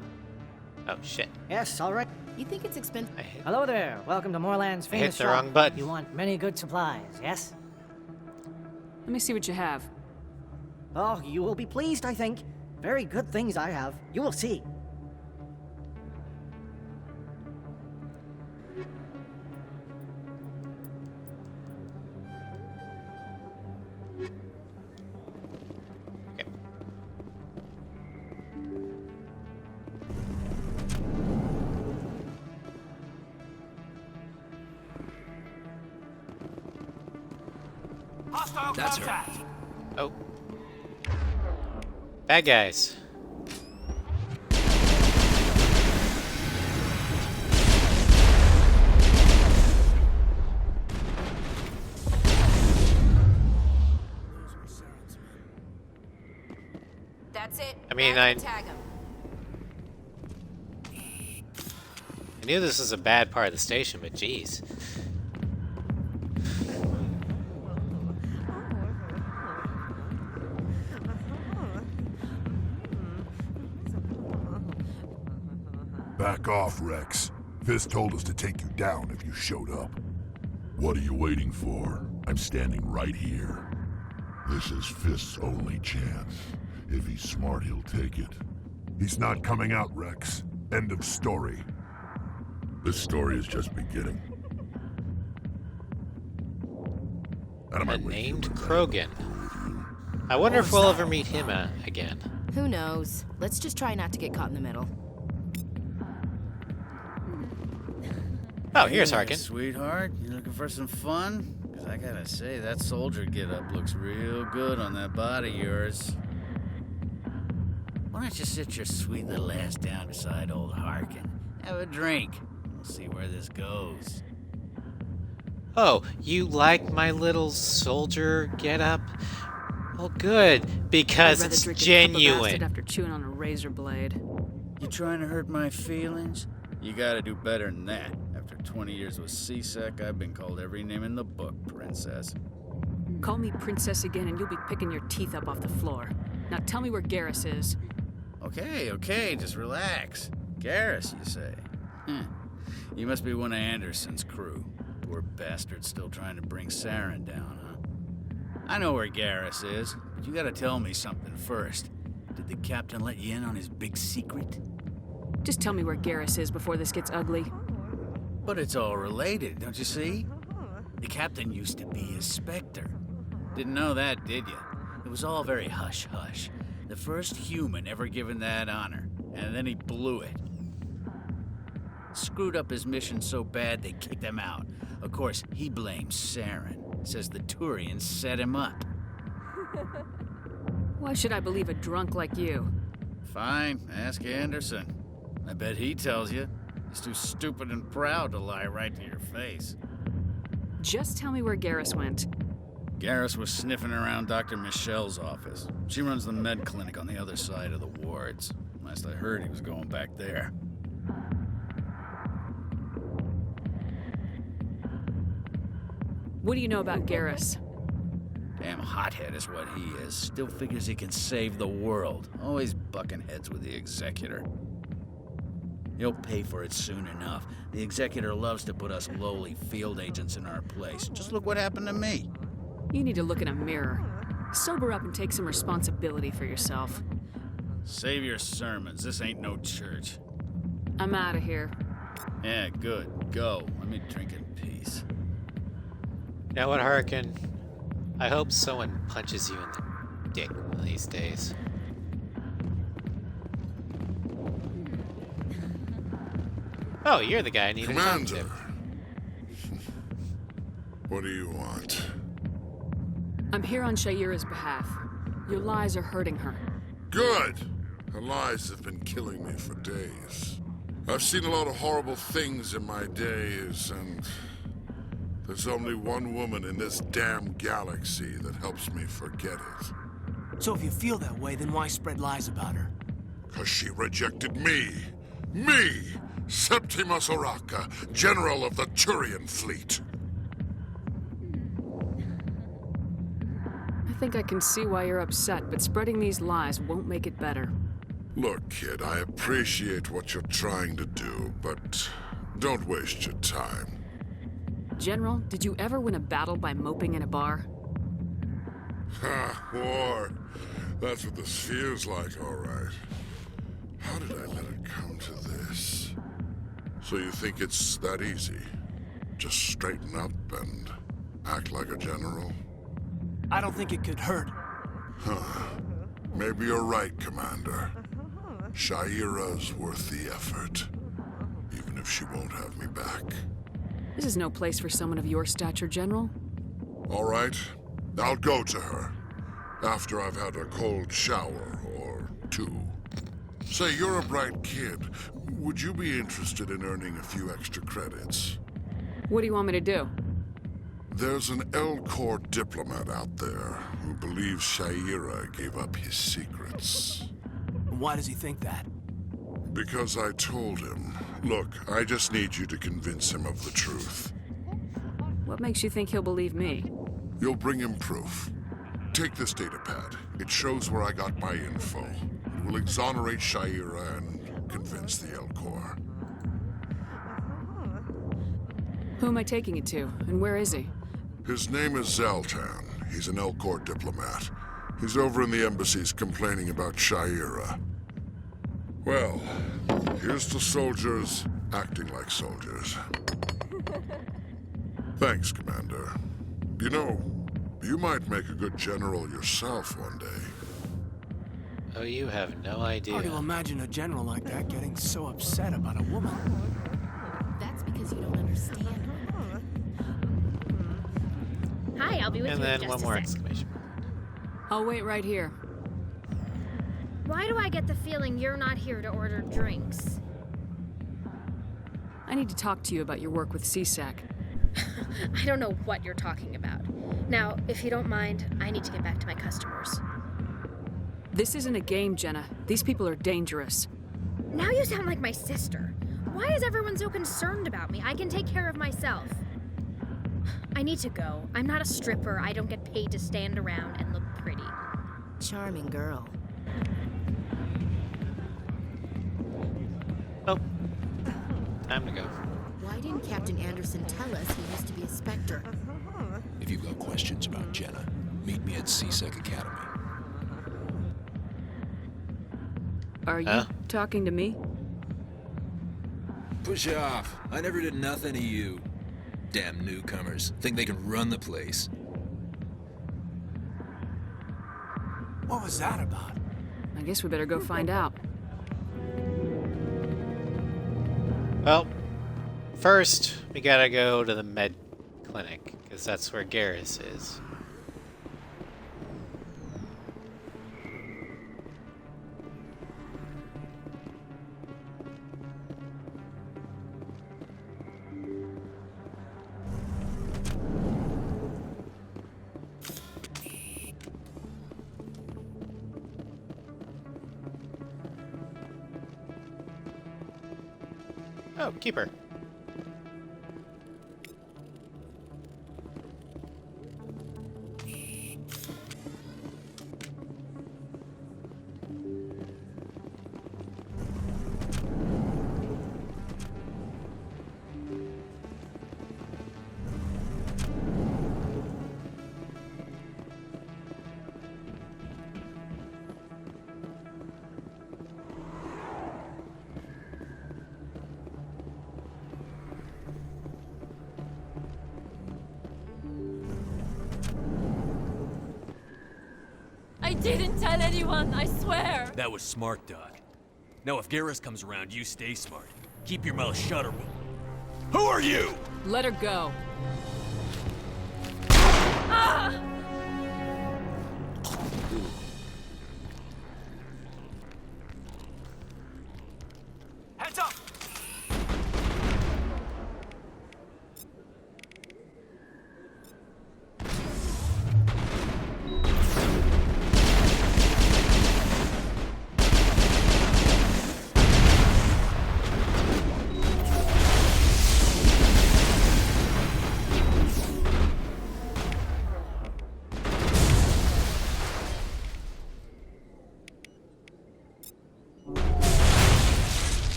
Oh, shit. Yes, all right. You think it's expensive? Hello there. Welcome to Moorland's I hit famous the shop. wrong button. You want many good supplies, yes? Let me see what you have. Oh, you will be pleased, I think. Very good things I have. You will see. That's her. Oh. Bad guys. That's it. I mean, Tag him. I knew this was a bad part of the station, but geez. Back off, Rex. Fisk told us to take you down if you showed up. What are you waiting for? I'm standing right here. This is Fisk's only chance. If he's smart, he'll take it. He's not coming out, Rex. End of story. This story is just beginning. A named Krogan. I wonder if we'll ever meet him again. Who knows? Let's just try not to get caught in the middle. Oh, here's Hey, Harkin. Sweetheart, you looking for some fun? Because I gotta say, that soldier get-up looks real good on that body of yours. Why don't you sit your sweet little ass down beside old Harkin? Have a drink. We'll see where this goes. Oh, you like my little soldier getup? Well, good, because I'd rather it's drink a cup of acid genuine. after chewing on a razor blade. You trying to hurt my feelings? You gotta do better than that. After 20 years with CSEC, I've been called every name in the book, Princess. Call me princess again and you'll be picking your teeth up off the floor. Now tell me where Garrus is. Okay, just relax. Garrus, you say? You must be one of Anderson's crew. Poor bastard still trying to bring Saren down, huh? I know where Garrus is, but you gotta tell me something first. Did the captain let you in on his big secret? Just tell me where Garrus is before this gets ugly. But it's all related, don't you see? The captain used to be a Spectre. Didn't know that, did you? It was all very hush-hush. The first human ever given that honor, and then he blew it. Screwed up his mission so bad they kicked him out. Of course, he blames Saren. Says the Turians set him up. Why should I believe a drunk like you? Fine, ask Anderson. I bet he tells you. He's too stupid and proud to lie right to your face. Just tell me where Garrus went. Garrus was sniffing around Dr. Michelle's office. She runs the med clinic on the other side of the wards. Last I heard, he was going back there. What do you know about Garrus? Damn hothead is what he is. Still figures he can save the world. Always bucking heads with the Executor. He'll pay for it soon enough. The Executor loves to put us lowly field agents in our place. Just look what happened to me. You need to look in a mirror. Sober up and take some responsibility for yourself. Save your sermons. This ain't no church. I'm out of here. Yeah, good. Go. Let me drink in peace. You know what, Harkin? I hope someone punches you in the dick one of these days. Oh, you're the guy I need to talk to. What do you want? I'm here on Shaira's behalf. Your lies are hurting her. Good! Her lies have been killing me for days. I've seen a lot of horrible things in my days, and there's only one woman in this damn galaxy that helps me forget it. So if you feel that way, then why spread lies about her? 'Cause she rejected me! Me! Septimus Oraka, General of the Turian Fleet! I think I can see why you're upset, but spreading these lies won't make it better. Look, kid, I appreciate what you're trying to do, but don't waste your time. General, did you ever win a battle by moping in a bar? Ha, war. That's what this feels like, all right. How did I let it come to this? So you think it's that easy? Just straighten up and act like a general? I don't think it could hurt. Huh. Maybe you're right, Commander. Shaira's worth the effort, even if she won't have me back. This is no place for someone of your stature, General. All right, I'll go to her. After I've had a cold shower or two. Say, you're a bright kid. Would you be interested in earning a few extra credits? What do you want me to do? There's an L-Corps diplomat out there who believes Shaira gave up his secrets. Why does he think that? Because I told him. Look, I just need you to convince him of the truth. What makes you think he'll believe me? You'll bring him proof. Take this data pad. It shows where I got my info. It will exonerate Shaira and convince the L-Corps. Who am I taking it to, and where is he? His name is Zaltan. He's an L-Corps diplomat. He's over in the embassies complaining about Shaira. Well, here's to soldiers acting like soldiers. Thanks, Commander. You know, you might make a good general yourself one day. Oh, you have no idea. Hard to imagine a general like that getting so upset about a woman. That's because you don't understand. Hi, I'll be with And you in then just one a more sec. exclamation mark. I'll wait right here. Why do I get the feeling you're not here to order drinks? I need to talk to you about your work with CSAC. I don't know what you're talking about. Now, if you don't mind, I need to get back to my customers. This isn't a game, Jenna. These people are dangerous. Now you sound like my sister. Why is everyone so concerned about me? I can take care of myself. I need to go. I'm not a stripper. I don't get paid to stand around and look pretty. Charming girl. Oh. Time to go. Why didn't Captain Anderson tell us he used to be a Spectre? If you've got questions about Jenna, meet me at CSEC Academy. Are you talking to me? Push off. I never did nothing to you. Damn newcomers. Think they can run the place. What was that about? I guess we better go find out. Well, first, we gotta go to the med clinic, because that's where Garrus is. Oh, keeper. I didn't tell anyone, I swear! That was smart, Doc. Now if Garrus comes around, you stay smart. Keep your mouth shut or we'll... Who are you? Let her go. Ah!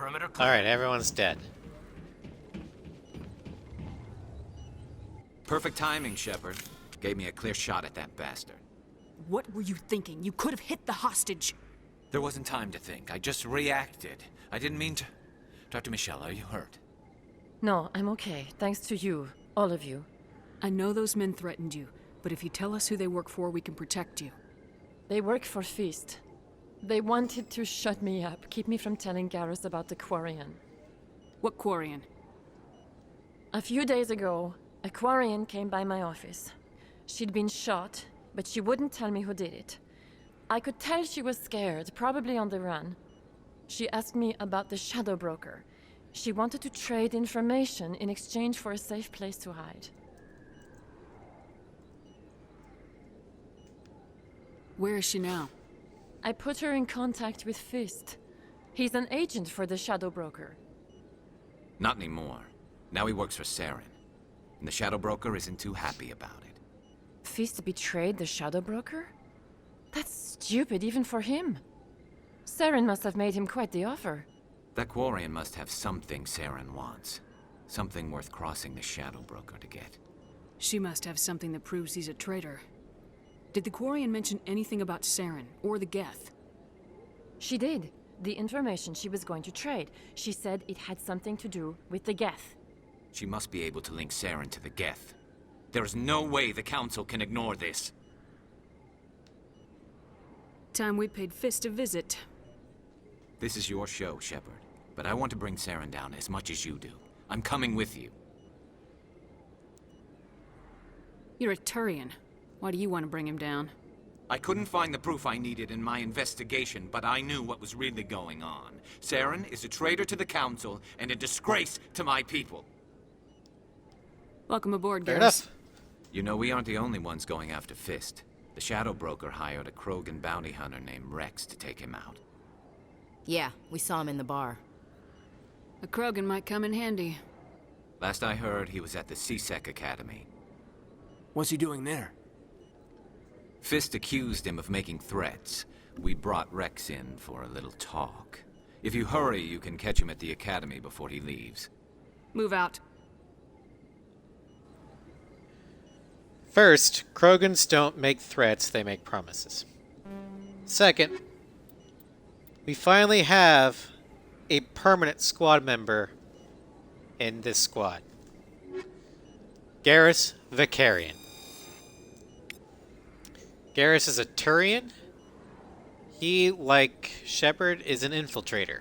Perimeter clear. Alright, everyone's dead. Perfect timing, Shepard. Gave me a clear shot at that bastard. What were you thinking? You could have hit the hostage. There wasn't time to think. I just reacted. I didn't mean to... Dr. Michelle, are you hurt? No, I'm okay. Thanks to you. All of you. I know those men threatened you, but if you tell us who they work for, we can protect you. They work for Feast. They wanted to shut me up, keep me from telling Garrus about the Quarian. What Quarian? A few days ago, a Quarian came by my office. She'd been shot, but she wouldn't tell me who did it. I could tell she was scared, probably on the run. She asked me about the Shadow Broker. She wanted to trade information in exchange for a safe place to hide. Where is she now? I put her in contact with Fist. He's an agent for the Shadow Broker. Not anymore. Now he works for Saren. And the Shadow Broker isn't too happy about it. Fist betrayed the Shadow Broker? That's stupid even for him. Saren must have made him quite the offer. That Quarian must have something Saren wants. Something worth crossing the Shadow Broker to get. She must have something that proves he's a traitor. Did the Quarian mention anything about Saren, or the Geth? She did. The information she was going to trade. She said it had something to do with the Geth. She must be able to link Saren to the Geth. There is no way the Council can ignore this. Time we paid Fist a visit. This is your show, Shepard. But I want to bring Saren down as much as you do. I'm coming with you. You're a Turian. Why do you want to bring him down? I couldn't find the proof I needed in my investigation, but I knew what was really going on. Saren is a traitor to the Council and a disgrace to my people. Welcome aboard, Fair Garrus. enough. You know, we aren't the only ones going after Fist. The Shadow Broker hired a Krogan bounty hunter named Rex to take him out. Yeah, we saw him in the bar. A Krogan might come in handy. Last I heard, he was at the C-Sec Academy. What's he doing there? Fist accused him of making threats. We brought Rex in for a little talk. If you hurry, you can catch him at the Academy before he leaves. Move out. First, Krogans don't make threats, they make promises. Second, we finally have a permanent squad member in this squad. Garrus Vicarian. Garrus is a Turian. He, like Shepard, is an infiltrator.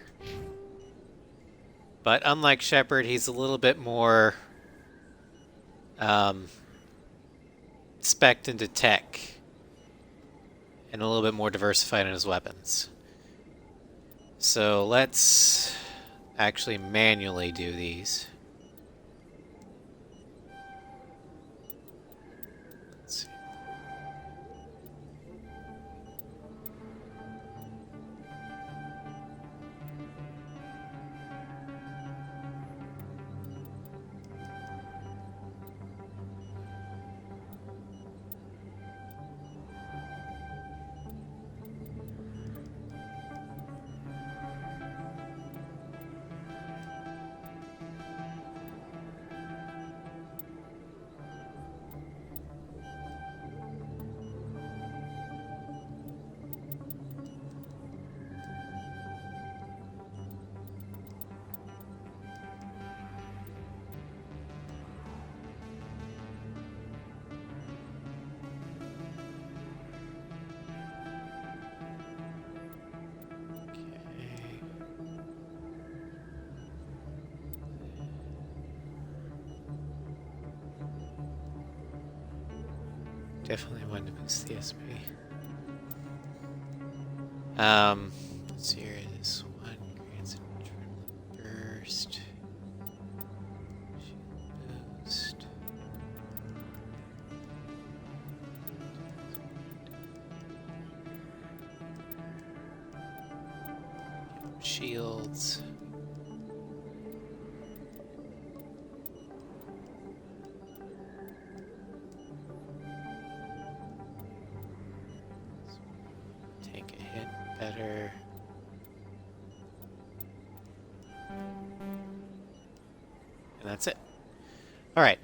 But unlike Shepard, he's a little bit more spec'd into tech. And a little bit more diversified in his weapons. So let's actually manually do these. Let's see. Definitely want to boost the SP. Let's see here. This one grants a burst. Boost. Shields. Take a hit better. And that's it. Alright.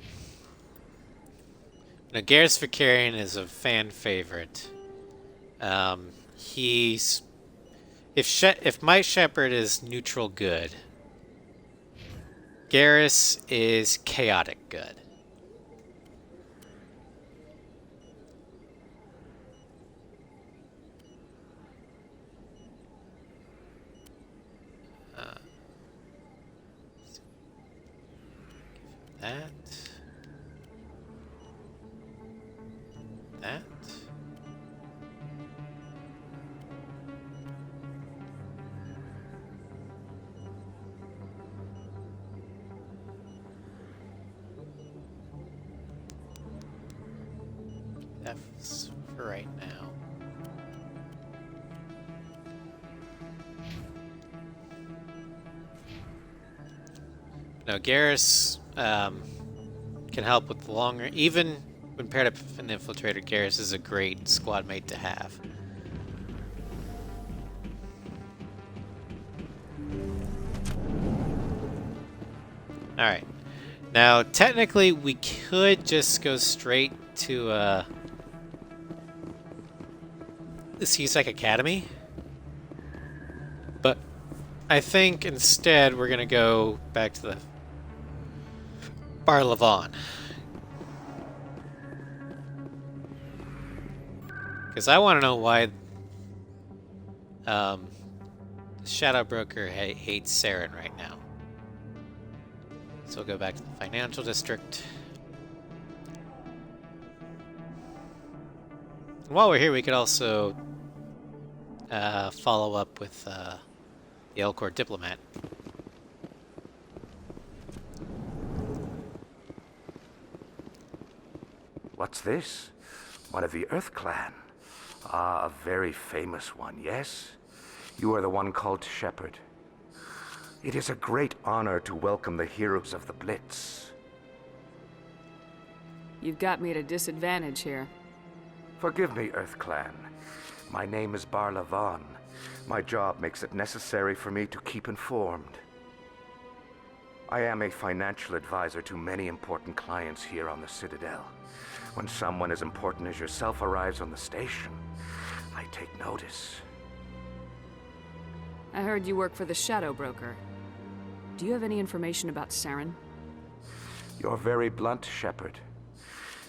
Now, Garrus Vakarian is a fan favorite. If my Shepard is neutral good, Garrus is chaotic good. That. That's for right now. No, Garrus can help with the longer. Even when paired up with an infiltrator, Garrus is a great squad mate to have. Alright. Now, technically, we could just go straight to the C-Sec Academy. But I think instead we're going to go back to the Bar Levon. Because I want to know why the Shadow Broker hates Saren right now. So we'll go back to the Financial District. And while we're here, we could also follow up with the Elcor Diplomat. What's this? One of the Earth Clan. Ah, a very famous one, yes? You are the one called Shepard. It is a great honor to welcome the heroes of the Blitz. You've got me at a disadvantage here. Forgive me, Earth Clan. My name is Bar Levon. My job makes it necessary for me to keep informed. I am a financial advisor to many important clients here on the Citadel. When someone as important as yourself arrives on the station, I take notice. I heard you work for the Shadow Broker. Do you have any information about Saren? You're very blunt, Shepard.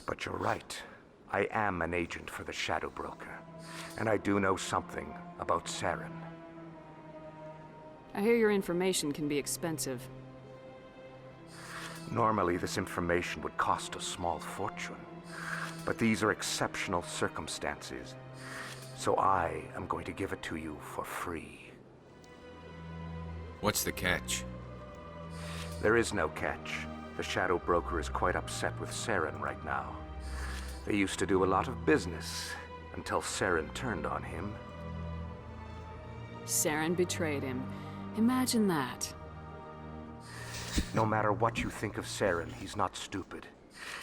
But you're right. I am an agent for the Shadow Broker, and I do know something about Saren. I hear your information can be expensive. Normally, this information would cost a small fortune, but these are exceptional circumstances, so I am going to give it to you for free. What's the catch? There is no catch. The Shadow Broker is quite upset with Saren right now. They used to do a lot of business until Saren turned on him. Saren betrayed him. Imagine that. No matter what you think of Saren, he's not stupid.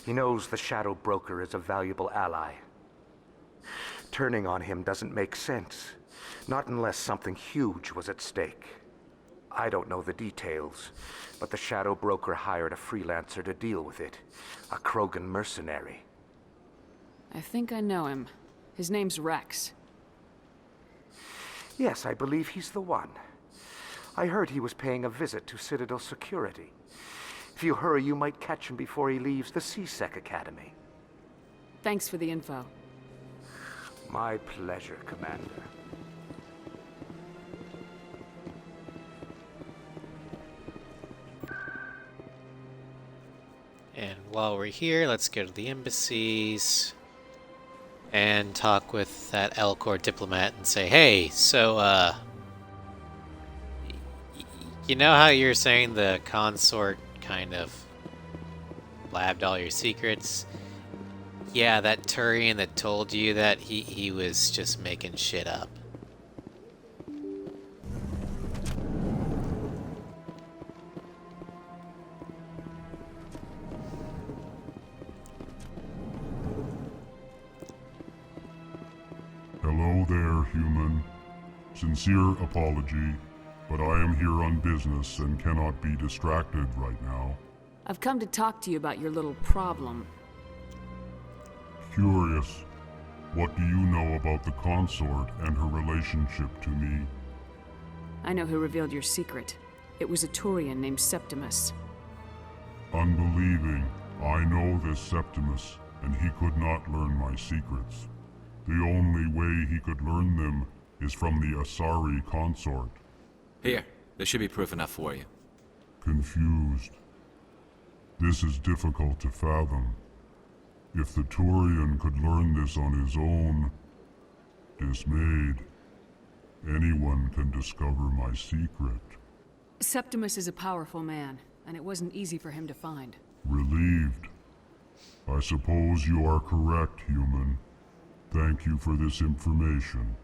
He knows the Shadow Broker is a valuable ally. Turning on him doesn't make sense. Not unless something huge was at stake. I don't know the details, but the Shadow Broker hired a freelancer to deal with it. A Krogan mercenary. I think I know him. His name's Rex. Yes, I believe he's the one. I heard he was paying a visit to Citadel security. If you hurry, you might catch him before he leaves the C-Sec Academy. Thanks for the info. My pleasure, Commander. And while we're here, let's go to the embassies and talk with that Elcor diplomat and say, hey, so, you know how you're saying the consort kind of blabbed all your secrets? Yeah, that Turian that told you that he was just making shit up. Hello there, human. Sincere apology, but I am here on business and cannot be distracted right now. I've come to talk to you about your little problem. Curious. What do you know about the consort and her relationship to me? I know who revealed your secret. It was a Turian named Septimus. Unbelieving. I know this Septimus, and he could not learn my secrets. The only way he could learn them is from the Asari consort. Here, there should be proof enough for you. Confused. This is difficult to fathom. If the Turian could learn this on his own, dismayed, anyone can discover my secret. Septimus is a powerful man, and it wasn't easy for him to find. Relieved. I suppose you are correct, human. Thank you for this information.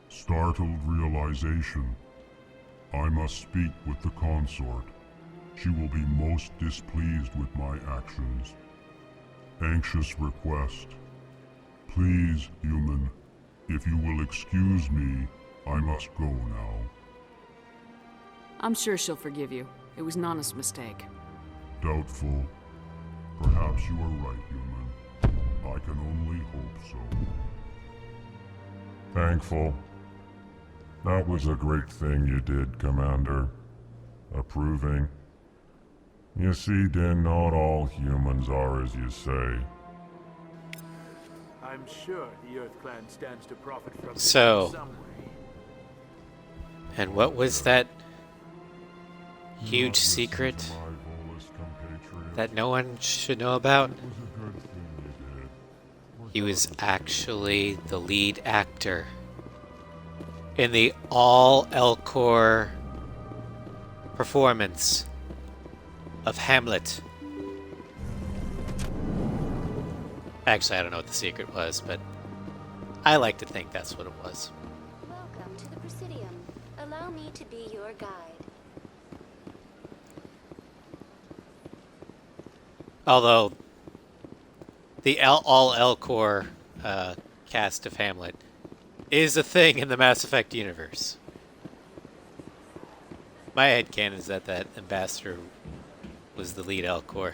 Startled realization. I must speak with the consort. She will be most displeased with my actions. Anxious request. Please, human, if you will excuse me, I must go now. I'm sure she'll forgive you. It was Nana's mistake. Doubtful. Perhaps you are right, human. I can only hope so. Thankful. That was a great thing you did, Commander. Approving. You see, Din, not all humans are as you say. I'm sure the Earth Clan stands to profit from this So, in some way. and what was that huge secret that no one should know about? He was actually the lead actor in the all Elcor performance of Hamlet. Actually, I don't know what the secret was, but I like to think that's what it was. Welcome to the Presidium. Allow me to be your guide. Although the all Elcor cast of Hamlet is a thing in the Mass Effect universe. My headcanon is that that ambassador was the lead Elcor.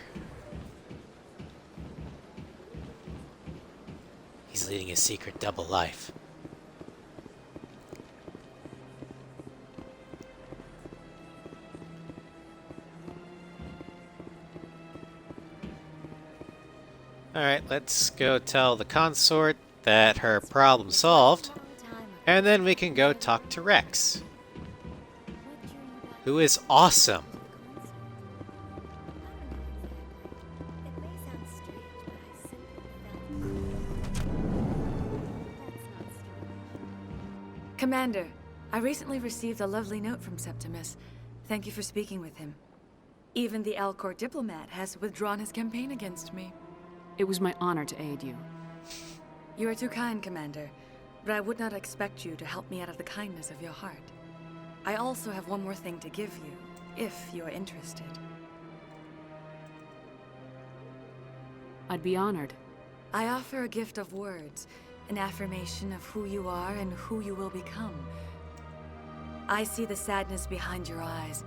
He's leading a secret double life. Alright, let's go tell the consort that her problem's solved, and then we can go talk to Rex, who is awesome. Commander, I recently received a lovely note from Septimus. Thank you for speaking with him. Even the Elcor diplomat has withdrawn his campaign against me. It was my honor to aid you. You are too kind, Commander, but I would not expect you to help me out of the kindness of your heart. I also have one more thing to give you, if you are interested. I'd be honored. I offer a gift of words, an affirmation of who you are and who you will become. I see the sadness behind your eyes.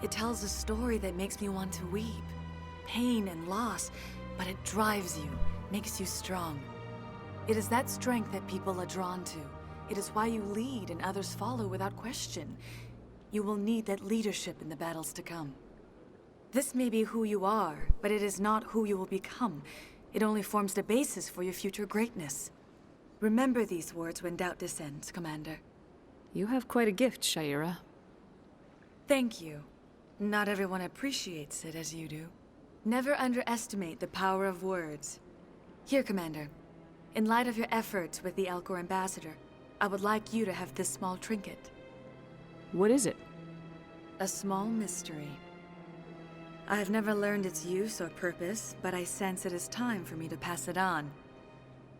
It tells a story that makes me want to weep. Pain and loss, but it drives you, makes you strong. It is that strength that people are drawn to. It is why you lead and others follow without question. You will need that leadership in the battles to come. This may be who you are, but it is not who you will become. It only forms the basis for your future greatness. Remember these words when doubt descends, Commander. You have quite a gift, Sha'ira. Thank you. Not everyone appreciates it as you do. Never underestimate the power of words. Here, Commander. In light of your efforts with the Elcor ambassador, I would like you to have this small trinket. What is it? A small mystery. I have never learned its use or purpose, but I sense it is time for me to pass it on.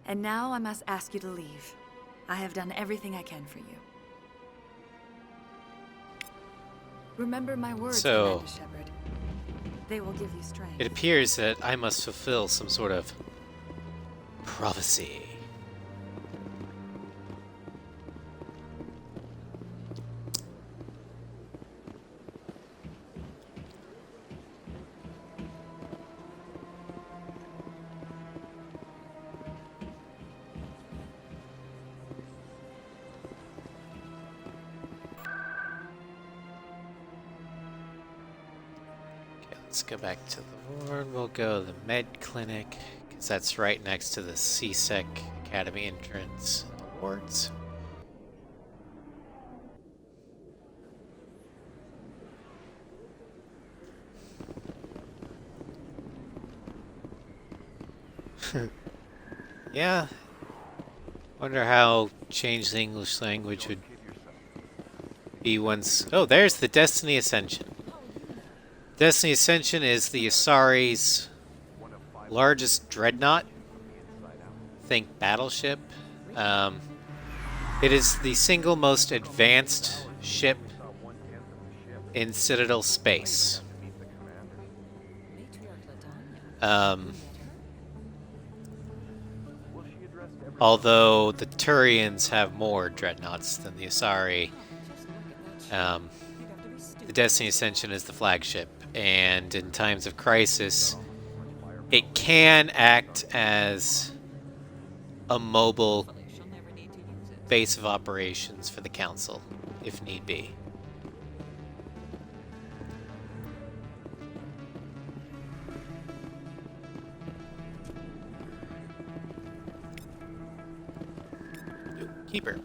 And now I must ask you to leave. I have done everything I can for you. Remember my words, So, Commander Shepard. They will give you strength. it appears that I must fulfill some sort of prophecy. let's go back to the ward. We'll go to the med clinic, because that's right next to the CSEC Academy entrance and the wards. Yeah. Wonder how changed the English language would be once... Oh, there's the Destiny Ascension. Destiny Ascension is the Asari's largest dreadnought. Think battleship. It is the single most advanced ship in Citadel space. Although the Turians have more dreadnoughts than the Asari, the Destiny Ascension is the flagship, and in times of crisis, it can act as a mobile base of operations for the Council, if need be. Keeper.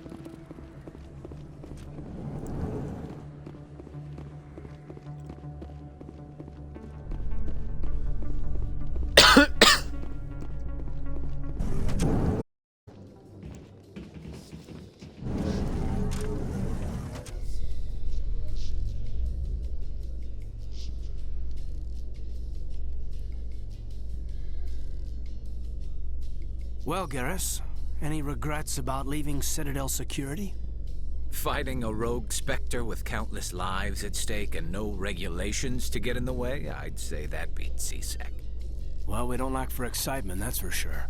Well, Garrus, any regrets about leaving Citadel security? Fighting a rogue Spectre with countless lives at stake and no regulations to get in the way? I'd say that beats CSEC. Well, we don't lack for excitement, that's for sure.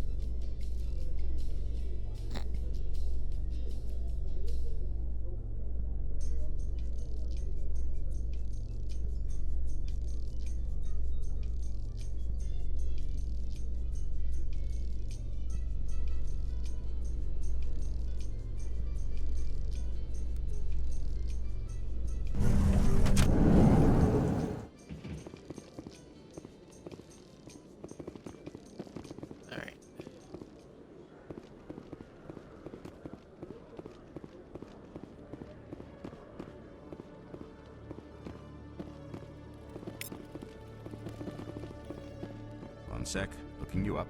One sec, looking you up.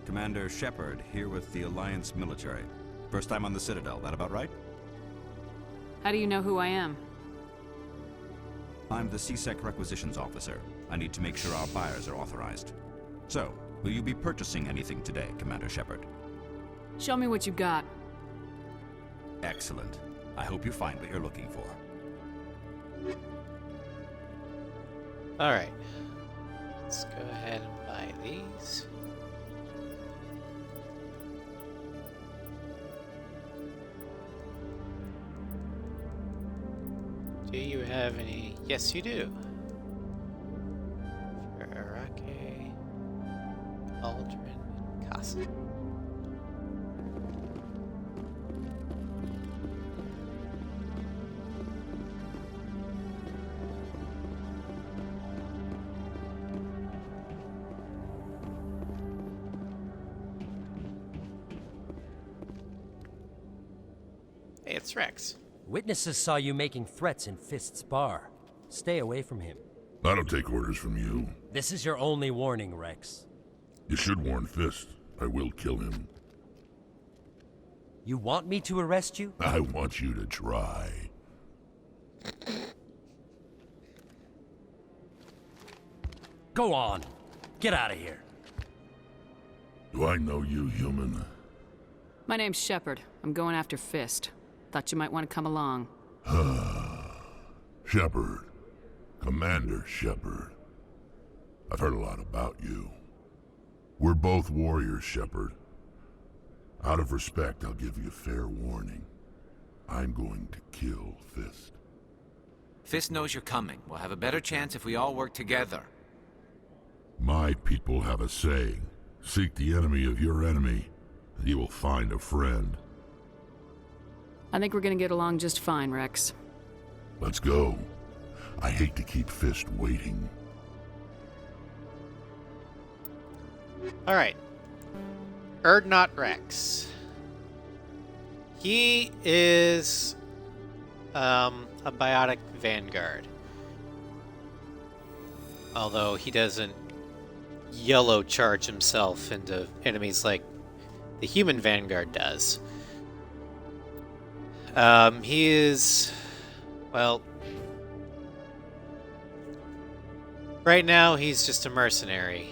Commander Shepard, here with the Alliance military. First time on the Citadel, that about right? How do you know who I am? I'm the CSEC requisitions officer. I need to make sure our buyers are authorized. So, will you be purchasing anything today, Commander Shepard? Show me what you got. Excellent. I hope you find what you're looking for. Alright. Let's go ahead and buy these. Do you have any? Yes, you do. For Arake, Aldrin, and Casa. Hey, it's Rex. Witnesses saw you making threats in Fist's bar. Stay away from him. I don't take orders from you. This is your only warning, Rex. You should warn Fist. I will kill him. You want me to arrest you? I want you to try. Go on. Get out of here. Do I know you, human? My name's Shepard. I'm going after Fist. Thought you might want to come along. Shepard. Commander Shepard. I've heard a lot about you. We're both warriors, Shepard. Out of respect, I'll give you a fair warning. I'm going to kill Fist. Fist knows you're coming. We'll have a better chance if we all work together. My people have a saying. Seek the enemy of your enemy, and you will find a friend. I think we're gonna get along just fine, Rex. Let's go. I hate to keep Fist waiting. Alright. Erdnot Rex. He is a biotic vanguard. Although he doesn't yellow charge himself into enemies like the human vanguard does. He is, well, right now he's just a mercenary,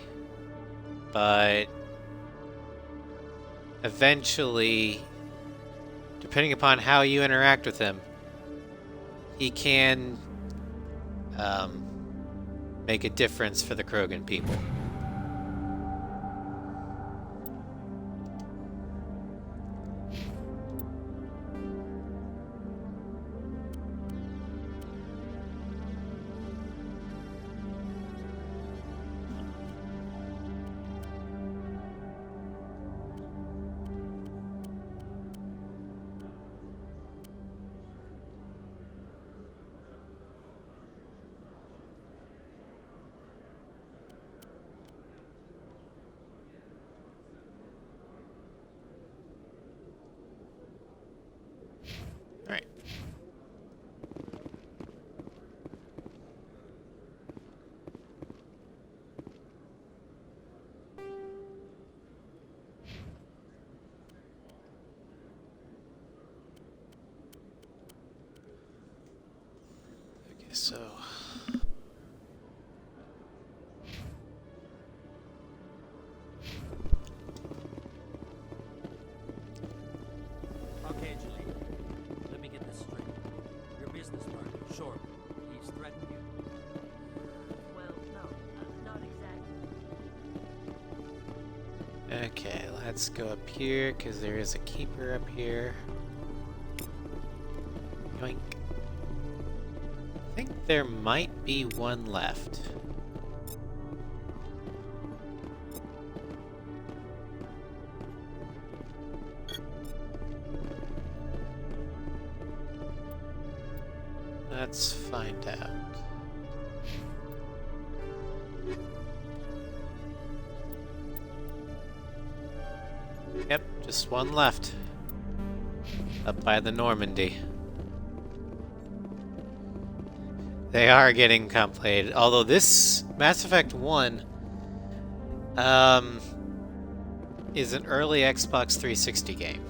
but eventually, depending upon how you interact with him, he can make a difference for the Krogan people. Alright. Okay, so Okay, Julie. Let me get this straight. Your business partner, Short, he's threatened you. Well, no, not exactly. okay, let's go up here because there is a keeper up here. Yoink. I think there might be one left. Let's find out. Yep, just one left. Up by the Normandy. They are getting complicated. Although this Mass Effect 1 is an early Xbox 360 game.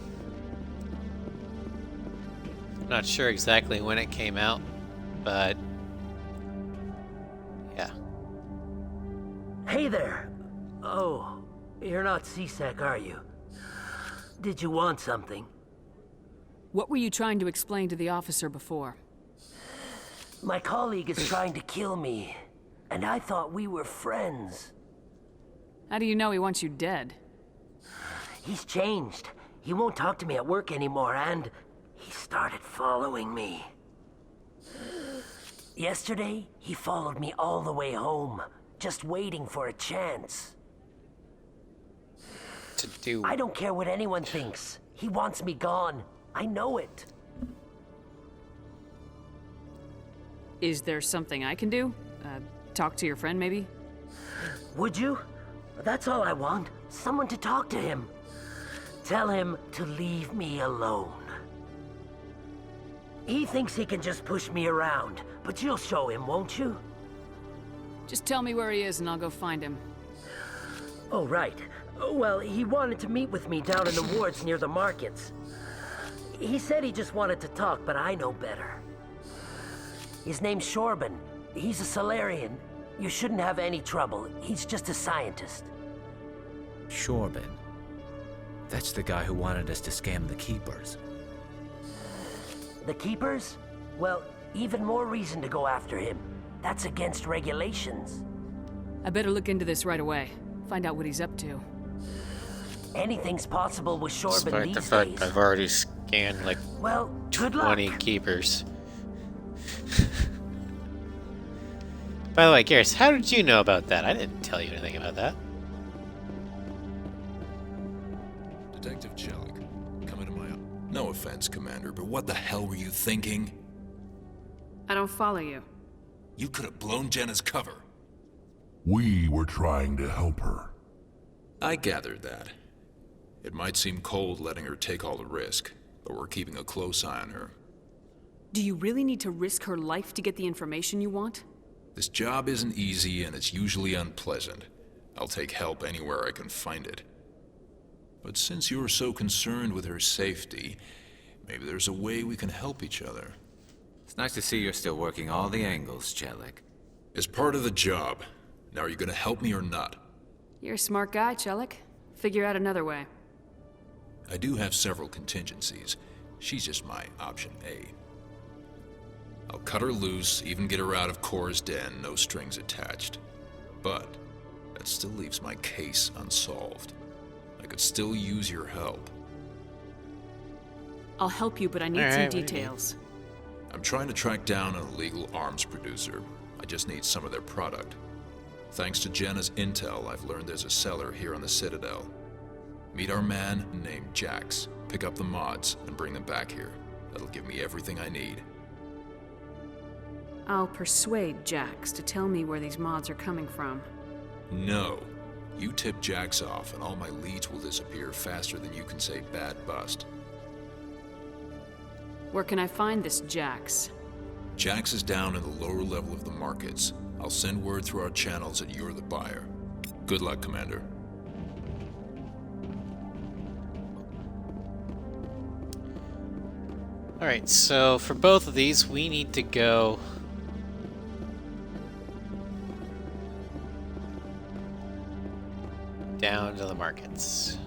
I'm not sure exactly when it came out, but yeah. Hey there! Oh, you're not C-Sec, are you? Did you want something? What were you trying to explain to the officer before? My colleague is trying to kill me, and I thought we were friends. How do you know he wants you dead? He's changed. He won't talk to me at work anymore, and he started following me. Yesterday, he followed me all the way home, just waiting for a chance. To do... I don't care what anyone thinks. He wants me gone. I know it. Is there something I can do? Talk to your friend, maybe? Would you? That's all I want. Someone to talk to him. Tell him to leave me alone. He thinks he can just push me around, but you'll show him, won't you? Just tell me where he is and I'll go find him. Oh, right. Well, he wanted to meet with me down in the wards near the markets. He said he just wanted to talk, but I know better. His name's Shorban. He's a Solarian. You shouldn't have any trouble. He's just a scientist. Shorban. That's the guy who wanted us to scam the Keepers. The Keepers? Well, even more reason to go after him. That's against regulations. I better look into this right away. Find out what he's up to. Anything's possible with Shorban Despite these the fact days. I've already scanned like Well, good 20 luck. keepers. By the way, Garrus, how did you know about that? I didn't tell you anything about that. Detective Chelik, come into my... No offense, Commander, but what the hell were you thinking? I don't follow you. You could have blown Jenna's cover. We were trying to help her. I gathered that. It might seem cold letting her take all the risk, but we're keeping a close eye on her. Do you really need to risk her life to get the information you want? This job isn't easy and it's usually unpleasant. I'll take help anywhere I can find it. But since you're so concerned with her safety, maybe there's a way we can help each other. It's nice to see you're still working all the angles, Chelik. It's part of the job. Now are you gonna help me or not? You're a smart guy, Chelik. Figure out another way. I do have several contingencies. She's just my option A. I'll cut her loose, even get her out of Cora's den, no strings attached. But that still leaves my case unsolved. I could still use your help. I'll help you, but I need some details. I'm trying to track down an illegal arms producer. I just need some of their product. Thanks to Jenna's intel, I've learned there's a seller here on the Citadel. Meet our man named Jax, pick up the mods, and bring them back here. That'll give me everything I need. I'll persuade Jax to tell me where these mods are coming from. No. You tip Jax off, and all my leads will disappear faster than you can say bad bust. Where can I find this Jax? Jax is down in the lower level of the markets. I'll send word through our channels that you're the buyer. Good luck, Commander. Alright, so for both of these, we need to go down to the markets.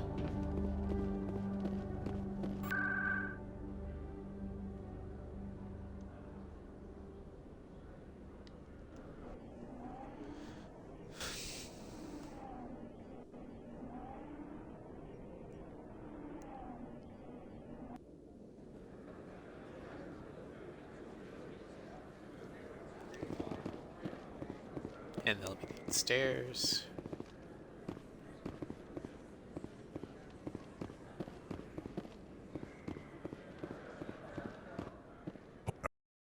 And they'll be downstairs.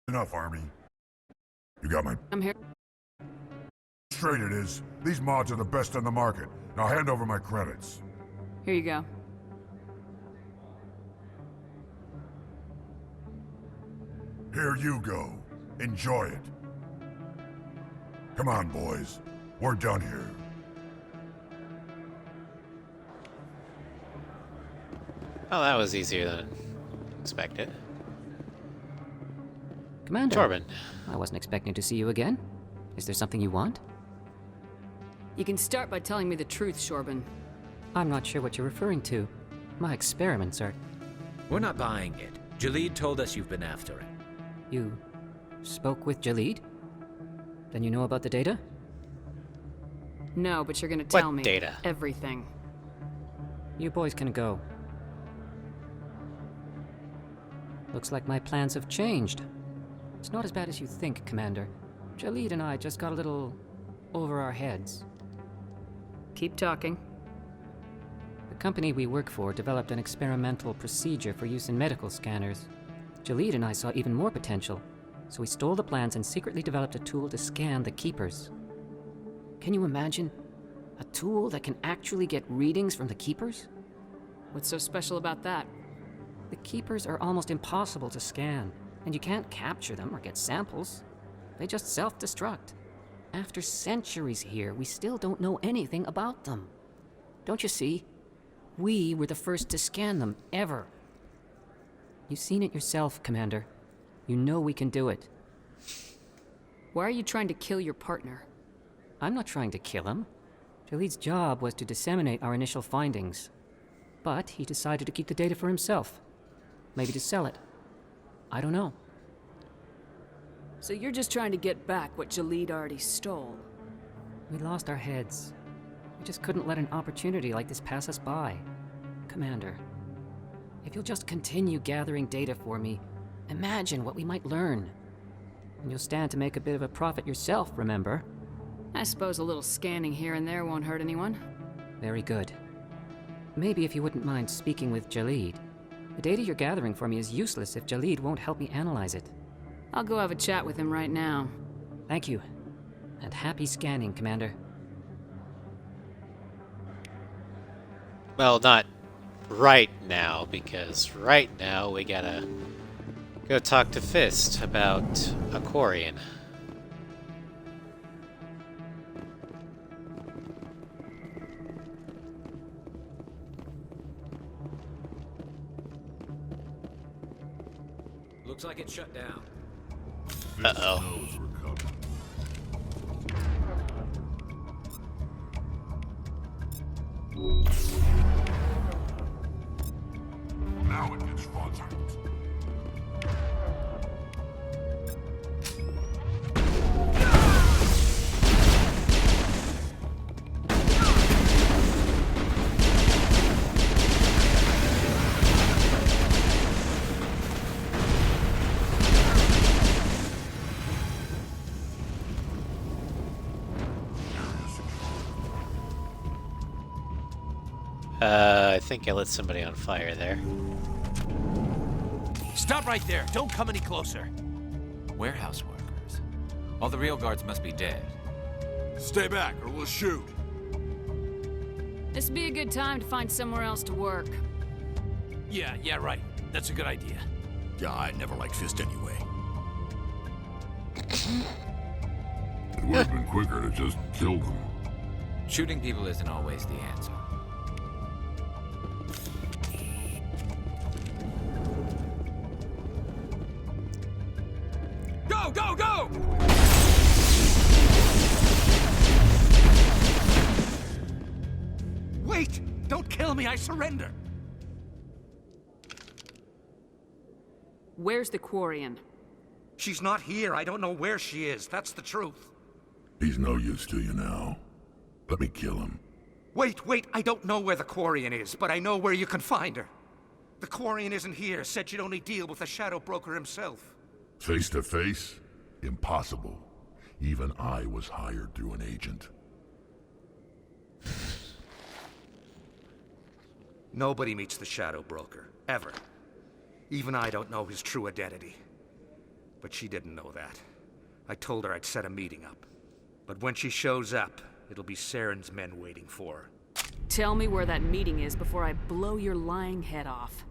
Enough, Army. You got my... I'm here. Straight it is. These mods are the best on the market. Now hand over my credits. Here you go. Here you go. Enjoy it. Come on, boys. We're done here. Oh, that was easier than expected. Commander. Torben. I wasn't expecting to see you again. Is there something you want? You can start by telling me the truth, Shorban. I'm not sure what you're referring to. My experiments are... We're not buying it. Jalid told us you've been after it. You spoke with Jalid? Then you know about the data? No, but you're gonna tell me data? Everything. You boys can go. Looks like my plans have changed. It's not as bad as you think, Commander. Jalid and I just got a little over our heads. Keep talking. The company we work for developed an experimental procedure for use in medical scanners. Jalid and I saw even more potential, so we stole the plans and secretly developed a tool to scan the Keepers. Can you imagine? A tool that can actually get readings from the Keepers? What's so special about that? The Keepers are almost impossible to scan, and you can't capture them or get samples. They just self-destruct. After centuries here, we still don't know anything about them. Don't you see? We were the first to scan them, ever. You've seen it yourself, Commander. You know we can do it. Why are you trying to kill your partner? I'm not trying to kill him. Jalid's job was to disseminate our initial findings. But he decided to keep the data for himself. Maybe to sell it. I don't know. So you're just trying to get back what Jalid already stole? We lost our heads. We just couldn't let an opportunity like this pass us by. Commander, if you'll just continue gathering data for me, imagine what we might learn. And you'll stand to make a bit of a profit yourself, remember? I suppose a little scanning here and there won't hurt anyone. Very good. Maybe if you wouldn't mind speaking with Jalid. The data you're gathering for me is useless if Jalid won't help me analyze it. I'll go have a chat with him right now. Thank you. And happy scanning, Commander. Well, not right now, because right now we gotta go talk to Fist about Aquarian. Looks like it's shut down. Uh-oh. Now it gets fuzzy. I think I lit somebody on fire there. Stop right there. Don't come any closer. Warehouse workers. All the real guards must be dead. Stay back or we'll shoot. This'd be a good time to find somewhere else to work. Yeah, right. That's a good idea. Yeah, I never liked Fist anyway. It would have been quicker to just kill them. Shooting people isn't always the answer. Go, go, go! Wait! Don't kill me, I surrender! Where's the Quarian? She's not here. I don't know where she is. That's the truth. He's no use to you now. Let me kill him. Wait! I don't know where the Quarian is, but I know where you can find her. The Quarian isn't here. Said she'd only deal with the Shadow Broker himself. Face to face? Impossible. Even I was hired through an agent. Nobody meets the Shadow Broker, ever. Even I don't know his true identity. But she didn't know that. I told her I'd set a meeting up. But when she shows up, it'll be Saren's men waiting for her. Tell me where that meeting is before I blow your lying head off.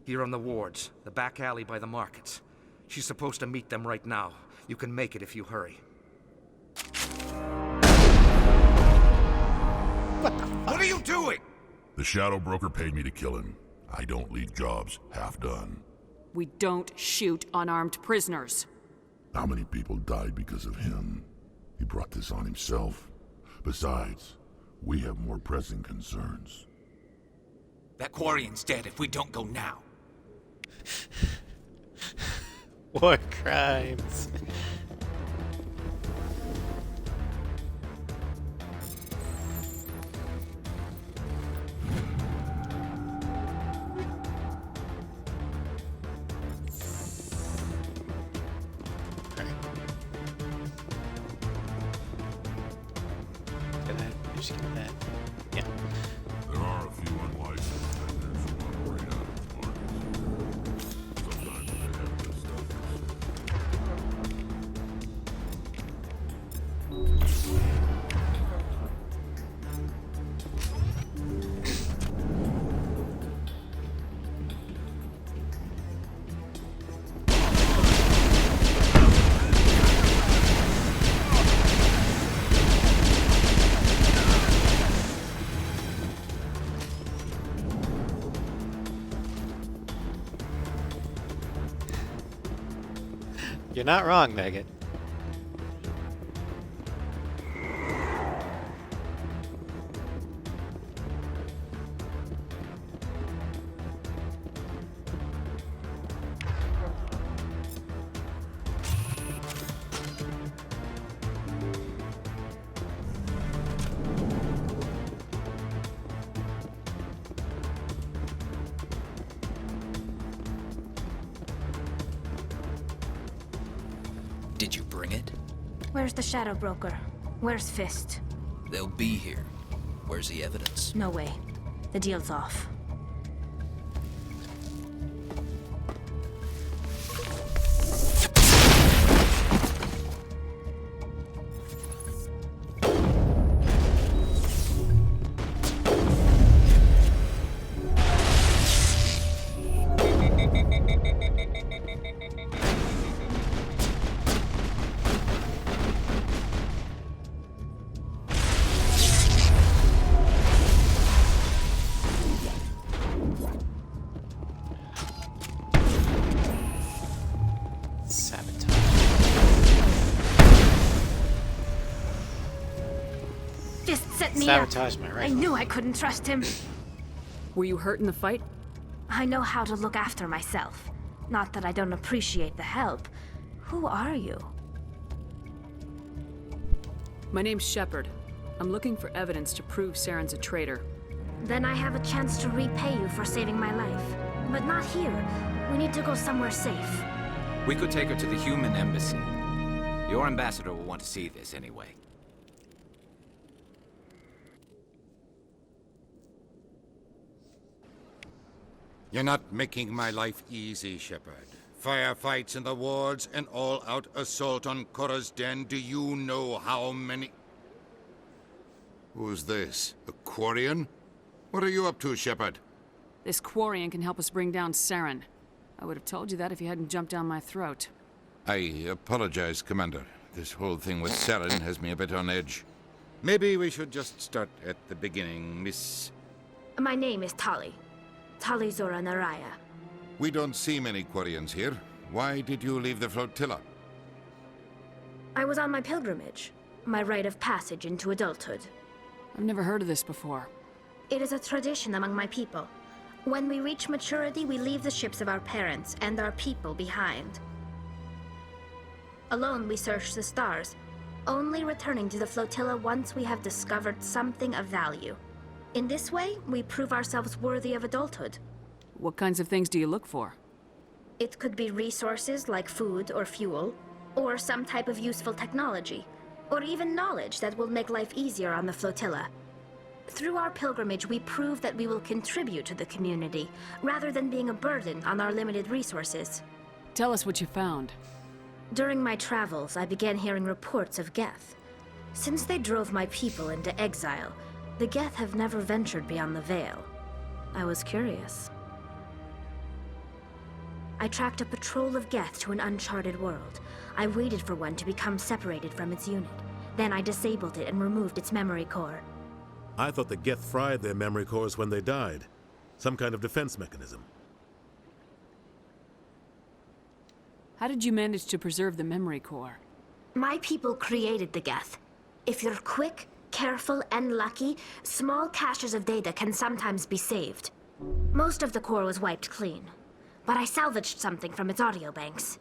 Here on the wards, the back alley by the markets. She's supposed to meet them right now. You can make it if you hurry. What are you doing? The Shadow Broker paid me to kill him. I don't leave jobs half done. We don't shoot unarmed prisoners. How many people died because of him? He brought this on himself. Besides, we have more pressing concerns. That Quarian's dead if we don't go now. War crimes. Just get that. Yeah. There are a few unlicensed vendors who operate out of the markets. Sometimes they have this stuff. You're not wrong, Megan. Did you bring it? Where's the Shadow Broker? Where's Fist? They'll be here. Where's the evidence? No way. The deal's off. Fist set me up. Sabotage my I rifle. knew I couldn't trust him. Were you hurt in the fight? I know how to look after myself. Not that I don't appreciate the help. Who are you? My name's Shepard. I'm looking for evidence to prove Saren's a traitor. Then I have a chance to repay you for saving my life. But not here. We need to go somewhere safe. We could take her to the human embassy. Your ambassador will want to see this anyway. You're not making my life easy, Shepard. Firefights in the wards, an all-out assault on Korra's den. Do you know how many... Who's this? A Quarian? What are you up to, Shepard? This Quarian can help us bring down Saren. I would have told you that if you hadn't jumped down my throat. I apologize, Commander. This whole thing with Saren has me a bit on edge. Maybe we should just start at the beginning, Miss... My name is Tali. Tali Zora Naraya. We don't see many Quarians here. Why did you leave the flotilla? I was on my pilgrimage. My rite of passage into adulthood. I've never heard of this before. It is a tradition among my people. When we reach maturity, we leave the ships of our parents and our people behind. Alone, we search the stars, only returning to the flotilla once we have discovered something of value. In this way, we prove ourselves worthy of adulthood. What kinds of things do you look for? It could be resources like food or fuel, or some type of useful technology, or even knowledge that will make life easier on the flotilla. Through our pilgrimage, we prove that we will contribute to the community, rather than being a burden on our limited resources. Tell us what you found. During my travels, I began hearing reports of Geth. Since they drove my people into exile, the Geth have never ventured beyond the Veil. I was curious. I tracked a patrol of Geth to an uncharted world. I waited for one to become separated from its unit. Then I disabled it and removed its memory core. I thought the Geth fried their memory cores when they died. Some kind of defense mechanism. How did you manage to preserve the memory core? My people created the Geth. If you're quick, careful, and lucky, small caches of data can sometimes be saved. Most of the core was wiped clean, but I salvaged something from its audio banks.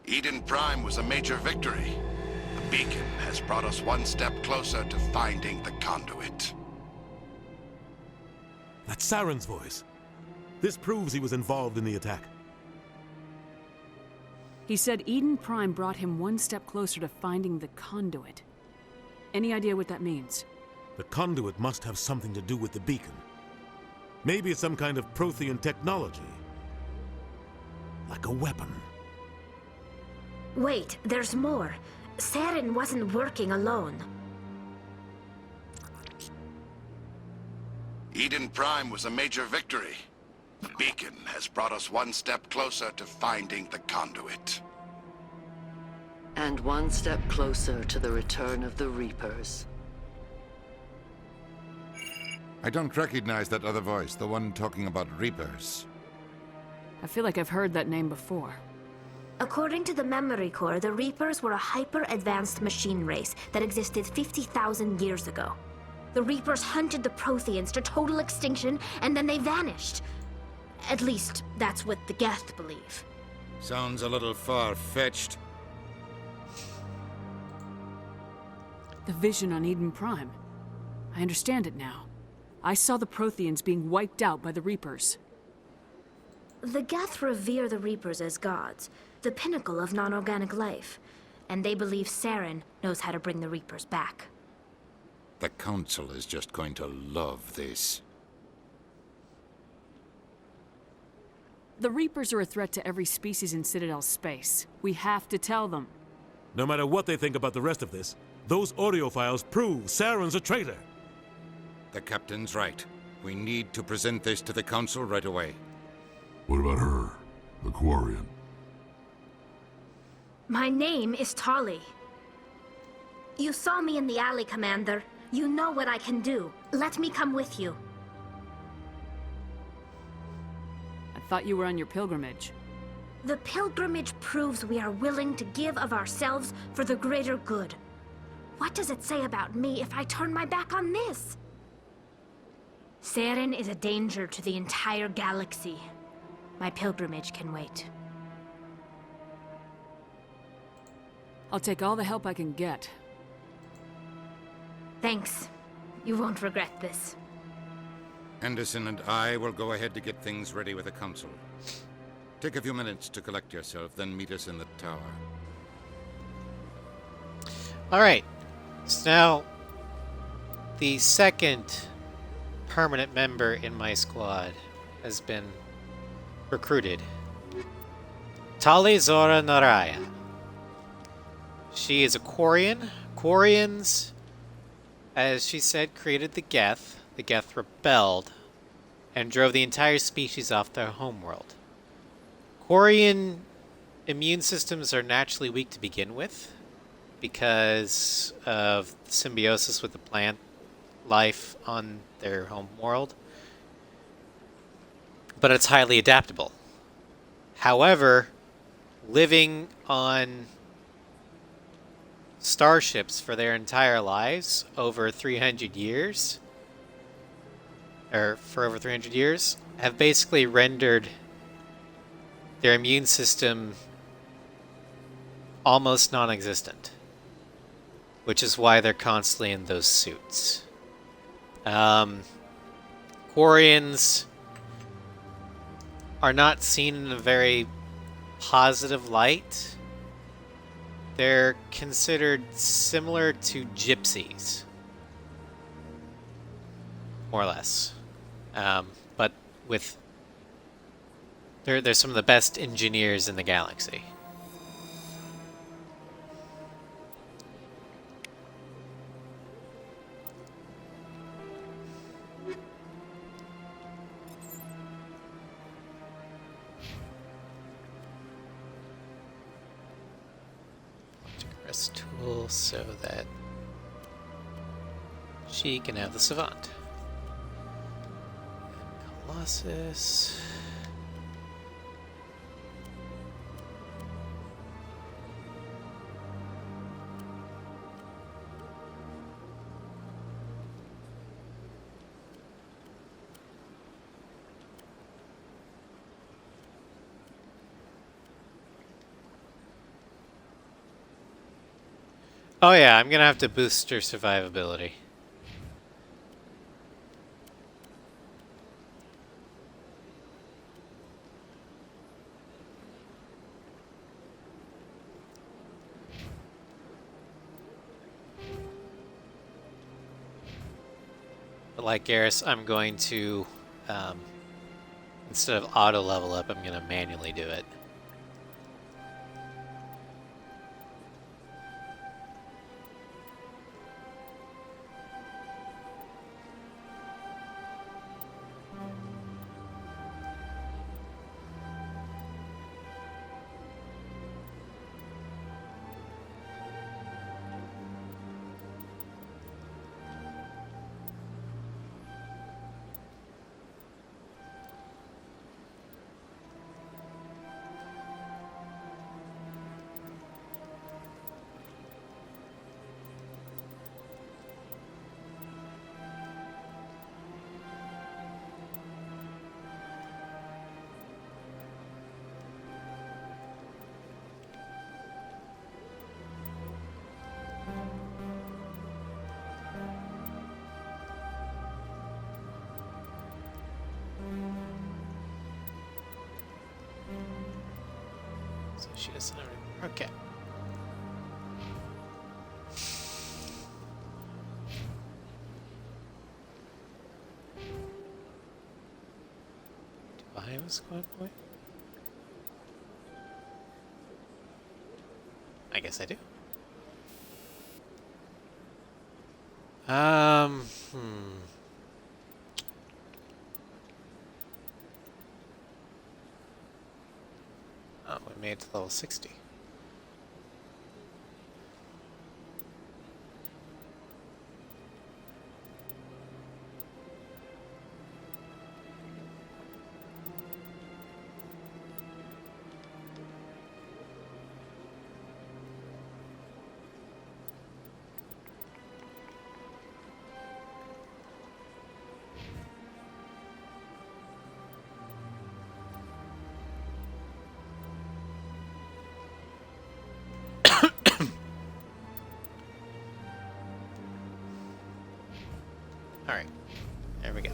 Eden Prime was a major victory. The beacon has brought us one step closer to finding the conduit. That's Saren's voice. This proves he was involved in the attack. He said Eden Prime brought him one step closer to finding the conduit. Any idea what that means? The conduit must have something to do with the beacon. Maybe it's some kind of Prothean technology. Like a weapon. Wait, there's more. Saren wasn't working alone. Eden Prime was a major victory. The beacon has brought us one step closer to finding the conduit. And one step closer to the return of the Reapers. I don't recognize that other voice, the one talking about Reapers. I feel like I've heard that name before. According to the memory core, the Reapers were a hyper-advanced machine race that existed 50,000 years ago. The Reapers hunted the Protheans to total extinction, and then they vanished. At least, that's what the Geth believe. Sounds a little far-fetched. The vision on Eden Prime. I understand it now. I saw the Protheans being wiped out by the Reapers. The Geth revere the Reapers as gods, the pinnacle of non-organic life, and they believe Saren knows how to bring the Reapers back. The Council is just going to love this. The Reapers are a threat to every species in Citadel space. We have to tell them. No matter what they think about the rest of this, those audio files prove Saren's a traitor. The Captain's right. We need to present this to the Council right away. What about her? The Quarian? My name is Tali. You saw me in the alley, Commander. You know what I can do. Let me come with you. I thought you were on your pilgrimage. The pilgrimage proves we are willing to give of ourselves for the greater good. What does it say about me if I turn my back on this? Saren is a danger to the entire galaxy. My pilgrimage can wait. I'll take all the help I can get. Thanks. You won't regret this. Anderson and I will go ahead to get things ready with the Council. Take a few minutes to collect yourself, then meet us in the tower. Alright. So now, the second permanent member in my squad has been recruited. Tali Zora Naraya. She is a Quarian. Quarians, as she said, created the Geth. The Geth rebelled and drove the entire species off their homeworld. Quarian immune systems are naturally weak to begin with because of symbiosis with the plant life on their home world, but it's highly adaptable. However, living on starships for their entire lives over 300 years, or for over 300 years, have basically rendered their immune system almost non-existent, which is why they're constantly in those suits. Quarians are not seen in a very positive light. They're considered similar to gypsies, more or less. But with they're some of the best engineers in the galaxy. Tool so that she can have the Savant. And Colossus. Oh yeah, I'm gonna have to boost her survivability. But like Garrus, I'm going to, instead of auto level up, I'm gonna manually do it. So she doesn't have any. Okay. Do I have a squad point? I guess I do. Oh, we made it to level 60. Alright. There we go.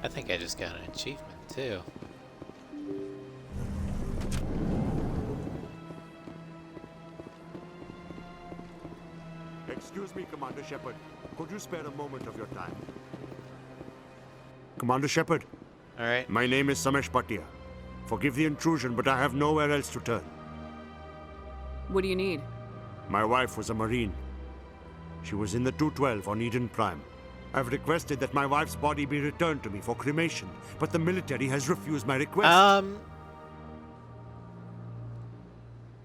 I think I just got an achievement, too. Excuse me, Commander Shepard. Could you spare a moment of your time? Commander Shepard. Alright. My name is Samesh Bhatia. Forgive the intrusion, but I have nowhere else to turn. What do you need? My wife was a Marine. She was in the 212 on Eden Prime. I've requested that my wife's body be returned to me for cremation, but the military has refused my request.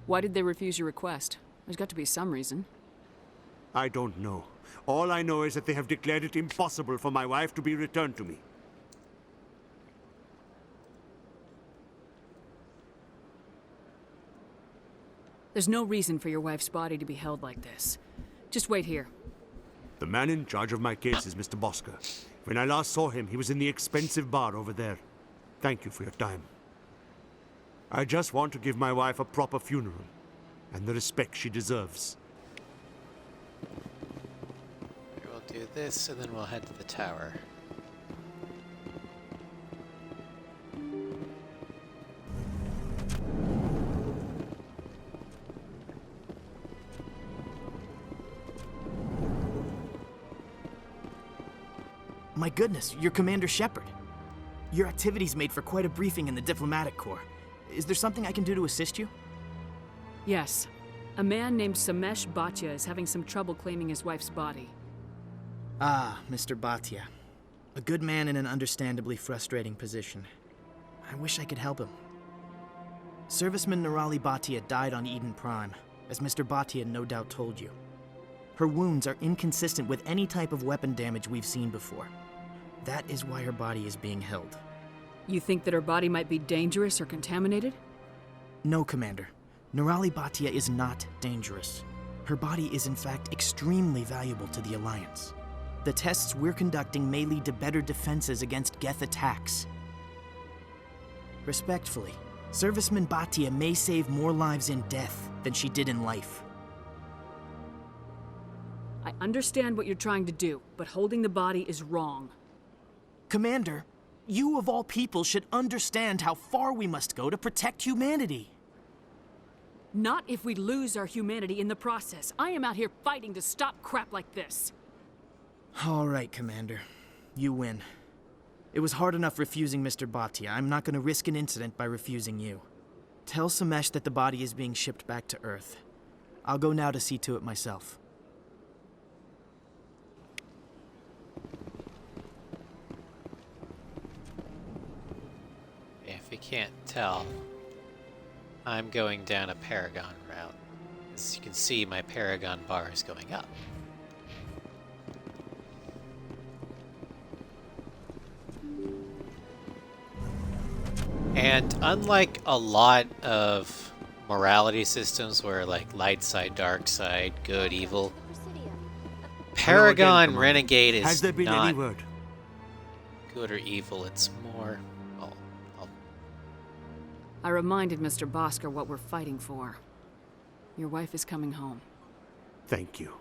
Why did they refuse your request? There's got to be some reason. I don't know. All I know is that they have declared it impossible for my wife to be returned to me. There's no reason for your wife's body to be held like this. Just wait here. The man in charge of my case is Mr. Bosker. When I last saw him, he was in the expensive bar over there. Thank you for your time. I just want to give my wife a proper funeral, and the respect she deserves. We'll do this, and then we'll head to the tower. My goodness, you're Commander Shepard. Your activities made for quite a briefing in the Diplomatic Corps. Is there something I can do to assist you? Yes. A man named Samesh Bhatia is having some trouble claiming his wife's body. Ah, Mr. Bhatia. A good man in an understandably frustrating position. I wish I could help him. Serviceman Nirali Bhatia died on Eden Prime, as Mr. Bhatia no doubt told you. Her wounds are inconsistent with any type of weapon damage we've seen before. That is why her body is being held. You think that her body might be dangerous or contaminated? No, Commander. Nirali Bhatia is not dangerous. Her body is in fact extremely valuable to the Alliance. The tests we're conducting may lead to better defenses against Geth attacks. Respectfully, Serviceman Bhatia may save more lives in death than she did in life. I understand what you're trying to do, but holding the body is wrong. Commander, you of all people should understand how far we must go to protect humanity. Not if we lose our humanity in the process. I am out here fighting to stop crap like this. All right, Commander. You win. It was hard enough refusing Mr. Bhatia. I'm not going to risk an incident by refusing you. Tell Samesh that the body is being shipped back to Earth. I'll go now to see to it myself. If you can't tell, I'm going down a Paragon route. As you can see, my Paragon bar is going up. And unlike a lot of morality systems where like light side, dark side, good, evil, Paragon Renegade is Has there been not any word? good or evil. It's more... I reminded Mr. Bosker what we're fighting for. Your wife is coming home. Thank you.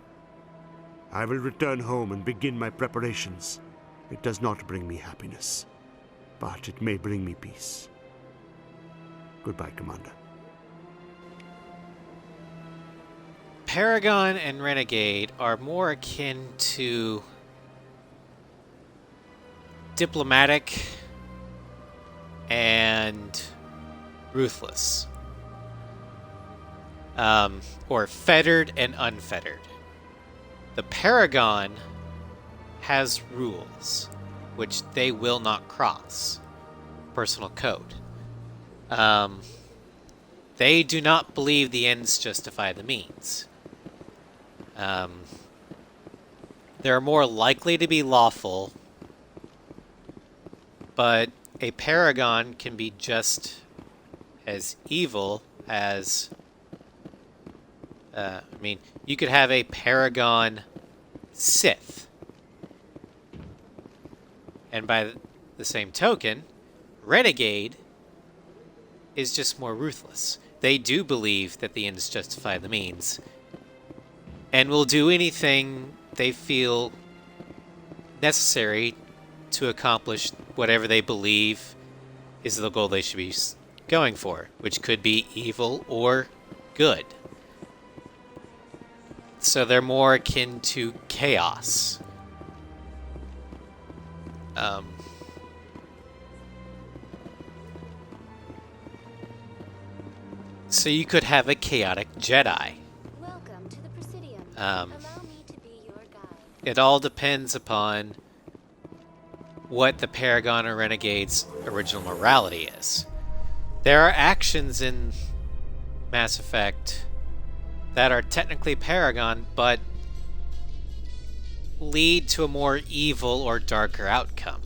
I will return home and begin my preparations. It does not bring me happiness, but it may bring me peace. Goodbye, Commander. Paragon and Renegade are more akin to diplomatic and ruthless. Or fettered and unfettered. The Paragon has rules, which they will not cross. Personal code. They do not believe the ends justify the means. They're more likely to be lawful, but a Paragon can be just as evil as... I mean, you could have a Paragon Sith. And by the same token, Renegade is just more ruthless. they do believe that the ends justify the means, and will do anything they feel necessary to accomplish whatever they believe is the goal they should be going for, which could be evil or good. So they're more akin to chaos. So you could have a chaotic Jedi. Welcome to the Presidium. It all depends upon what the Paragon or Renegade's original morality is. There are actions in Mass Effect that are technically Paragon, but lead to a more evil or darker outcome.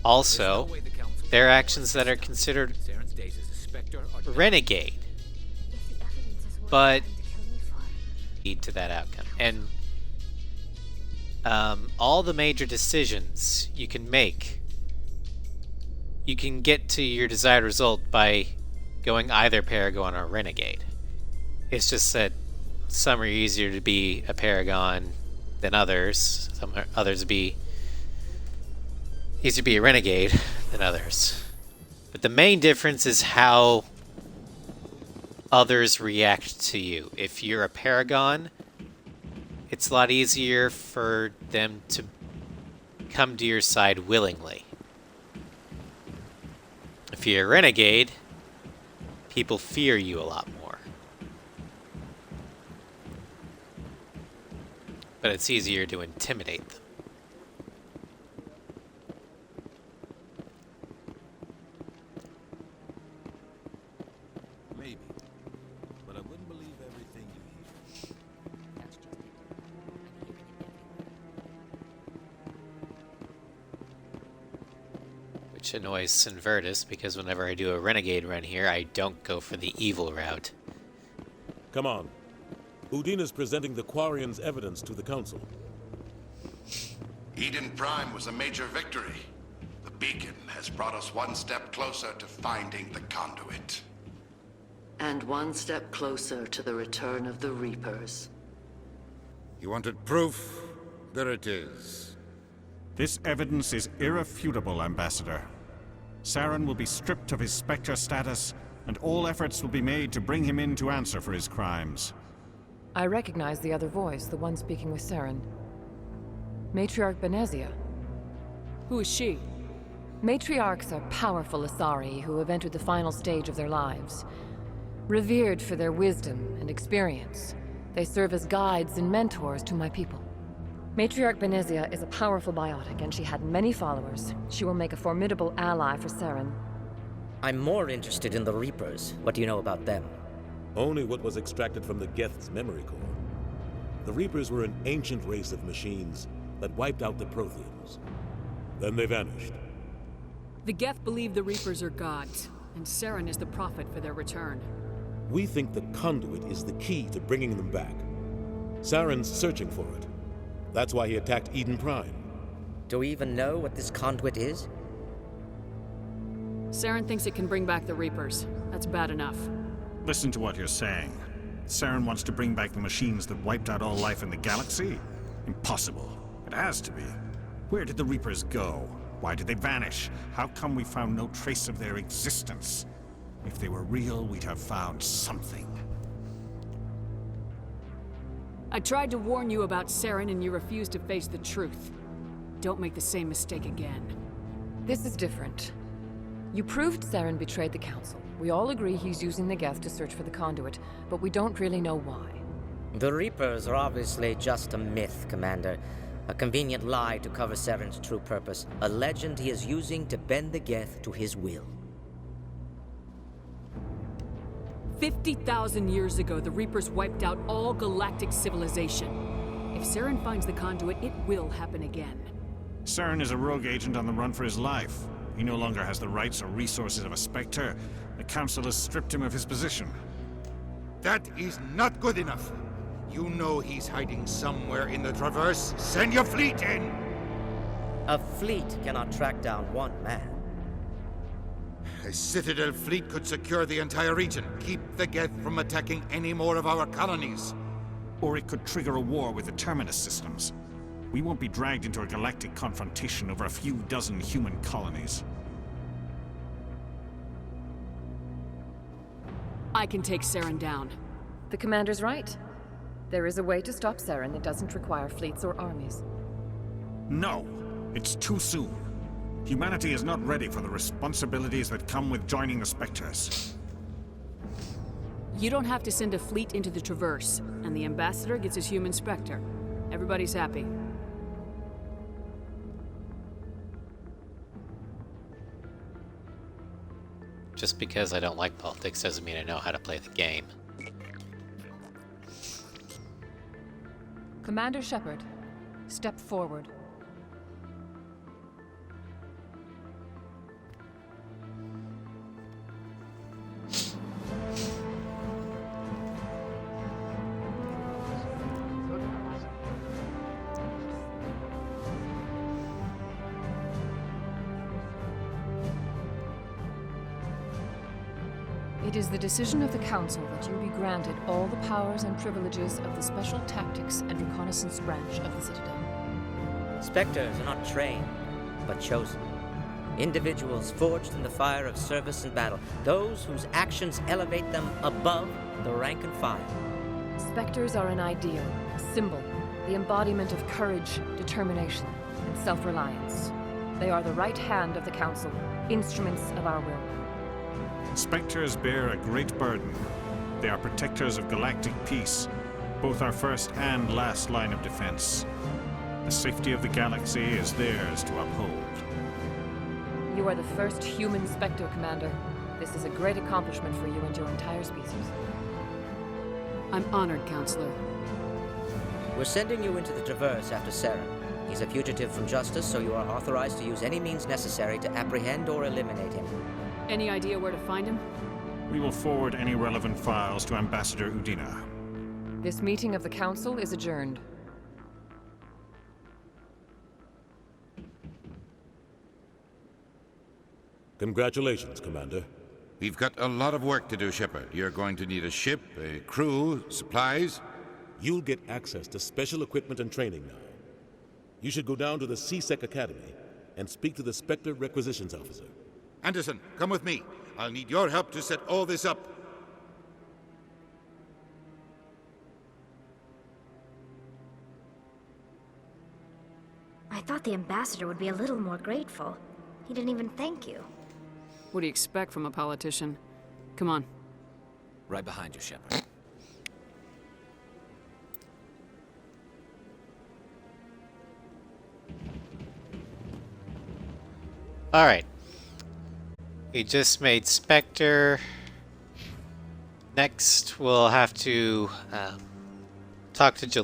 Also, there are actions that are considered Renegade, but lead to that outcome. And all the major decisions you can make, you can get to your desired result by going either Paragon or Renegade. It's just that some are easier to be a Paragon than others. Some others would be easier to be a Renegade than others. But the main difference is how others react to you. If you're a Paragon, it's a lot easier for them to come to your side willingly. If you're a Renegade, people fear you a lot more. But it's easier to intimidate them. Maybe. But I wouldn't believe everything you hear. Which annoys Sinvertus, because whenever I do a Renegade run here, I don't go for the evil route. Come on. Udina's presenting the Quarian's evidence to the Council. Eden Prime was a major victory. The beacon has brought us one step closer to finding the conduit. And one step closer to the return of the Reapers. You wanted proof? There it is. This evidence is irrefutable, Ambassador. Saren will be stripped of his Spectre status, and all efforts will be made to bring him in to answer for his crimes. I recognize the other voice, the one speaking with Saren. Matriarch Benezia. Who is she? Matriarchs are powerful Asari who have entered the final stage of their lives. Revered for their wisdom and experience, they serve as guides and mentors to my people. Matriarch Benezia is a powerful biotic, and she had many followers. She will make a formidable ally for Saren. I'm more interested in the Reapers. What do you know about them? Only what was extracted from the Geth's memory core. The Reapers were an ancient race of machines that wiped out the Protheans. Then they vanished. The Geth believe the Reapers are gods, and Saren is the prophet for their return. We think the conduit is the key to bringing them back. Saren's searching for it. That's why he attacked Eden Prime. Do we even know what this conduit is? Saren thinks it can bring back the Reapers. That's bad enough. Listen to what you're saying. Saren wants to bring back the machines that wiped out all life in the galaxy? Impossible. It has to be. Where did the Reapers go? Why did they vanish? How come we found no trace of their existence? If they were real, we'd have found something. I tried to warn you about Saren and you refused to face the truth. Don't make the same mistake again. This is different. You proved Saren betrayed the Council. We all agree he's using the Geth to search for the conduit, but we don't really know why. The Reapers are obviously just a myth, Commander. A convenient lie to cover Saren's true purpose. A legend he is using to bend the Geth to his will. 50,000 years ago, the Reapers wiped out all galactic civilization. If Saren finds the conduit, it will happen again. Saren is a rogue agent on the run for his life. He no longer has the rights or resources of a Spectre. The Council has stripped him of his position. That is not good enough. You know he's hiding somewhere in the Traverse. Send your fleet in! A fleet cannot track down one man. A Citadel fleet could secure the entire region, keep the Geth from attacking any more of our colonies. Or it could trigger a war with the Terminus systems. We won't be dragged into a galactic confrontation over a few dozen human colonies. I can take Saren down. The commander's right. There is a way to stop Saren that doesn't require fleets or armies. No! It's too soon. Humanity is not ready for the responsibilities that come with joining the Spectres. You don't have to send a fleet into the Traverse, and the Ambassador gets his human Spectre. Everybody's happy. Just because I don't like politics doesn't mean I know how to play the game. Commander Shepard, step forward. It is the decision of the Council that you be granted all the powers and privileges of the Special Tactics and Reconnaissance Branch of the Citadel. Spectres are not trained, but chosen. Individuals forged in the fire of service and battle. Those whose actions elevate them above the rank and file. Spectres are an ideal, a symbol, the embodiment of courage, determination, and self-reliance. They are the right hand of the Council, instruments of our will. Spectres bear a great burden. They are protectors of galactic peace, both our first and last line of defense. The safety of the galaxy is theirs to uphold. You are the first human Spectre, Commander. This is a great accomplishment for you and your entire species. I'm honored, Counselor. We're sending you into the Traverse after Saren. He's a fugitive from justice, so you are authorized to use any means necessary to apprehend or eliminate him. Any idea where to find him? We will forward any relevant files to Ambassador Udina. This meeting of the Council is adjourned. Congratulations, Commander. We've got a lot of work to do, Shepard. You're going to need a ship, a crew, supplies. You'll get access to special equipment and training now. You should go down to the C-Sec Academy and speak to the Spectre Requisitions Officer. Anderson, come with me. I'll need your help to set all this up. I thought the ambassador would be a little more grateful. He didn't even thank you. What do you expect from a politician? Come on. Right behind you, Shepard. Alright. We just made Spectre. Next, we'll have to talk to Jalil.